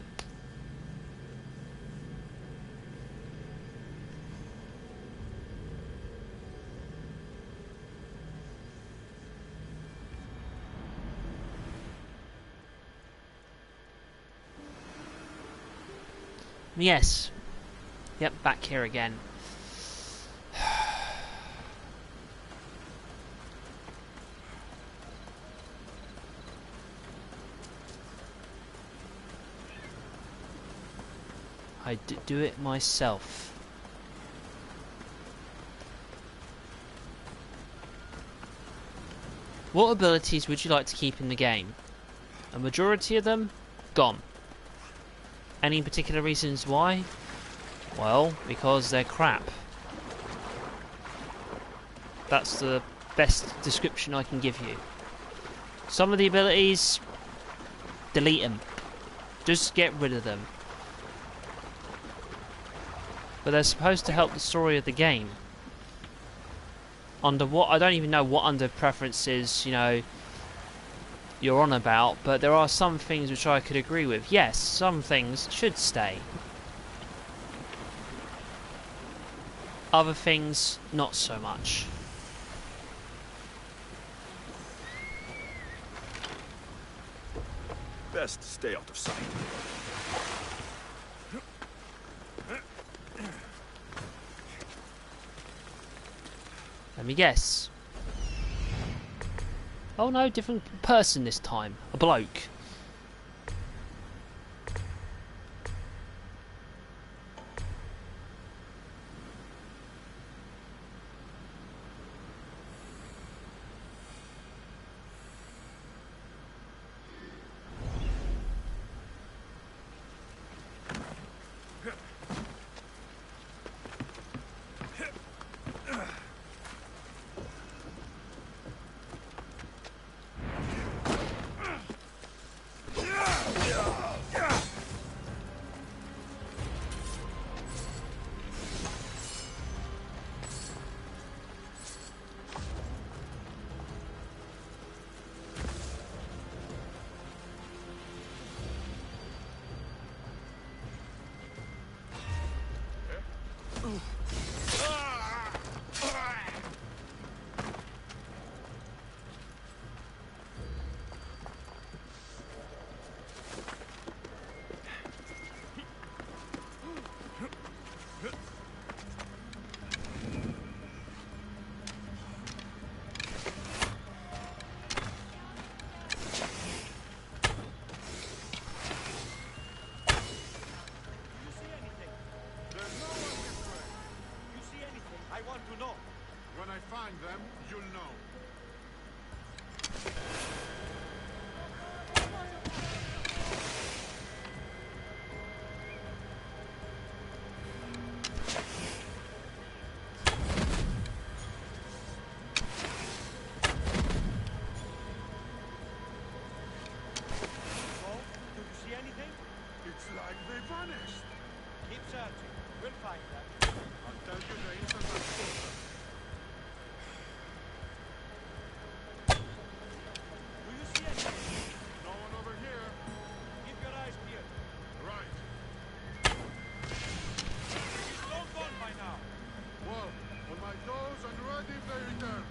[SPEAKER 1] Yes. Yep, back here again. I do it myself. What abilities would you like to keep in the game? A majority of them? Gone. Any particular reasons why? Well, because they're crap. That's the best description I can give you. Some of the abilities, delete them. Just get rid of them. But they're supposed to help the story of the game. Under what? I don't even know what under preferences, you know, you're on about, but there are some things which I could agree with. Yes, some things should stay. Other things, not so much.
[SPEAKER 7] Best stay out of sight.
[SPEAKER 1] Let me guess. Oh no, different person this time. A bloke.
[SPEAKER 4] find them, you'll know.
[SPEAKER 8] Oh, do you see anything?
[SPEAKER 4] It's like they vanished.
[SPEAKER 8] Keep searching. We'll find them.
[SPEAKER 4] I'll tell you the instant I spot them.
[SPEAKER 8] Do you see anything?
[SPEAKER 4] No one over here.
[SPEAKER 8] Keep your eyes peeled.
[SPEAKER 4] Right.
[SPEAKER 8] He's long gone by now.
[SPEAKER 4] Well, on my toes and ready if they return.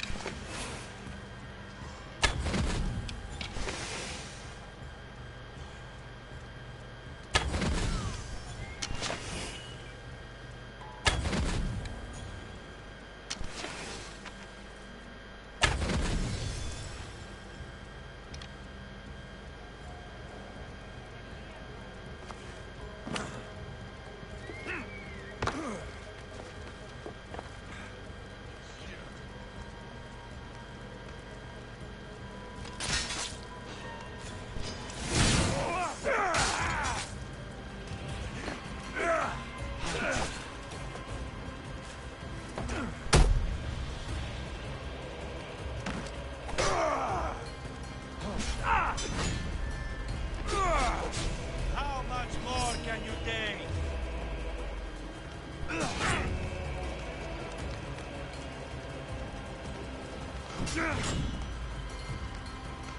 [SPEAKER 8] How much more can you take?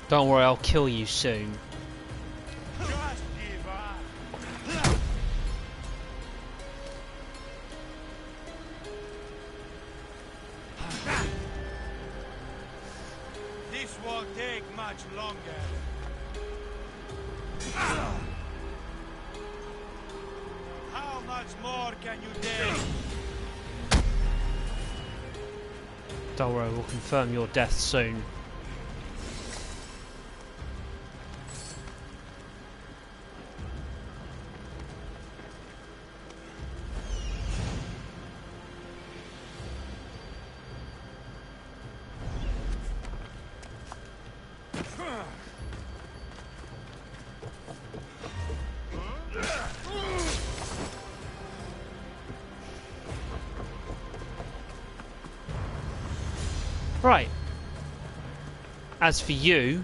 [SPEAKER 1] Don't worry, I'll kill you soon.
[SPEAKER 8] Just give up. This won't take much longer. How much more can you take?
[SPEAKER 1] Don't worry, we'll confirm your death soon. Right. As for you,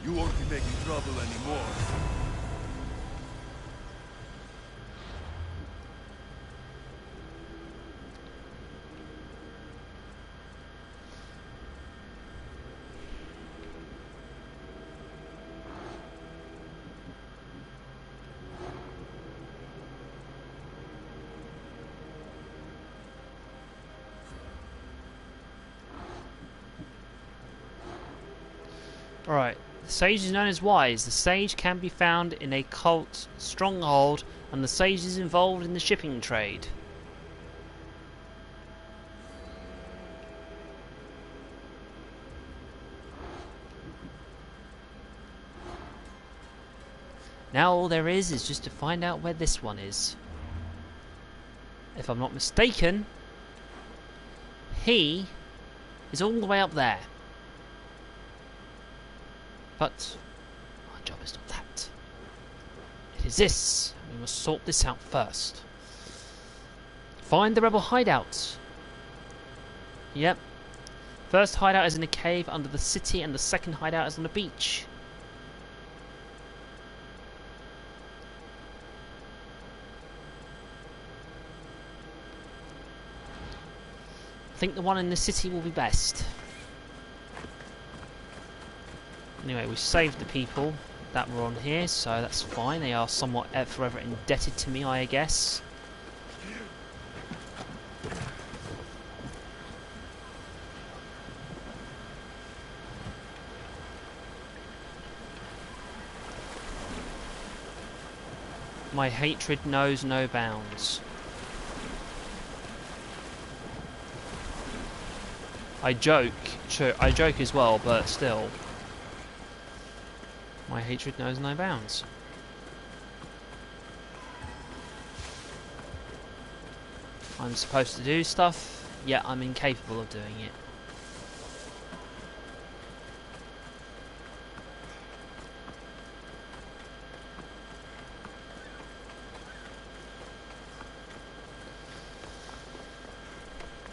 [SPEAKER 7] You won't be making trouble anymore.
[SPEAKER 1] alright. The sage is known as Wise. The sage can be found in a cult stronghold, and the sage is involved in the shipping trade. Now all there is just to find out where this one is. If I'm not mistaken, he is all the way up there. But our job is not that. It is this. We must sort this out first. Find the rebel hideout. Yep. First hideout is in a cave under the city, and the second hideout is on the beach. I think the one in the city will be best. Anyway, we saved the people that were on here, so that's fine. They are somewhat forever indebted to me, I guess. My hatred knows no bounds. I joke as well, but still. My hatred knows no bounds. I'm supposed to do stuff, yet I'm incapable of doing it.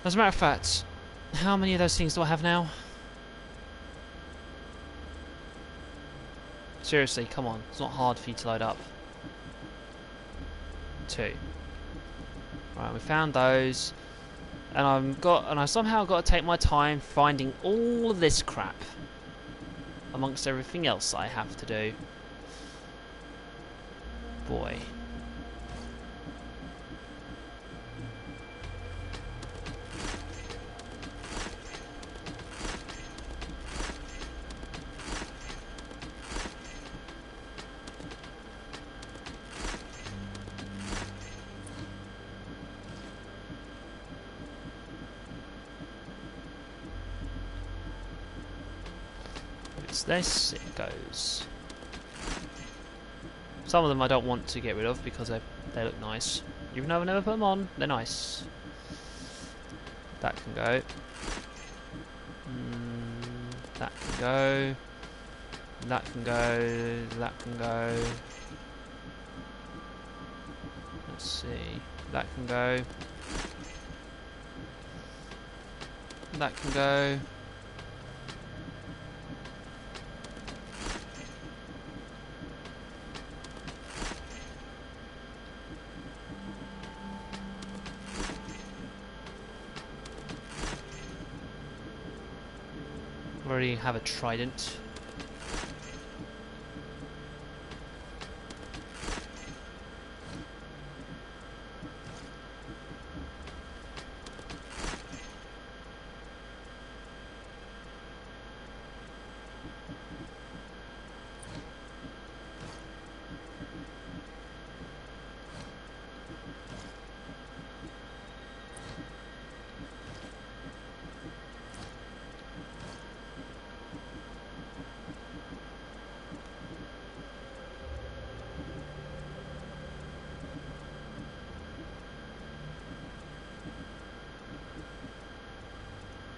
[SPEAKER 1] As a matter of fact, how many of those things do I have now? Seriously, come on. It's not hard for you to load up. 2. Right, we found those. And I somehow got to take my time finding all of this crap. Amongst everything else I have to do. Boy. It's this, it goes. Some of them I don't want to get rid of because they look nice. Even though I never put them on, they're nice. That can go. That can go. That can go. That can go. Let's see. That can go. That can go. Already have a trident.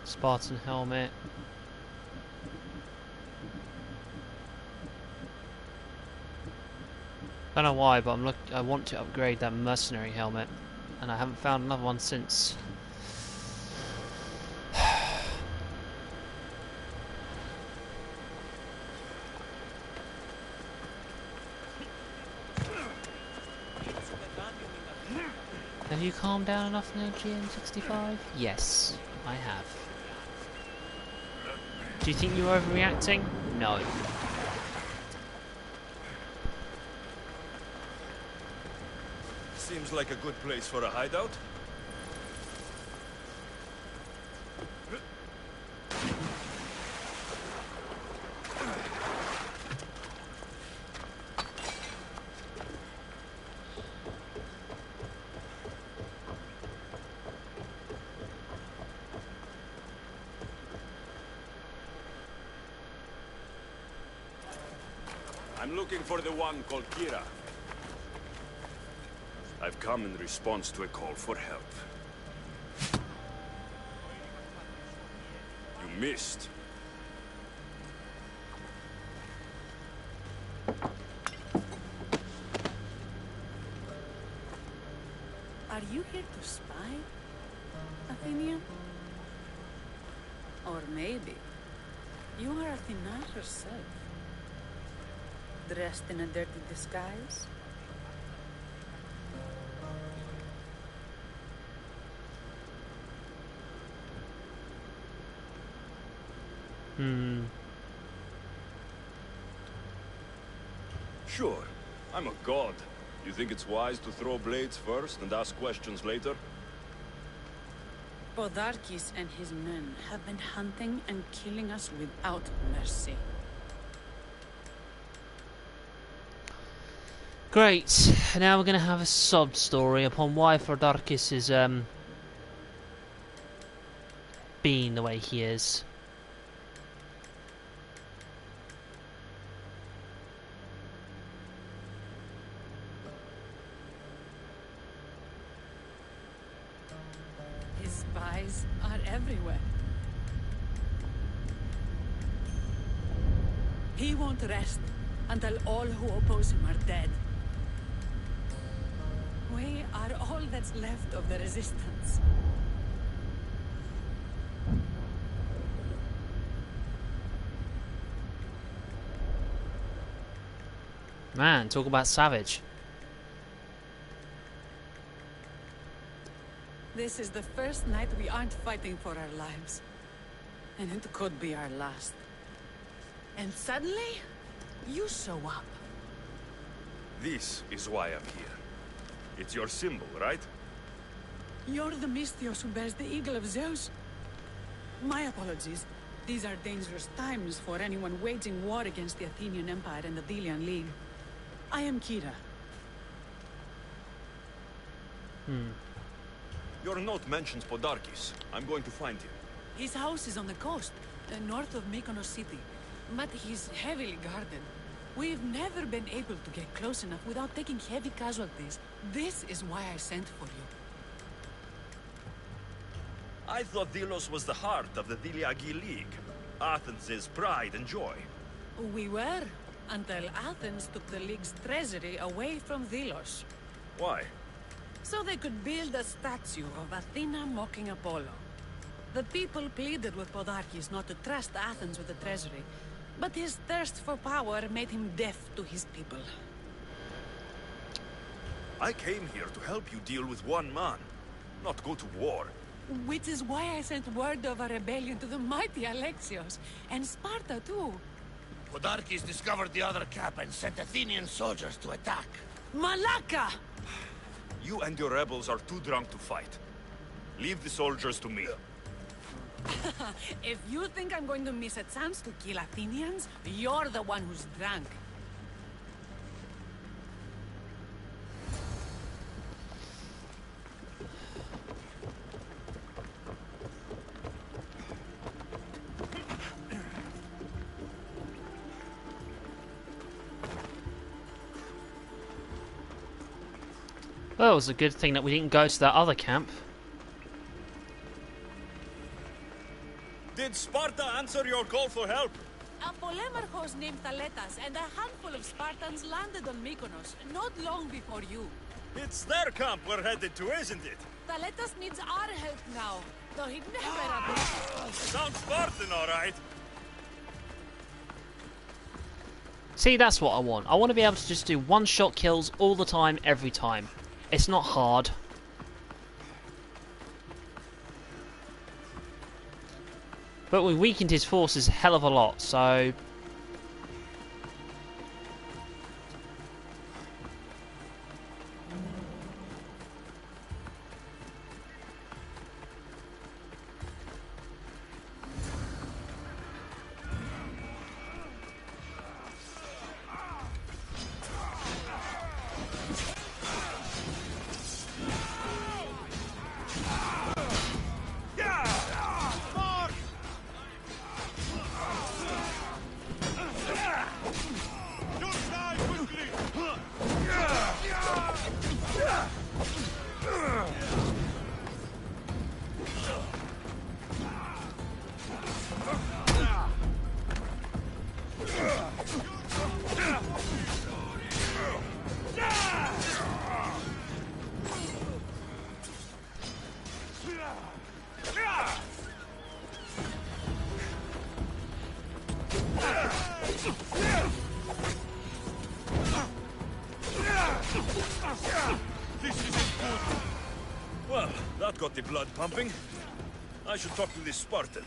[SPEAKER 1] Spartan helmet. I don't know why, but I want to upgrade that mercenary helmet, and I haven't found another one since. Have you calmed down enough now, GM65? Yes, I have. Do you think you're overreacting? No.
[SPEAKER 7] Seems like a good place for a hideout. I'm looking for the one called Kira. I've come in response to a call for help. You missed.
[SPEAKER 6] Are you here to spy, Athenian? Or maybe you are Athena herself, dressed in a dirty disguise?
[SPEAKER 7] Sure, I'm a god. You think it's wise to throw blades first and ask questions later?
[SPEAKER 6] Podarkes and his men have been hunting and killing us without mercy.
[SPEAKER 1] Great. Now we're going to have a sob story upon why Podarkes is being the way he is.
[SPEAKER 9] Spies are everywhere. He won't rest until all who oppose him are dead. We are all that's left of the resistance.
[SPEAKER 1] Man, talk about savage.
[SPEAKER 9] This is the first night we aren't fighting for our lives. And it could be our last. And suddenly, you show up.
[SPEAKER 7] This is why I'm here. It's your symbol, right?
[SPEAKER 9] You're the Mystios who bears the eagle of Zeus. My apologies. These are dangerous times for anyone waging war against the Athenian Empire and the Delian League. I am Kira.
[SPEAKER 7] Your note mentions Podarkis. I'm going to find him.
[SPEAKER 9] His house is on the coast, north of Mykonos city. But he's heavily guarded. We've never been able to get close enough without taking heavy casualties. This is why I sent for you.
[SPEAKER 7] I thought Delos was the heart of the Diliagi League. Athens' pride and joy.
[SPEAKER 9] We were, until Athens took the League's treasury away from Delos.
[SPEAKER 7] Why?
[SPEAKER 9] So they could build a statue of Athena mocking Apollo. The people pleaded with Podarkis not to trust Athens with the treasury, but his thirst for power made him deaf to his people.
[SPEAKER 7] I came here to help you deal with one man, not go to war.
[SPEAKER 9] Which is why I sent word of a rebellion to the mighty Alexios, and Sparta too.
[SPEAKER 5] Podarkis discovered the other camp and sent Athenian soldiers to attack.
[SPEAKER 9] Malaka!
[SPEAKER 7] You and your rebels are too drunk to fight. Leave the soldiers to me.
[SPEAKER 9] If you think I'm going to miss a chance to kill Athenians, you're the one who's drunk.
[SPEAKER 1] Well, it was a good thing that we didn't go to that other camp.
[SPEAKER 7] Did Sparta answer your call for help?
[SPEAKER 9] A polemarchos named Thaletas and a handful of Spartans landed on Mykonos, not long before you.
[SPEAKER 7] It's their camp we're headed to, isn't it?
[SPEAKER 9] Thaletas needs our help now, though he'd never
[SPEAKER 7] Sounds Spartan, all right.
[SPEAKER 1] See, that's what I want. I want to be able to just do one-shot kills all the time, every time. It's not hard. But we weakened his forces a hell of a lot, so...
[SPEAKER 7] Well, that got the blood pumping. I should talk to this Spartan.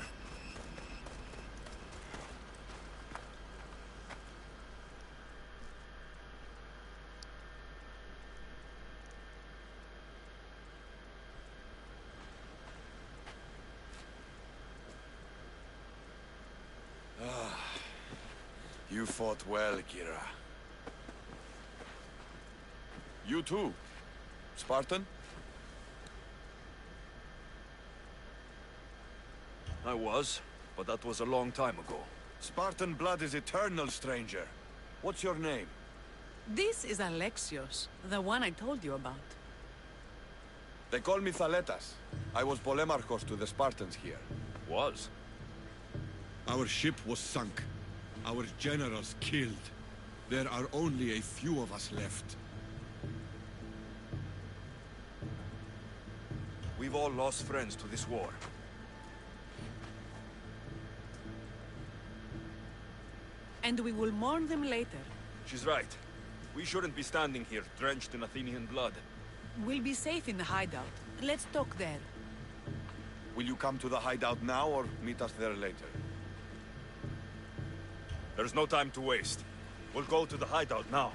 [SPEAKER 4] You fought well, Kira. You too, Spartan?
[SPEAKER 7] I was, but that was a long time ago.
[SPEAKER 4] Spartan blood is eternal, stranger. What's your name?
[SPEAKER 9] This is Alexios, the one I told you about.
[SPEAKER 4] They call me Thaletas. I was Polemarchos to the Spartans here.
[SPEAKER 7] Was?
[SPEAKER 10] Our ship was sunk. Our generals killed. There are only a few of us left.
[SPEAKER 7] We've all lost friends to this war.
[SPEAKER 9] And we will mourn them later.
[SPEAKER 7] She's right. We shouldn't be standing here, drenched in Athenian blood.
[SPEAKER 9] We'll be safe in the hideout. Let's talk there.
[SPEAKER 4] Will you come to the hideout now or meet us there later?
[SPEAKER 7] There's no time to waste. We'll go to the hideout now.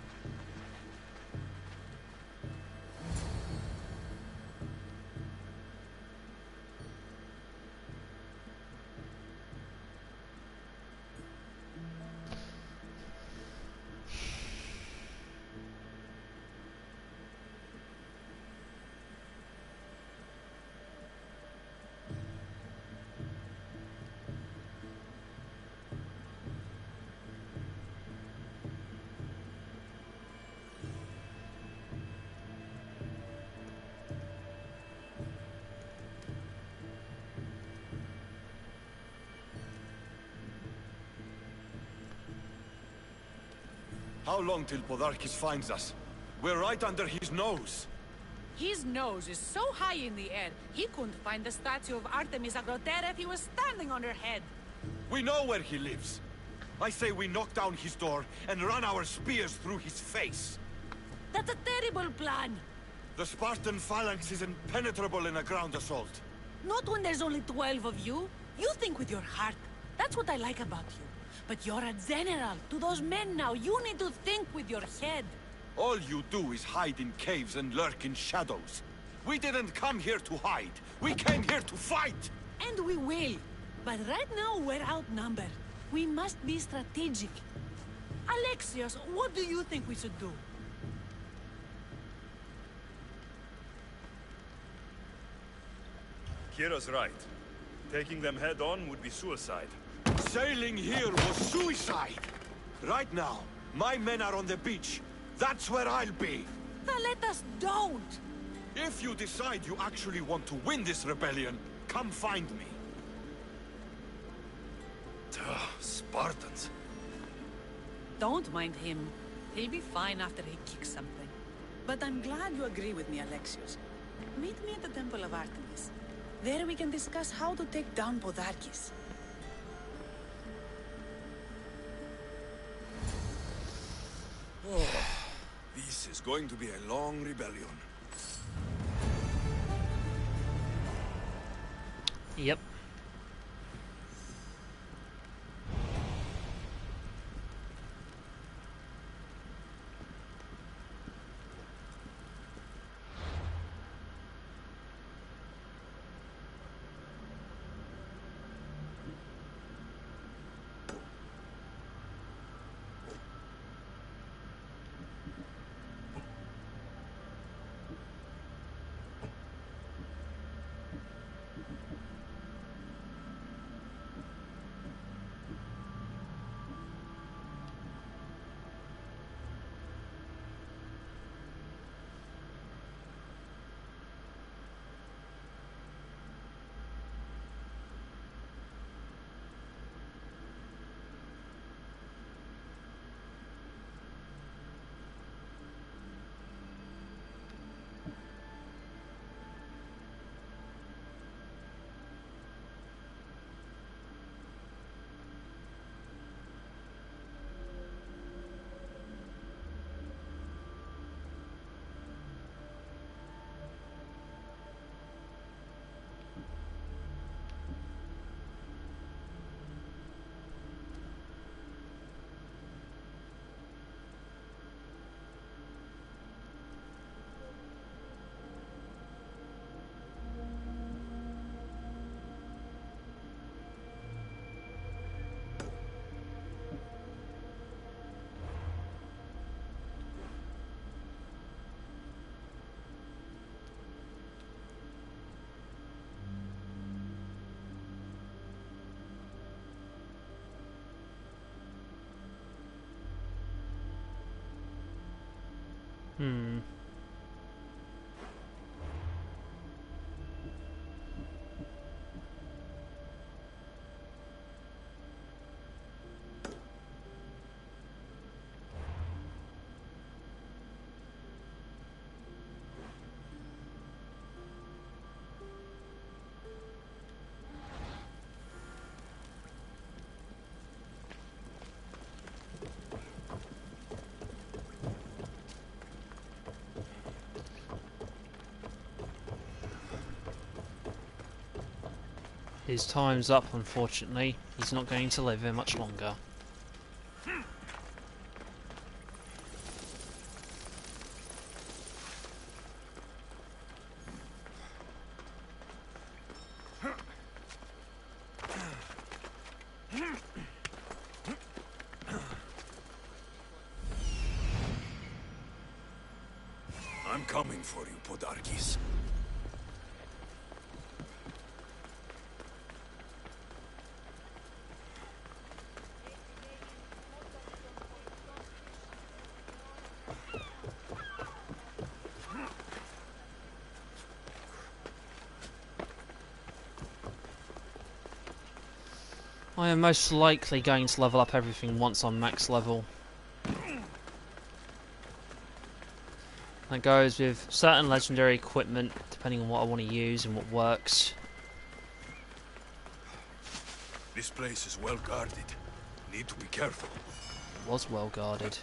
[SPEAKER 4] How long till Podarkis finds us? We're right under his nose.
[SPEAKER 9] His nose is so high in the air, he couldn't find the statue of Artemis Agrotera if he was standing on her head.
[SPEAKER 4] We know where he lives. I say we knock down his door and run our spears through his face.
[SPEAKER 9] That's a terrible plan.
[SPEAKER 4] The Spartan phalanx is impenetrable in a ground assault.
[SPEAKER 9] Not when there's only 12 of you. You think with your heart. That's what I like about you. But you're a general. To those men now, you need to think with your head.
[SPEAKER 4] All you do is hide in caves and lurk in shadows. We didn't come here to hide. We came here to fight!
[SPEAKER 9] And we will. But right now, we're outnumbered. We must be strategic. Alexios, what do you think we should do?
[SPEAKER 7] Kira's right. Taking them head on would be suicide.
[SPEAKER 4] Sailing here was suicide! Right now, my men are on the beach. That's where I'll be!
[SPEAKER 9] Let us don't!
[SPEAKER 4] If you decide you actually want to win this rebellion, come find me.
[SPEAKER 7] Spartans.
[SPEAKER 9] Don't mind him. He'll be fine after he kicks something. But I'm glad you agree with me, Alexios. Meet me at the Temple of Artemis. There we can discuss how to take down Podarkis.
[SPEAKER 7] This is going to be a long rebellion.
[SPEAKER 1] Yep. His time's up, unfortunately. He's not going to live here much longer.
[SPEAKER 7] I'm coming for you, Podarkis.
[SPEAKER 1] I am most likely going to level up everything once I'm max level. That goes with certain legendary equipment, depending on what I want to use and what works.
[SPEAKER 7] This place is well guarded. Need to be careful.
[SPEAKER 1] It was well guarded.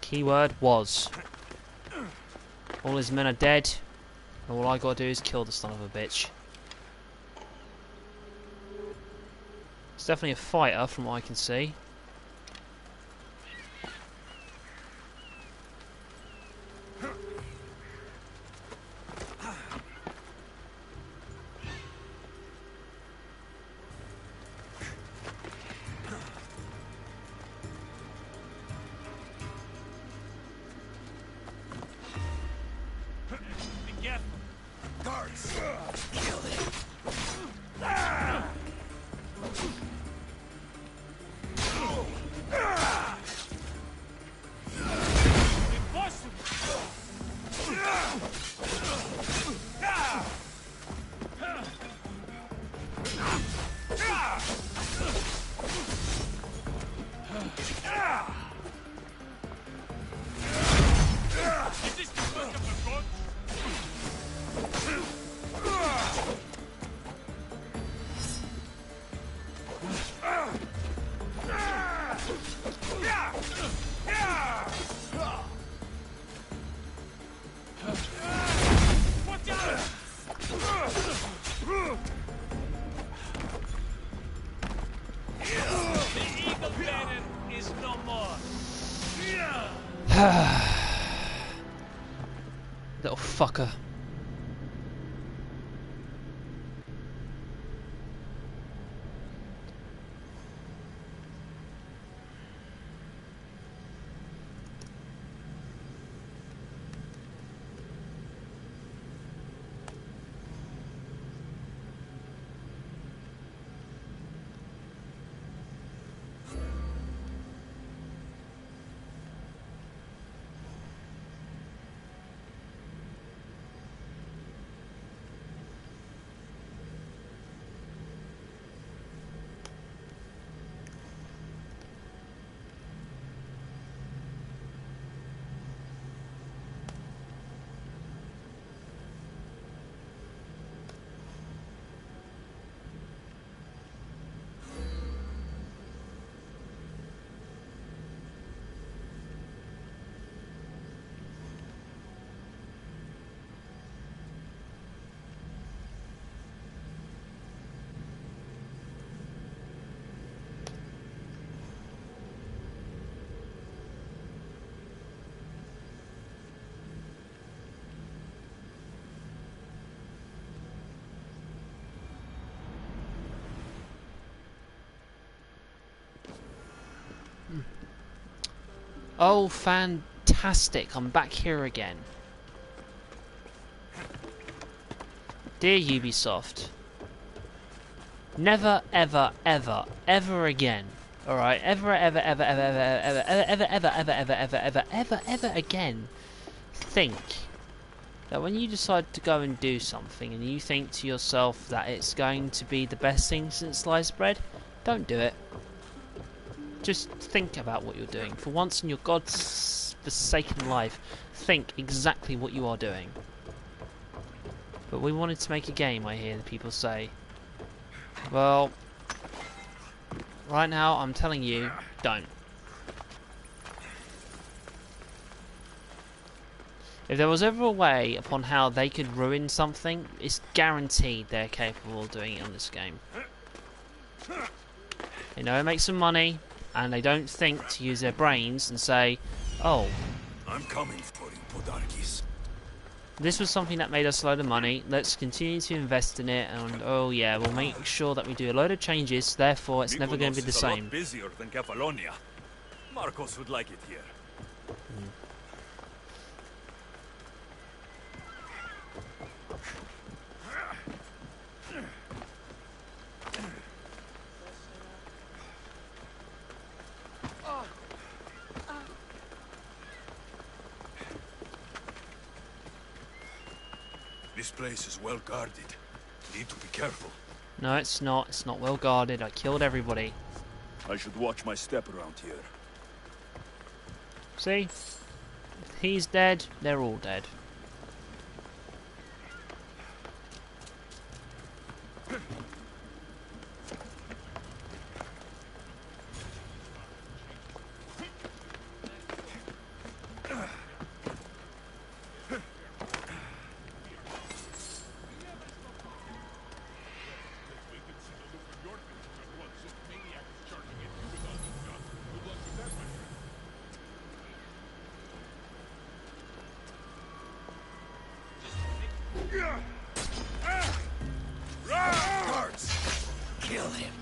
[SPEAKER 1] Keyword was. All his men are dead, and all I gotta do is kill the son of a bitch. It's definitely a fighter from what I can see. Little fucker. Oh, fantastic. I'm back here again. Dear Ubisoft, never, ever, ever, ever again. Alright, ever, ever, ever, ever, ever, ever, ever, ever, ever, ever, ever, ever, ever, ever again. Think that when you decide to go and do something and you think to yourself that it's going to be the best thing since sliced bread, don't do it. Just think about what you're doing. For once in your God's forsaken life, think exactly what you are doing. But we wanted to make a game, I hear people say. Well, right now I'm telling you, don't. If there was ever a way upon how they could ruin something, it's guaranteed they're capable of doing it on this game. They know it makes some money, and they don't think to use their brains and say, oh,
[SPEAKER 7] I'm coming for you, Podarkis.
[SPEAKER 1] this was something that made us a load of money, let's continue to invest in it, and oh yeah, we'll make sure that we do a load of changes, therefore it's never going to be the
[SPEAKER 7] Mykonos is
[SPEAKER 1] same.
[SPEAKER 7] a lot busier than Kefalonia. Marcos would like it here. This place is well guarded. Need to be careful.
[SPEAKER 1] No, it's not. It's not well guarded. I killed everybody.
[SPEAKER 7] I should watch my step around here.
[SPEAKER 1] See? If he's dead, they're all dead.
[SPEAKER 5] Guards! Kill him.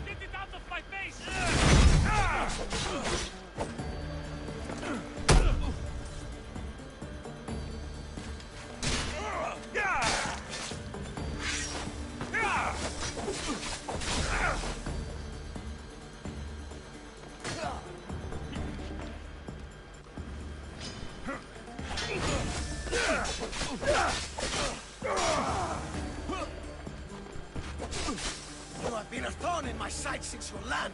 [SPEAKER 2] Get it out of my face!
[SPEAKER 5] You have been a thorn in my side since you landed.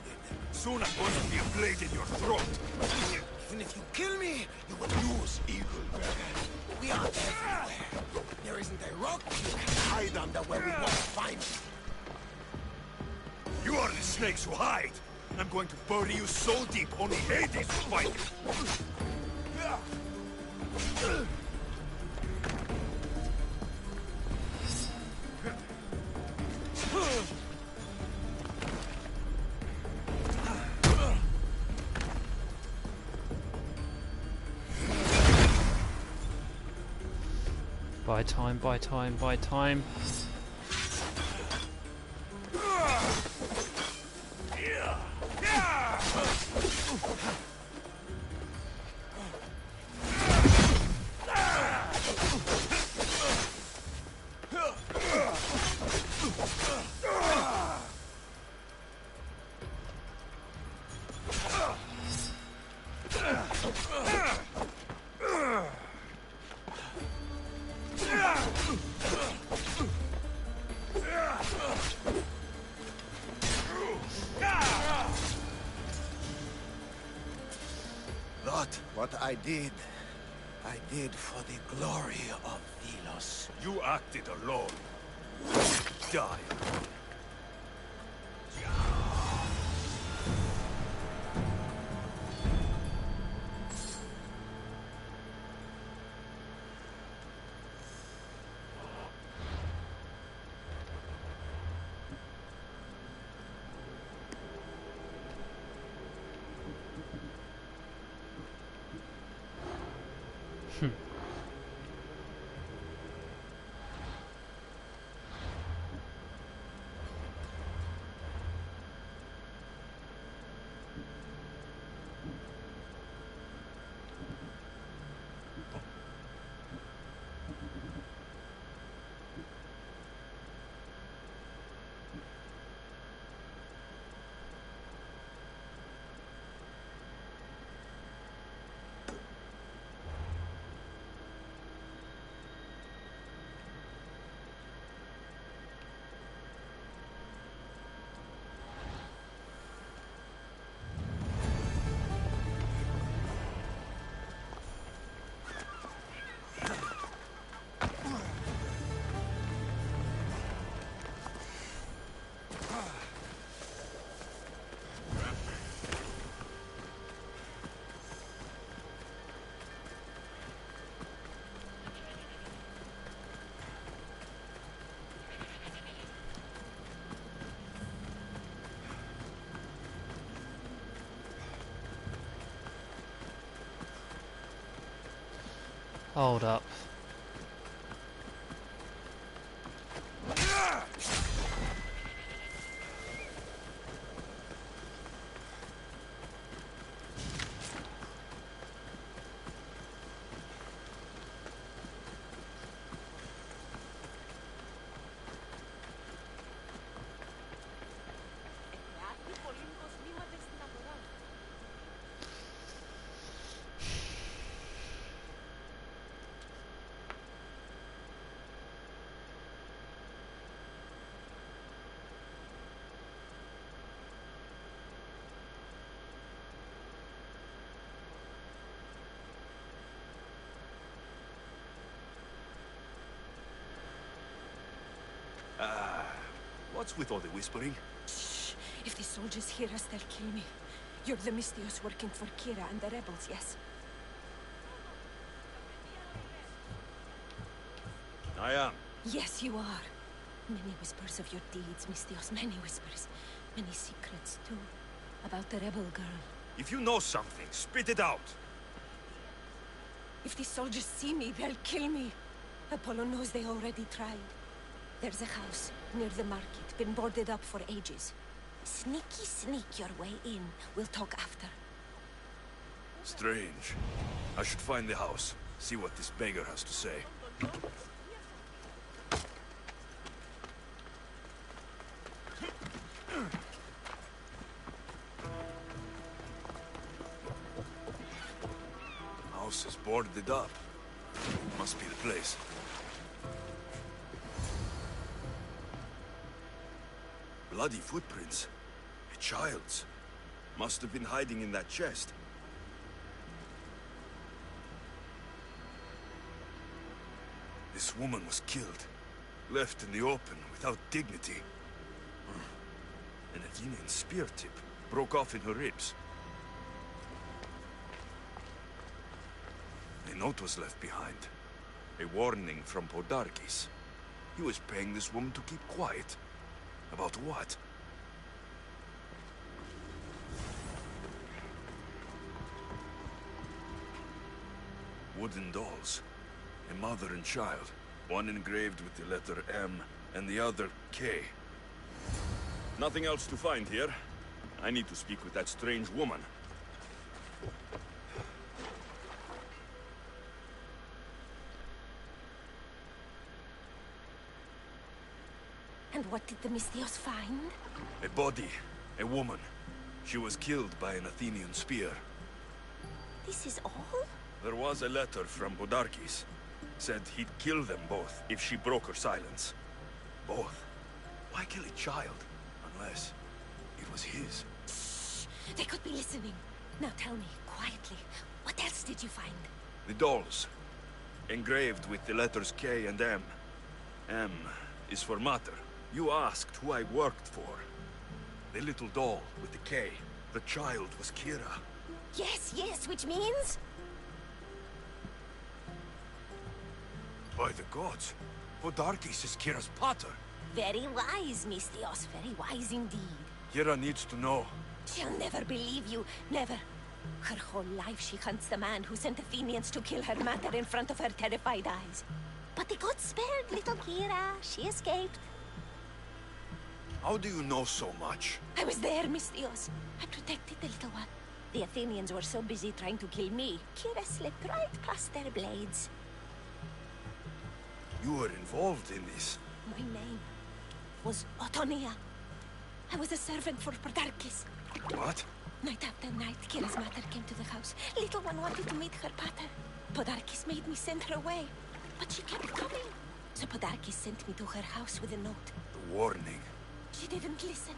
[SPEAKER 7] Soon I'm going to be a blade in your throat.
[SPEAKER 5] Even if you kill me, you will lose, Eagle. We are everywhere. There isn't a rock you can hide under where we won't find you.
[SPEAKER 7] You are the snakes who hide. I'm going to bury you so deep only Hades will find you.
[SPEAKER 1] Buy time, buy time, buy time.
[SPEAKER 5] What I did for the glory of Delos.
[SPEAKER 7] You acted alone. Die alone.
[SPEAKER 1] Hold up.
[SPEAKER 7] What's with all the whispering?
[SPEAKER 11] Shh! If the soldiers hear us, they'll kill me. You're the Mystios working for Kira and the rebels, yes?
[SPEAKER 7] I am.
[SPEAKER 11] Yes, you are. Many whispers of your deeds, Mystios. Many whispers. Many secrets, too. About the rebel girl.
[SPEAKER 7] If you know something, spit it out.
[SPEAKER 11] If the soldiers see me, they'll kill me. Apollo knows they already tried. There's a house near the market, been boarded up for ages. Sneak your way in. We'll talk after.
[SPEAKER 7] Strange. I should find the house, see what this beggar has to say. House is boarded up. Must be the place. Bloody footprints. A child's. Must have been hiding in that chest. This woman was killed. Left in the open, without dignity. An Athenian spear tip broke off in her ribs. A note was left behind. A warning from Podarkis. He was paying this woman to keep quiet. About what? Wooden dolls. A mother and child. One engraved with the letter M, and the other K. Nothing else to find here. I need to speak with that strange woman.
[SPEAKER 11] And what did the Mystios find?
[SPEAKER 7] A body. A woman. She was killed by an Athenian spear.
[SPEAKER 11] This is all?
[SPEAKER 7] There was a letter from Podarkis. Said he'd kill them both if she broke her silence. Both? Why kill a child? Unless it was his.
[SPEAKER 11] Shh! They could be listening. Now tell me, quietly, what else did you find?
[SPEAKER 7] The dolls. Engraved with the letters K and M. M is for Mater. You asked who I worked for. The little doll with the K. The child was Kira.
[SPEAKER 11] Yes, which means?
[SPEAKER 7] By the gods, Podarkis is Kira's pater.
[SPEAKER 11] Very wise, Mystios. Very wise indeed.
[SPEAKER 7] Kira needs to know.
[SPEAKER 11] She'll never believe you. Never. Her whole life she hunts the man who sent Athenians to kill her Mater in front of her terrified eyes. But the gods spared little Kira. She escaped.
[SPEAKER 7] How do you know so much?
[SPEAKER 11] I was there, Mystios. I protected the little one. The Athenians were so busy trying to kill me, Kira slipped right past their blades.
[SPEAKER 7] You were involved in this.
[SPEAKER 11] My name was Otonia. I was a servant for Podarkis.
[SPEAKER 7] What?
[SPEAKER 11] Night after night, Kira's Mater came to the house. Little one wanted to meet her pater. Podarkis made me send her away. But she kept coming. So Podarkis sent me to her house with a note.
[SPEAKER 7] The warning.
[SPEAKER 11] She didn't listen.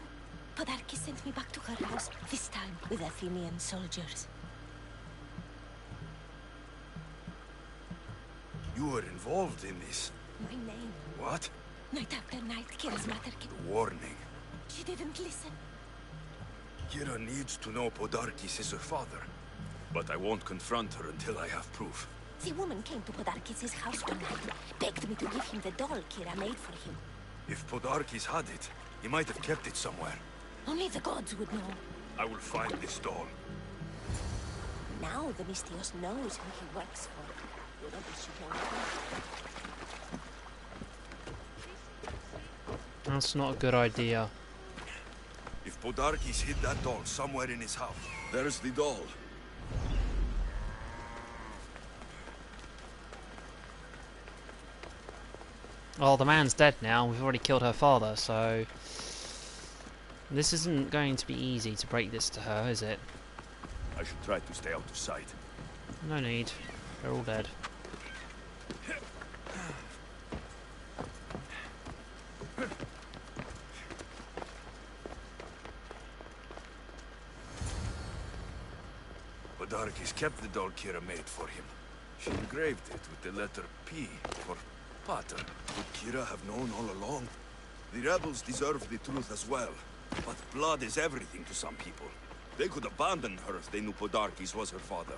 [SPEAKER 11] Podarkis sent me back to her house, this time with Athenian soldiers.
[SPEAKER 7] You were involved in this.
[SPEAKER 11] My name.
[SPEAKER 7] What?
[SPEAKER 11] Night after night, Kira's Mater came.
[SPEAKER 7] The warning.
[SPEAKER 11] She didn't listen.
[SPEAKER 7] Kira needs to know Podarkis is her father. But I won't confront her until I have proof.
[SPEAKER 11] The woman came to Podarkis' house one night, begged me to give him the doll Kira made for him.
[SPEAKER 7] If Podarkis had it, he might have kept it somewhere.
[SPEAKER 11] Only the gods would know.
[SPEAKER 7] I will find this doll.
[SPEAKER 11] Now the Mystios knows who he works for.
[SPEAKER 1] That's not a good idea.
[SPEAKER 7] If Podarkes hid that doll somewhere in his house, there's the doll.
[SPEAKER 1] Well, the man's dead now. We've already killed her father, so this isn't going to be easy to break this to her, is it?
[SPEAKER 7] I should try to stay out of sight.
[SPEAKER 1] No need. They're all dead.
[SPEAKER 7] Podarkes kept the doll Kira made for him. She engraved it with the letter P for Pater. Would Kira have known all along? The rebels deserve the truth as well. But blood is everything to some people. They could abandon her if they knew Podarkes was her father.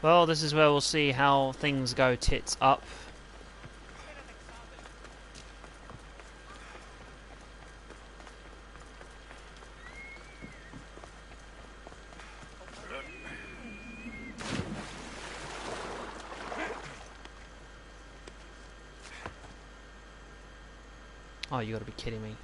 [SPEAKER 1] Well, this is where we'll see how things go tits up. Oh, you gotta be kidding me.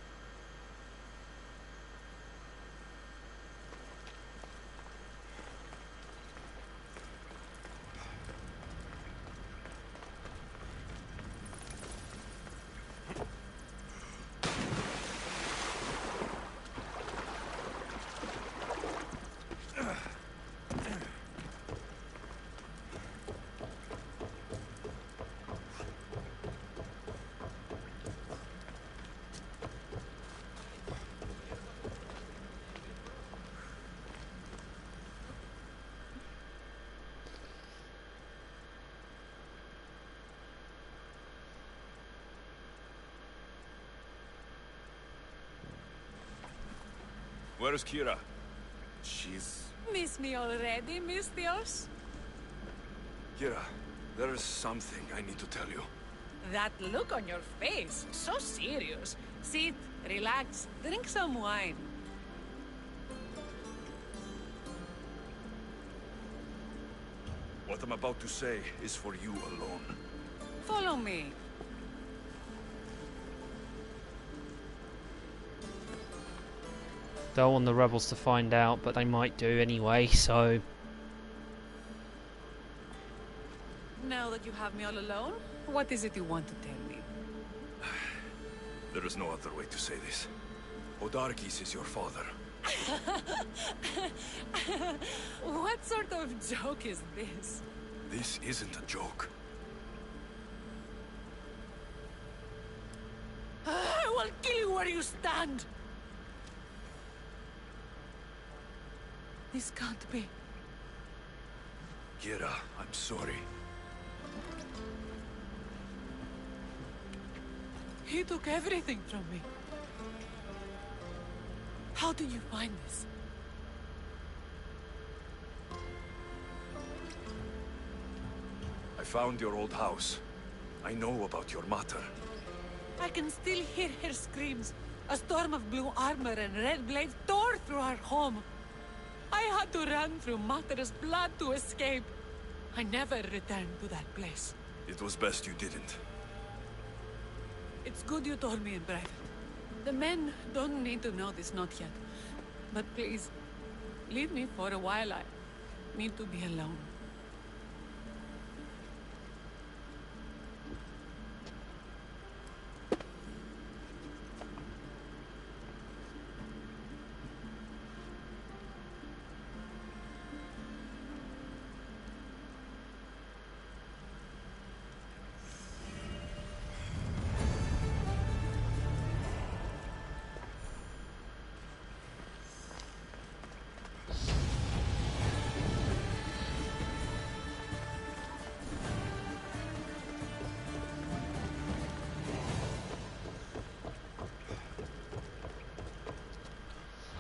[SPEAKER 7] Where's Kira? She's...
[SPEAKER 9] Miss me already, Mistios?
[SPEAKER 7] Kira, there is something I need to tell you.
[SPEAKER 9] That look on your face, so serious. Sit, relax, drink some wine.
[SPEAKER 7] What I'm about to say is for you alone.
[SPEAKER 9] Follow me.
[SPEAKER 1] Don't want the rebels to find out, but they might do anyway, so...
[SPEAKER 9] Now that you have me all alone, what is it you want to tell me?
[SPEAKER 7] There is no other way to say this. Podarkes is your father.
[SPEAKER 9] What sort of joke is this?
[SPEAKER 7] This isn't a joke.
[SPEAKER 9] I will kill you where you stand! This can't be.
[SPEAKER 7] Kira, I'm sorry.
[SPEAKER 9] He took everything from me. How did you find this?
[SPEAKER 7] I found your old house. I know about your mater.
[SPEAKER 9] I can still hear her screams. A storm of blue armor and red blades tore through our home. I had to run through Mater's blood to escape. I never returned to that place.
[SPEAKER 7] It was best you didn't.
[SPEAKER 9] It's good you told me in private. The men don't need to know this, not yet. But please, leave me for a while. I need to be alone.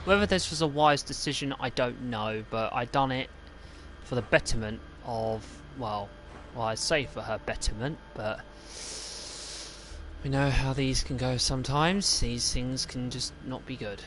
[SPEAKER 1] Whether this was a wise decision, I don't know, but I done it for the betterment of, well, I say for her betterment, but We know how these can go sometimes. These things can just not be good.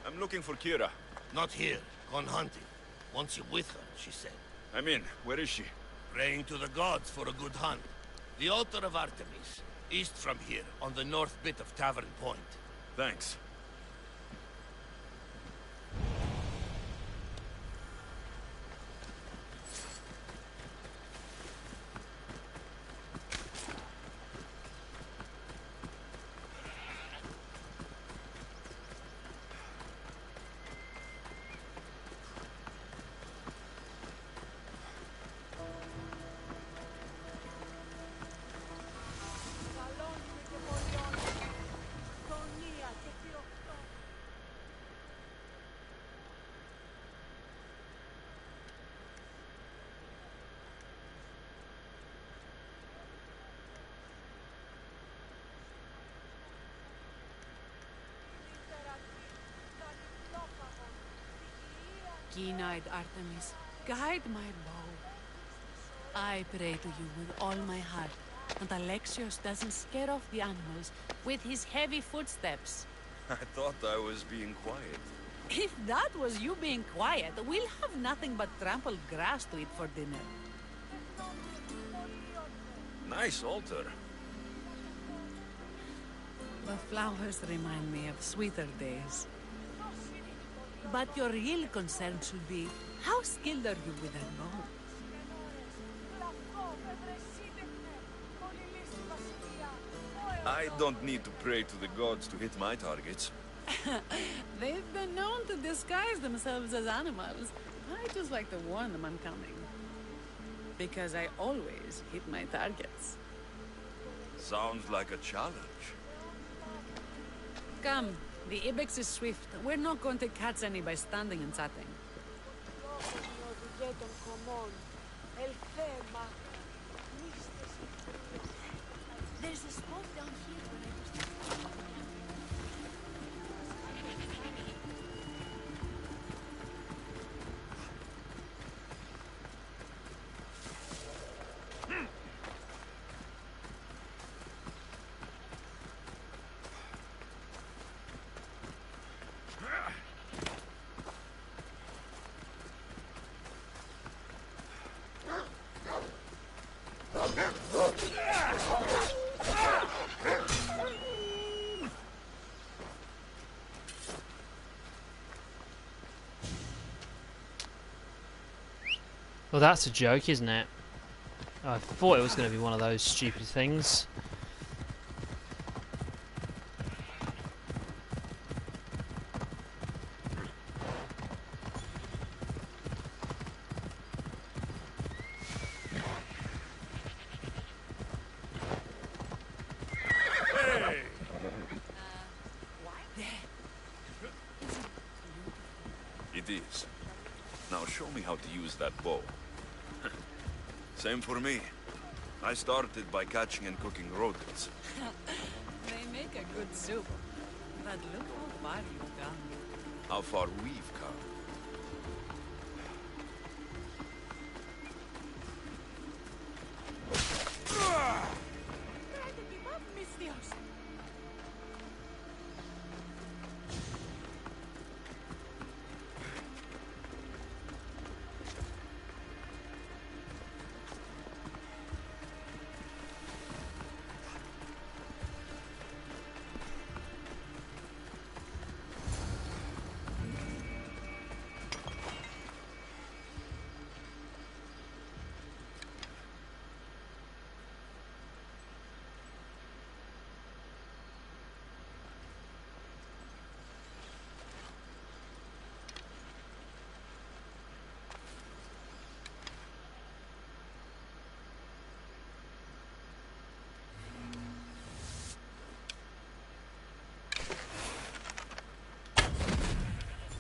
[SPEAKER 7] I'm looking for Kira.
[SPEAKER 5] Not here. Gone hunting. Wants you with her, she said.
[SPEAKER 7] I'm in. Where is she?
[SPEAKER 5] Praying to the gods for a good hunt. The altar of Artemis. East from here, on the north bit of Tavern Point.
[SPEAKER 7] Thanks.
[SPEAKER 6] Keen-eyed Artemis, guide my bow. I pray to you with all my heart, and Alexios doesn't scare off the animals with his heavy footsteps.
[SPEAKER 7] I thought I was being quiet.
[SPEAKER 6] If that was you being quiet, we'll have nothing but trampled grass to eat for dinner.
[SPEAKER 7] Nice altar.
[SPEAKER 6] The flowers remind me of sweeter days. But your real concern should be, how skilled are you with that bow?
[SPEAKER 7] I don't need to pray to the gods to hit my targets.
[SPEAKER 6] They've been known to disguise themselves as animals. I just like to warn them I'm coming. Because I always hit my targets.
[SPEAKER 7] Sounds like a challenge.
[SPEAKER 6] Come, the ibex is swift. We're not going to catch any by standing and chatting. There's a spot down here where I used to...
[SPEAKER 1] Well, that's a joke, isn't it? I thought it was going to be one of those stupid things.
[SPEAKER 7] It is. Now show me how to use that bow. Same for me. I started by catching and cooking rodents.
[SPEAKER 6] They make a good soup. But look how far you've gone.
[SPEAKER 7] How far we've come.
[SPEAKER 6] Try to keep up, Mistios.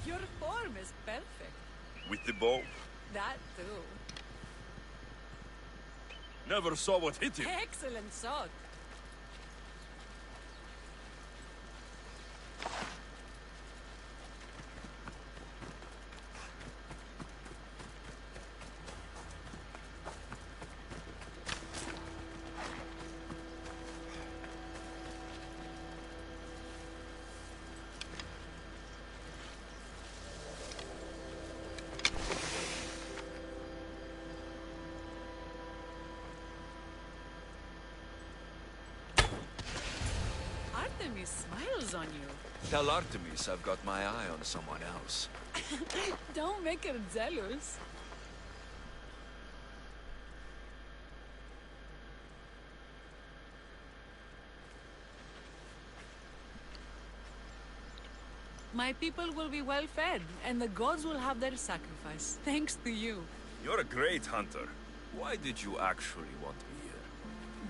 [SPEAKER 6] Your form is perfect.
[SPEAKER 7] With the bow?
[SPEAKER 6] That too.
[SPEAKER 7] Never saw what hit him.
[SPEAKER 6] Excellent shot. Artemis smiles on you.
[SPEAKER 7] Tell Artemis I've got my eye on someone else.
[SPEAKER 6] Don't make her jealous. My people will be well fed, and the gods will have their sacrifice, thanks to you.
[SPEAKER 7] You're a great hunter. Why did you actually want me here?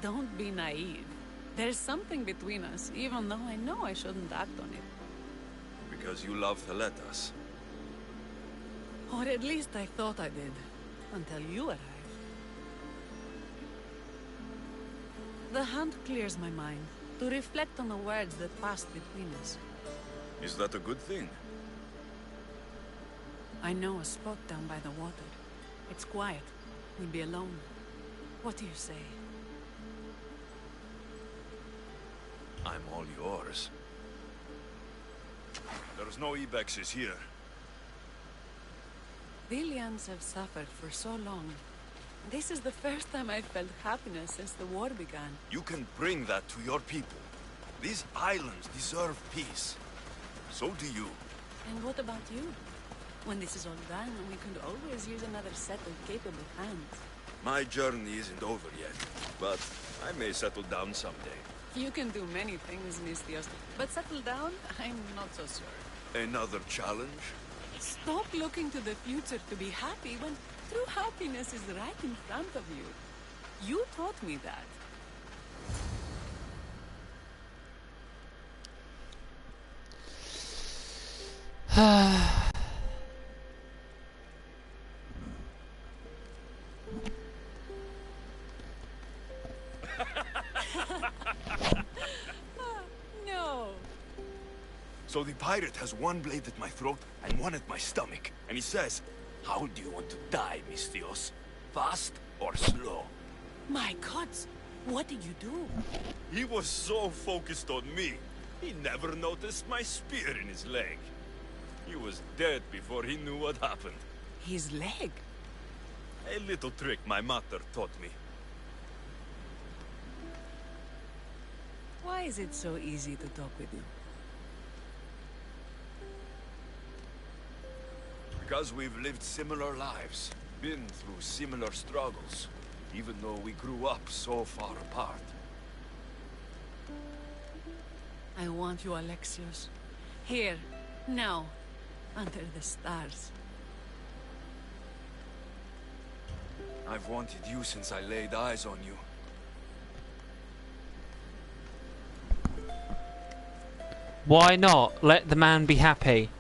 [SPEAKER 6] Don't be naive. There's something between us, even though I know I shouldn't act on it.
[SPEAKER 7] Because you love Theletas.
[SPEAKER 6] Or at least I thought I did, until you arrived. The hunt clears my mind, to reflect on the words that passed between us.
[SPEAKER 7] Is that a good thing?
[SPEAKER 6] I know a spot down by the water. It's quiet. We'll be alone. What do you say?
[SPEAKER 7] I'm all yours. There's no Ibexes here.
[SPEAKER 6] Villians have suffered for so long. This is the first time I've felt happiness since the war began.
[SPEAKER 7] You can bring that to your people. These islands deserve peace. So do you.
[SPEAKER 6] And what about you? When this is all done, we could always use another set of capable hands.
[SPEAKER 7] My journey isn't over yet, but I may settle down someday.
[SPEAKER 6] You can do many things, Mistios, but settle down, I'm not so sure.
[SPEAKER 7] Another challenge?
[SPEAKER 6] Stop looking to the future to be happy when true happiness is right in front of you. You taught me that. No.
[SPEAKER 7] So the pirate has one blade at my throat and one at my stomach. And he says, "How do you want to die, Mistios? Fast or slow?"
[SPEAKER 6] My gods, what did you do?
[SPEAKER 7] He was so focused on me, he never noticed my spear in his leg. He was dead before he knew what happened.
[SPEAKER 6] His leg?
[SPEAKER 7] A little trick my mother taught me.
[SPEAKER 6] Why is it so easy to talk with you?
[SPEAKER 7] Because we've lived similar lives. been through similar struggles, even though we grew up so far apart.
[SPEAKER 6] I want you, Alexios. Here, now, under the stars.
[SPEAKER 7] I've wanted you since I laid eyes on you.
[SPEAKER 1] Why not? Let the man be happy.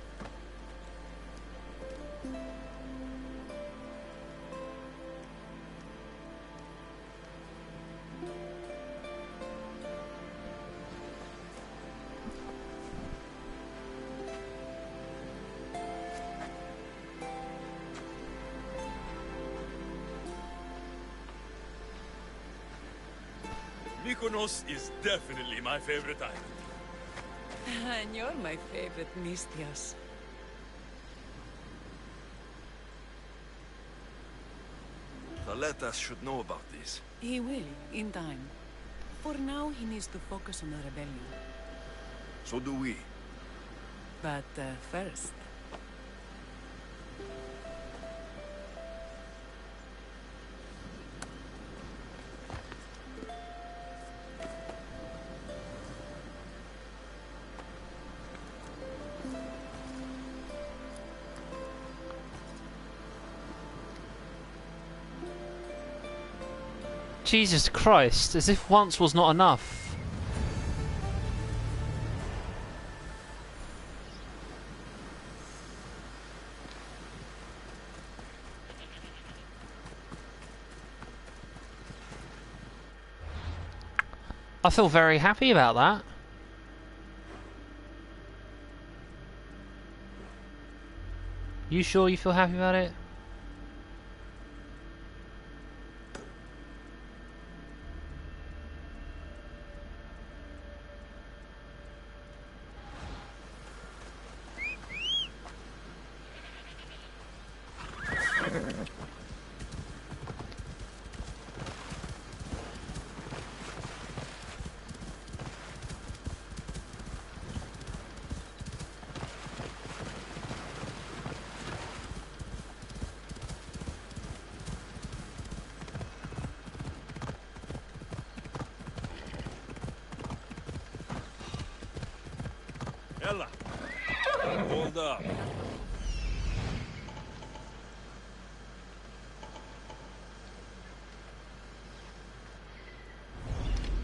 [SPEAKER 7] Mykonos is definitely my favorite island.
[SPEAKER 6] And you're my favorite, Mistios.
[SPEAKER 7] Thaletas should know about this.
[SPEAKER 6] He will, in time. For now, he needs to focus on the rebellion.
[SPEAKER 7] So do we.
[SPEAKER 6] But first...
[SPEAKER 1] Jesus Christ, as if once was not enough. I feel very happy about that. You sure you feel happy about it?
[SPEAKER 7] Ella, hold up.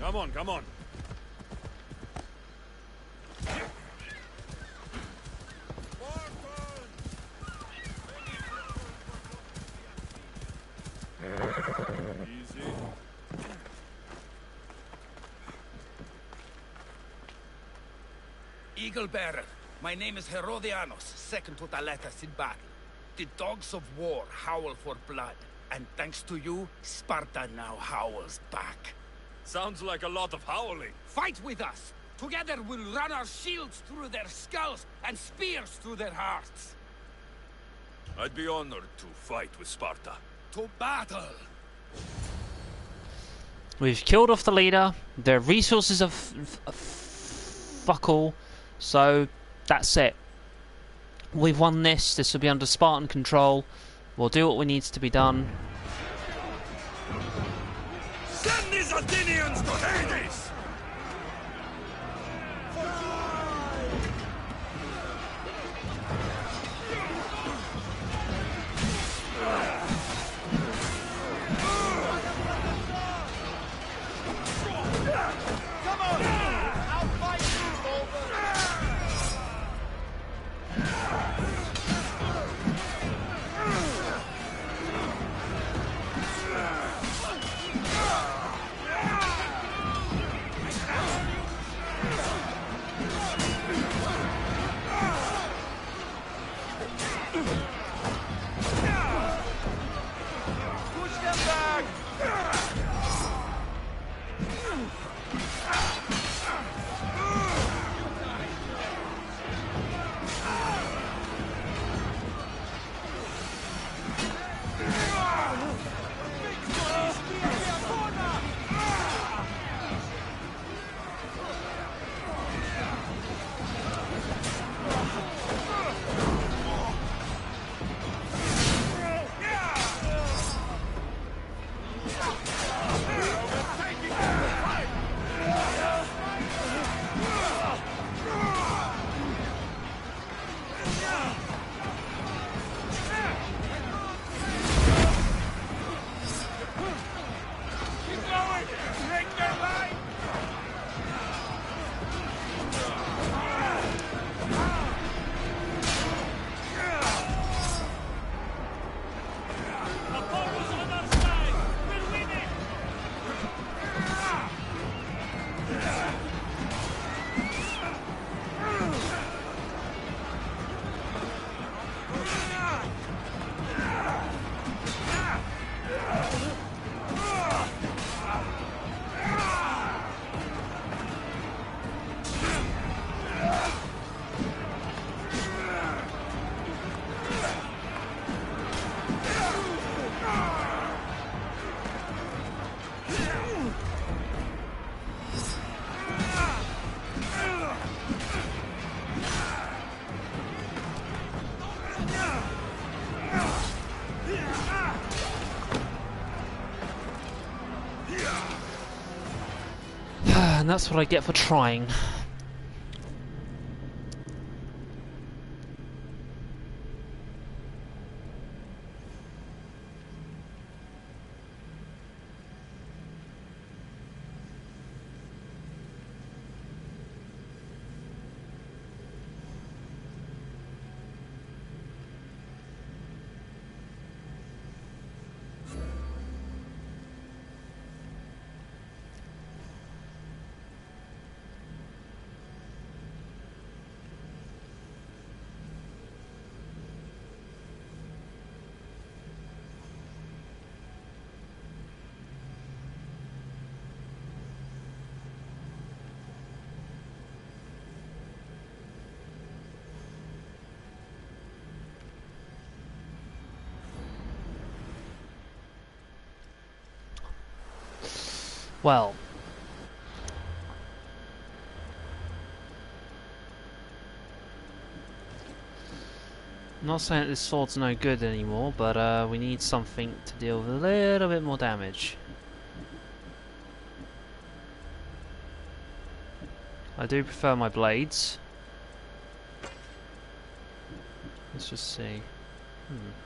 [SPEAKER 7] Come on, come on. Easy.
[SPEAKER 3] Eagle Bearer, my name is Herodianos, second to Thaletas in battle. The dogs of war howl for blood, and thanks to you, Sparta now howls back.
[SPEAKER 7] Sounds like a lot of howling.
[SPEAKER 3] Fight with us! Together we'll run our shields through their skulls and spears through their hearts.
[SPEAKER 7] I'd be honored to fight with Sparta.
[SPEAKER 3] To battle!
[SPEAKER 1] We've killed off the leader. Their resources are fuck all. So that's it. We've won this. This will be under Spartan control. We'll do what needs to be done.
[SPEAKER 7] Send these Athenians to Hades!
[SPEAKER 1] And that's what I get for trying. Well, I'm not saying that this sword's no good anymore, but we need something to deal with a little bit more damage. I do prefer my blades. Let's just see.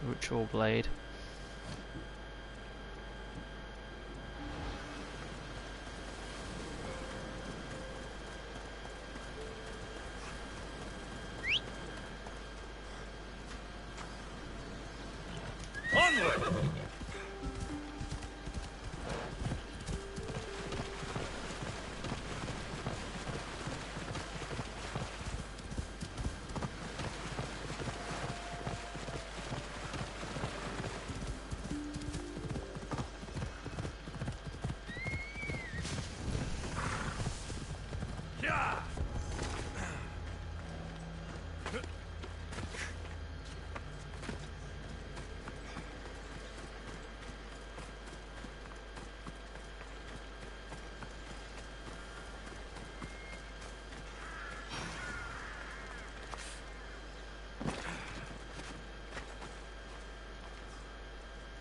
[SPEAKER 1] Ritual blade.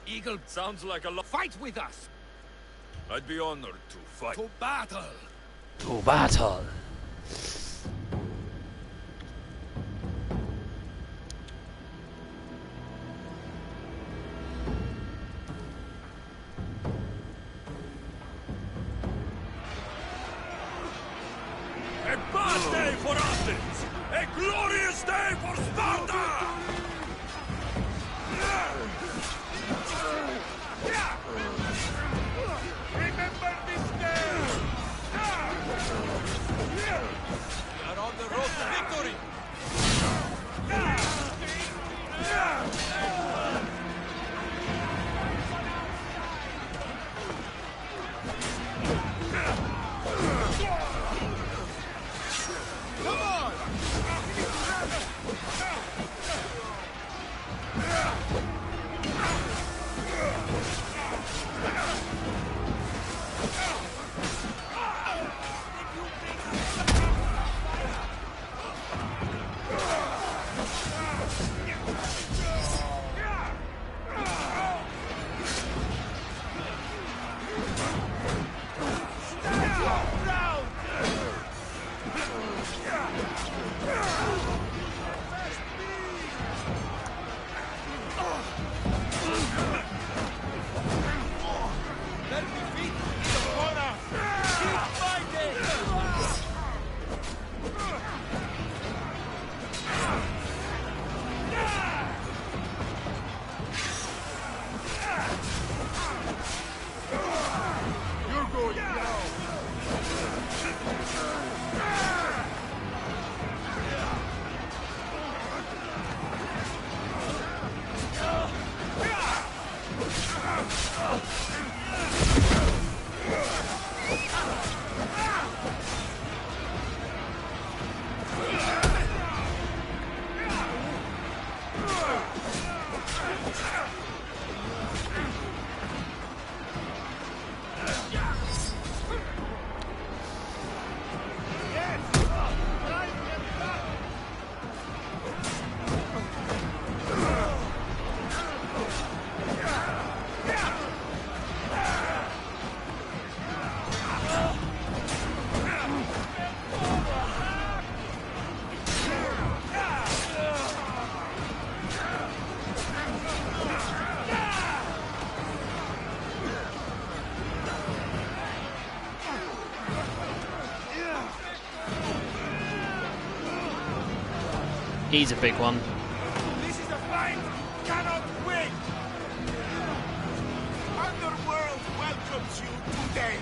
[SPEAKER 3] Eagle,
[SPEAKER 7] Sounds like a lot.
[SPEAKER 3] fight with us!
[SPEAKER 7] I'd be honored to fight.
[SPEAKER 3] To battle!
[SPEAKER 1] To battle!
[SPEAKER 7] A bad day for Athens! A glorious day for Sparta!
[SPEAKER 3] Remember this day! We are on the road to victory!
[SPEAKER 1] He's a big one.
[SPEAKER 3] This is a fight cannot win. Underworld welcomes you today.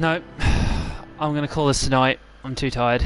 [SPEAKER 1] No, I'm going to call this tonight. I'm too tired.